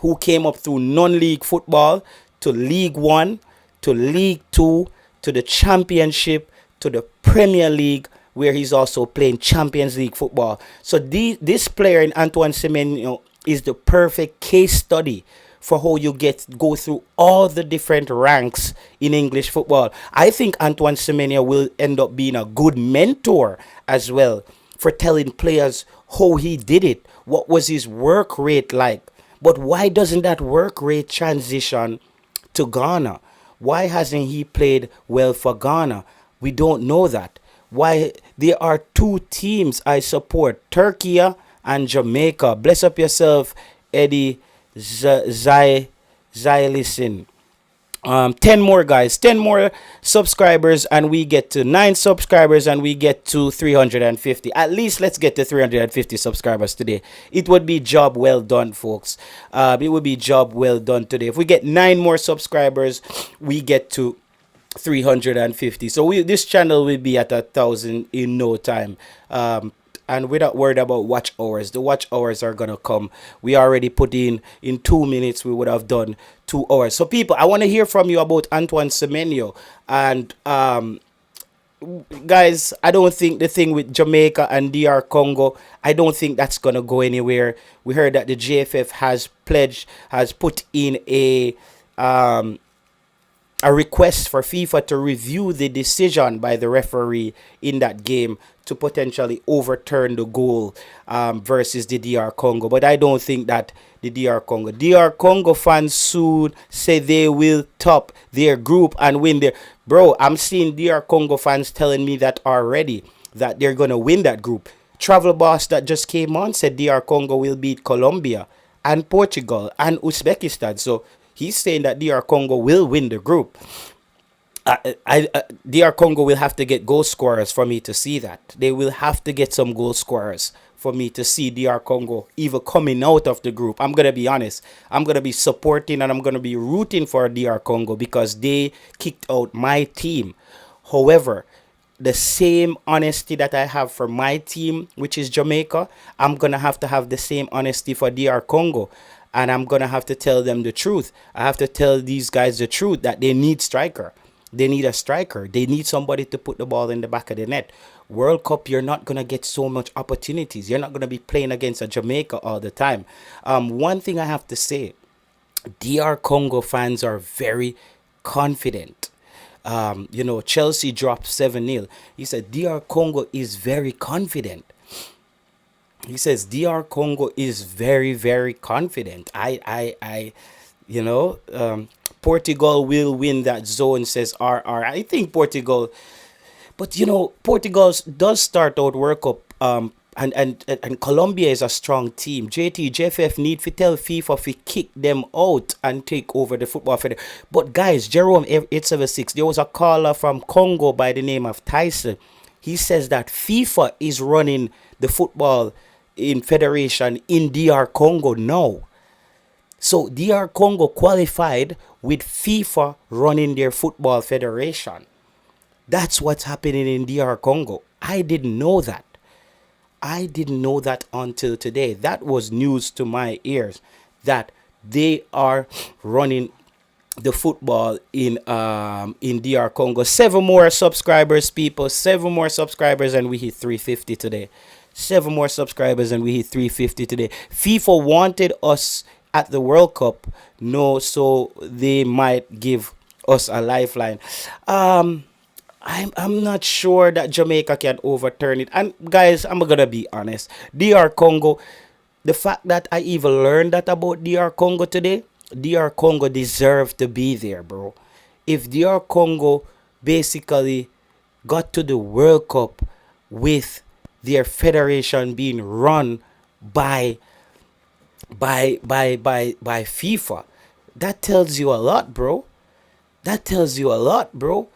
who came up through non-league football to League One, to League Two, to the Championship, to the Premier League, where he's also playing Champions League football. So this player in Antoine Semenyo is the perfect case study for how you go through all the different ranks in English football. I think Antoine Semenyo will end up being a good mentor as well, for telling players how he did it, what was his work rate like. But why doesn't that work rate transition to Ghana? Why hasn't he played well for Ghana? We don't know that. Why there are 2 teams I support, Turkey and Jamaica. Bless up yourself, Eddie Zylison. 10 more guys, 10 more subscribers, and we get to 9 subscribers, and we get to 350. At least let's get to 350 subscribers today. It would be job well done, folks. It would be job well done today. If we get 9 more subscribers, we get to 350. So this channel will be at 1,000 in no time. And we're not worried about watch hours. The watch hours are gonna come. We already put in 2 minutes. We would have done 2 hours. So people, I want to hear from you about Antoine Semenyo. And guys, I don't think the thing with Jamaica and DR Congo, I don't think that's gonna go anywhere. We heard that the JFF has put in a request for FIFA to review the decision by the referee in that game to potentially overturn the goal versus the DR Congo. But I don't think that the DR Congo fans soon say they will top their group and win their. Bro, I'm seeing DR Congo fans telling me that already, that they're going to win that group. Travel Boss that just came on said DR Congo will beat Colombia and Portugal and Uzbekistan. So he's saying that DR Congo will win the group. DR Congo will have to get goal scorers for me to see that. They will have to get some goal scorers for me to see DR Congo even coming out of the group. I'm going to be honest. I'm going to be supporting and I'm going to be rooting for DR Congo because they kicked out my team. However, the same honesty that I have for my team, which is Jamaica, I'm going to have the same honesty for DR Congo. And I'm going to have to tell them the truth. I have to tell these guys the truth that they need striker. They need a striker. They need somebody to put the ball in the back of the net. World Cup, you're not going to get so much opportunities. You're not going to be playing against a Jamaica all the time. One thing I have to say, DR Congo fans are very confident. Chelsea dropped 7-0. He said DR Congo is very confident. He says DR Congo is very, very confident. Portugal will win that zone, says RR. I think Portugal, but Portugal does start out World Cup. And Colombia is a strong team. JFF need to tell FIFA to kick them out and take over the football federation. But guys, Jerome 876, there was a caller from Congo by the name of Tyson. He says that FIFA is running the football in federation in DR Congo now. So DR Congo qualified with FIFA running their football federation. That's what's happening in DR Congo. I didn't know that. I didn't know that until today. That was news to my ears, that they are running the football in DR Congo. 7 more subscribers, people. 7 more subscribers and we hit 350 today. 7 more subscribers and we hit 350 today. FIFA wanted us at the World Cup, so they might give us a lifeline. I'm not sure that Jamaica can overturn it. And guys, I'm gonna be honest. DR Congo, the fact that I even learned that about DR Congo today, DR Congo deserved to be there, bro. If DR Congo basically got to the World Cup with their federation being run by FIFA, that tells you a lot, bro. That tells you a lot, bro.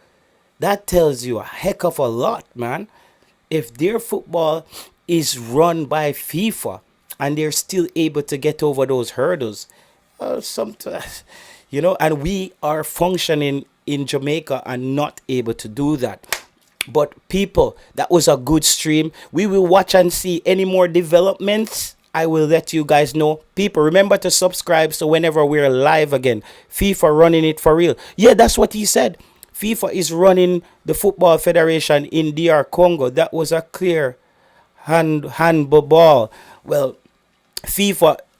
That tells you a heck of a lot, man. If their football is run by FIFA and they're still able to get over those hurdles, and we are functioning in Jamaica and not able to do that. But people, that was a good stream. We will watch and see any more developments. I will let you guys know. People, remember to subscribe so whenever we're live again, FIFA running it for real. Yeah, that's what he said. FIFA is running the football federation in DR Congo. That was a clear handball. Well,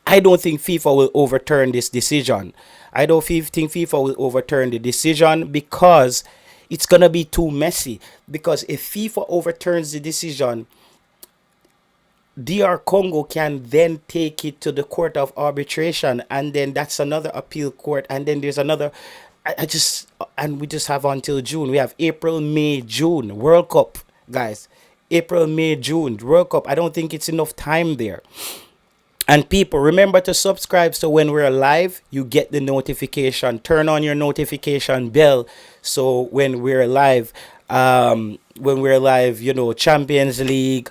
I don't think FIFA will overturn this decision. I don't think FIFA will overturn the decision because it's going to be too messy. Because if FIFA overturns the decision, DR Congo can then take it to the court of arbitration, and then that's another appeal court, and then there's another. We just have until June. We have April, May, June World Cup, guys. April, May, June World Cup. I don't think it's enough time there. And people, remember to subscribe so when we're live, you get the notification. Turn on your notification bell so when we're live, Champions League,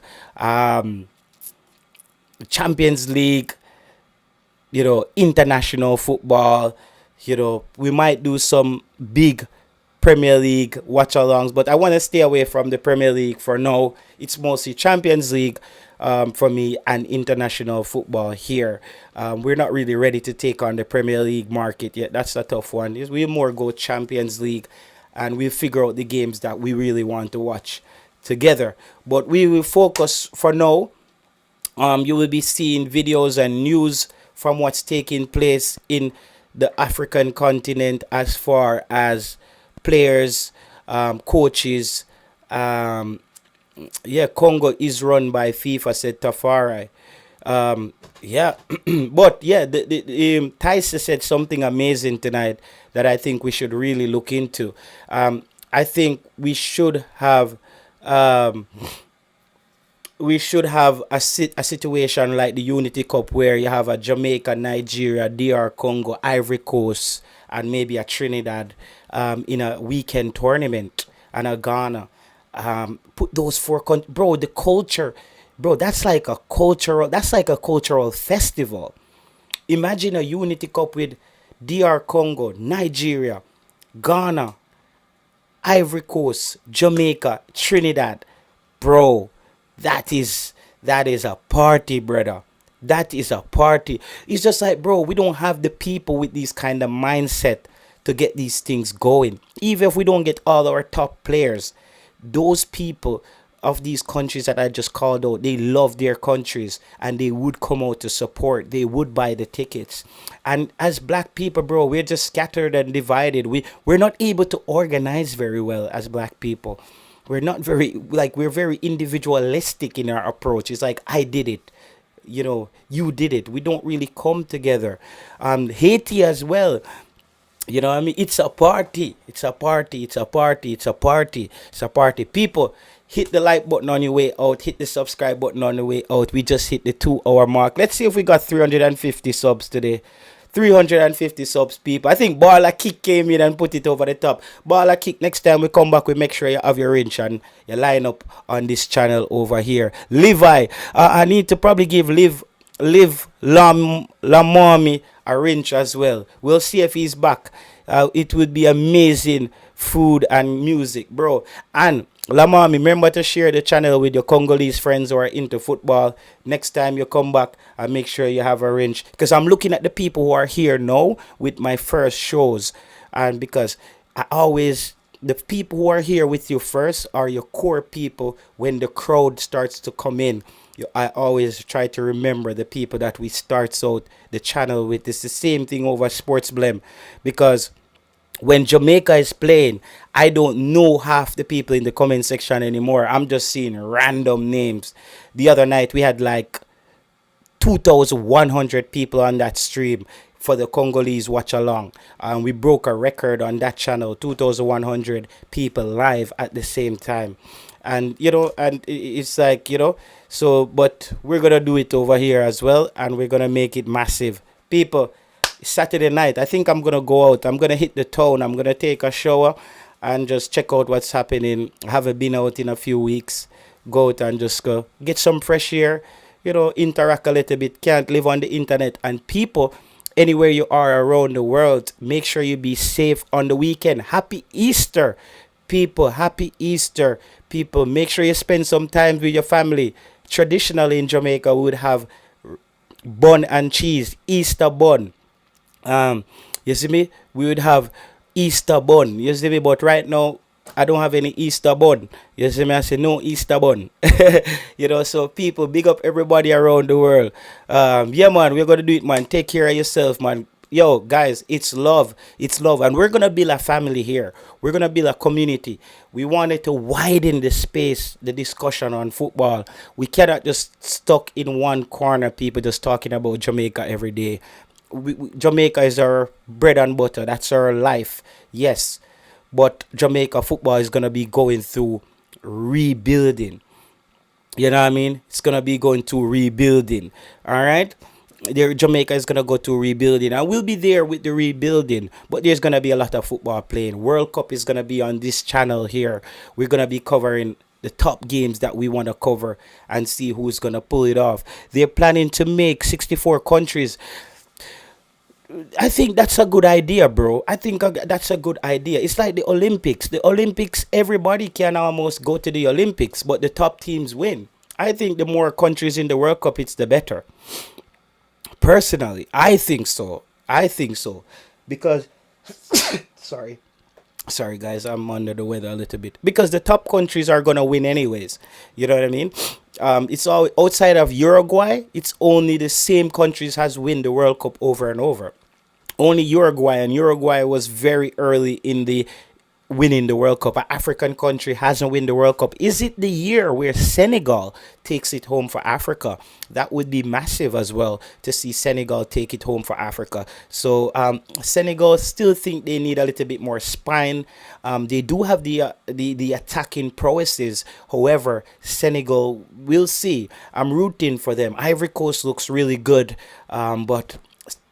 international football. We might do some big Premier League watch-alongs, but I want to stay away from the Premier League for now. It's mostly Champions League for me and international football here. We're not really ready to take on the Premier League market yet. That's a tough one. We'll more go Champions League, and we'll figure out the games that we really want to watch together. But we will focus for now. You will be seeing videos and news from what's taking place in the African continent as far as players, coaches. Um, yeah, Congo is run by FIFA, said Tafari. Yeah, but yeah, Tyson said something amazing tonight that I think we should really look into. I think um, we should have a situation like the Unity Cup where you have a Jamaica, Nigeria, DR Congo, Ivory Coast, and maybe a Trinidad in a weekend tournament and a Ghana. Put those bro, the culture, bro. That's like a cultural festival. Imagine a Unity Cup with DR Congo, Nigeria, Ghana, Ivory Coast, Jamaica, Trinidad, bro. That is that is a party, brother. That is a party. It's just like, bro, we don't have the people with this kind of mindset to get these things going. Even if we don't get all our top players, those people of these countries that I just called out, they love their countries and they would come out to support. They would buy the tickets. And as black people, bro, we're just scattered and divided. We're not able to organize very well as black people. We're not very like we're very individualistic in our approach. It's like I did it, you did it. We don't really come together. Haiti as well. You know what I mean? It's a party. It's a party. It's a party. It's a party. It's a party. People, hit the like button on your way out. Hit the subscribe button on the way out. We just hit the 2 hour mark. Let's see if we got 350 subs today. 350 subs, people. I think Baller Kick came in and put it over the top. Baller Kick, next time we come back, we make sure you have your wrench and you line up on this channel over here. Levi, I need to probably give Live Lamami a wrench as well. We'll see if he's back. It would be amazing food and music, bro. And Lamami, remember to share the channel with your Congolese friends who are into football. Next time you come back, and make sure you have a wrench. Because I'm looking at the people who are here now with my first shows. And because the people who are here with you first are your core people when the crowd starts to come in. I always try to remember the people that we start out the channel with. It's the same thing over Sports Blem, because when Jamaica is playing, I don't know half the people in the comment section anymore. I'm just seeing random names. The other night we had like 2,100 people on that stream for the Congolese watch along, and we broke a record on that channel. 2,100 people live at the same time. And it's like, so, but we're gonna do it over here as well, and we're gonna make it massive. People, Saturday night, I think I'm gonna go out. I'm gonna hit the town. I'm gonna take a shower and just check out what's happening. I haven't been out in a few weeks. Go out and just go get some fresh air, interact a little bit. Can't live on the internet. And people, anywhere you are around the world, make sure you be safe on the weekend. Happy Easter, people. Happy Easter, people. Make sure you spend some time with your family. Traditionally in Jamaica, we would have bun and cheese, Easter bun. You see me? We would have Easter bun. You see me? But right now, I don't have any Easter bun. You see me? I say no Easter bun. So people, big up everybody around the world. Yeah, man, we're gonna do it, man. Take care of yourself, man. Yo, guys, it's love. It's love. And we're gonna build a family here. We're gonna build a community. We wanted to widen the space, the discussion on football. We cannot just stuck in one corner, people just talking about Jamaica every day. Jamaica is our bread and butter. That's our life. Yes. But Jamaica football is going to be going through rebuilding. You know what I mean? It's going to be going through rebuilding. All right? Jamaica is going to go to rebuilding. And we'll be there with the rebuilding. But there's going to be a lot of football playing. World Cup is going to be on this channel here. We're going to be covering the top games that we want to cover and see who's going to pull it off. They're planning to make 64 countries. I think that's a good idea, bro. I think that's a good idea. It's like the Olympics. The Olympics, everybody can almost go to the Olympics, but the top teams win. I think the more countries in the World Cup, it's the better. Personally, I think so. I think so. Because, sorry guys, I'm under the weather a little bit. Because the top countries are going to win anyways. You know what I mean? It's all outside of Uruguay. It's only the same countries has win the World Cup over and over. Only Uruguay, and Uruguay was very early in the winning the World Cup. An African country hasn't won the World Cup. Is it the year where Senegal takes it home for Africa? That would be massive as well to see Senegal take it home for Africa. So Senegal still think they need a little bit more spine. They do have the attacking prowesses. However, Senegal, we'll see. I'm rooting for them. Ivory Coast looks really good, but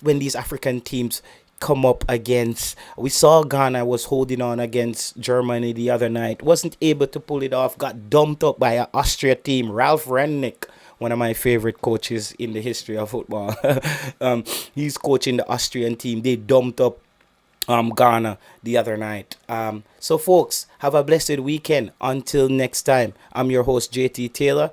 when these African teams come up against, we saw Ghana was holding on against Germany the other night, wasn't able to pull it off, got dumped up by an Austria team. Ralph Rangnick, one of my favorite coaches in the history of football. He's coaching the Austrian team. They dumped up Ghana the other night. So folks, have a blessed weekend. Until next time, I'm your host JT Taylor.